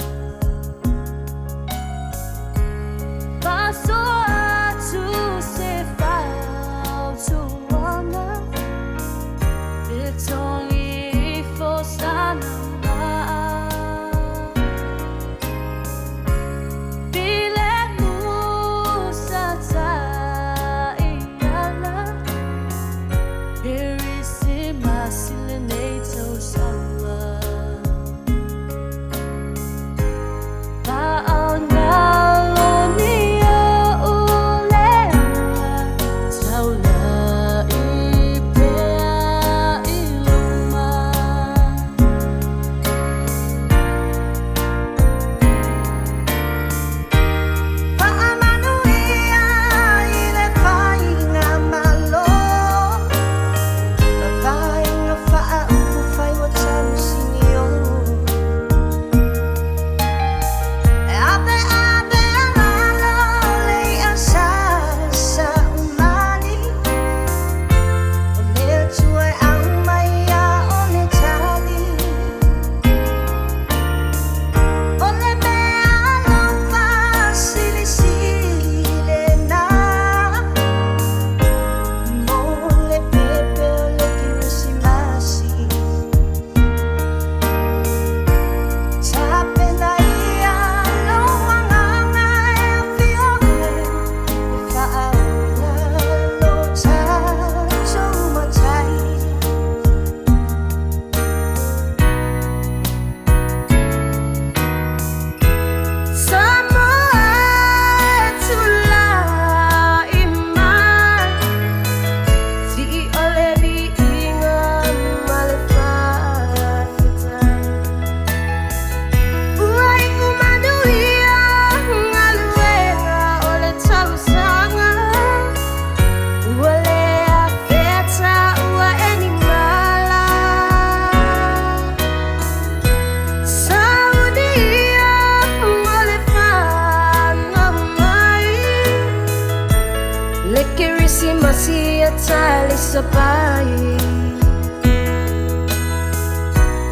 tali sabai.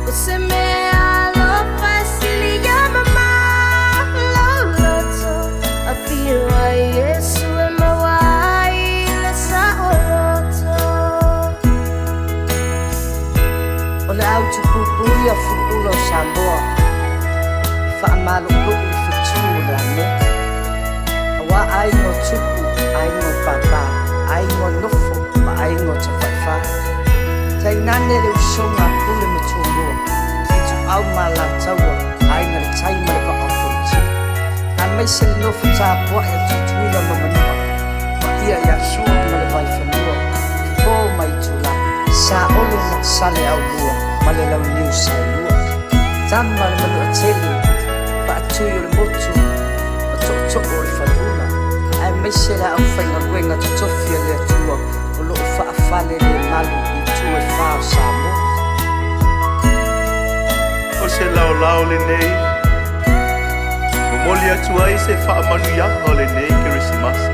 Você me alofa sili yamama loloto. Afioga Yesu mawai la saoloto. Ole au tupupuia fuulo Samoa. Whaamaluku I whitura me. Awa ai no tupu, ai no papa, ai no nofo, ma ai no tawhaiwha. Tai nane reu songa pule me tūmua. I tu au mala taua, ai na le tai mai wa aputi. A mai se le nofo tā pua e tutuila mamanua. Ma ia ia sua ma le vai whanua. Pō mai tula, sa ole na sale au lua, ma le lau niu sa lua. Tama le manu a tele, Faatui o le motu, ma to'o o le whanuna. Ai meise la au whainga ruenga tutofia le atua, o loo whaafale le malu I tue whao Samoa. O se lao lao le nei, momoli atu ai se Manuia o le nei Kerisimasi.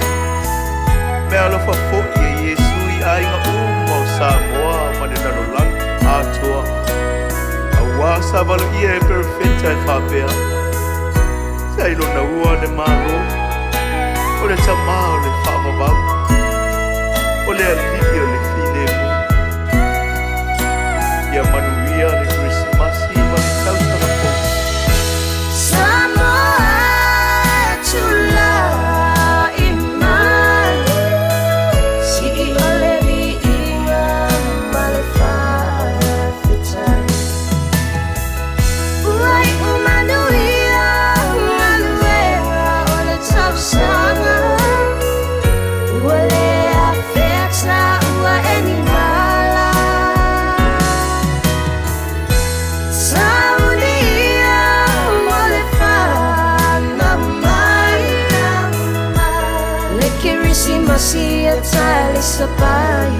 Me alofa fo'i e Yesu I ainga uma o Samoa ma le nanolang atoa. Aua sa valo ia e perfecta e whapea. Sai lona ua le malo, o le tama o le whamavau, o le alii o le filemu. Ia Manuia le Kerisimasi ma le Tausaga po. Samoa tula iman, si o le vi'inga ma le whawhitai. Uai o Manuia, Manuia o le Tausaga. Ua le Afiafi, ua animala. Saunia mo le whana mai. Le Kerisimasi a tali sabai.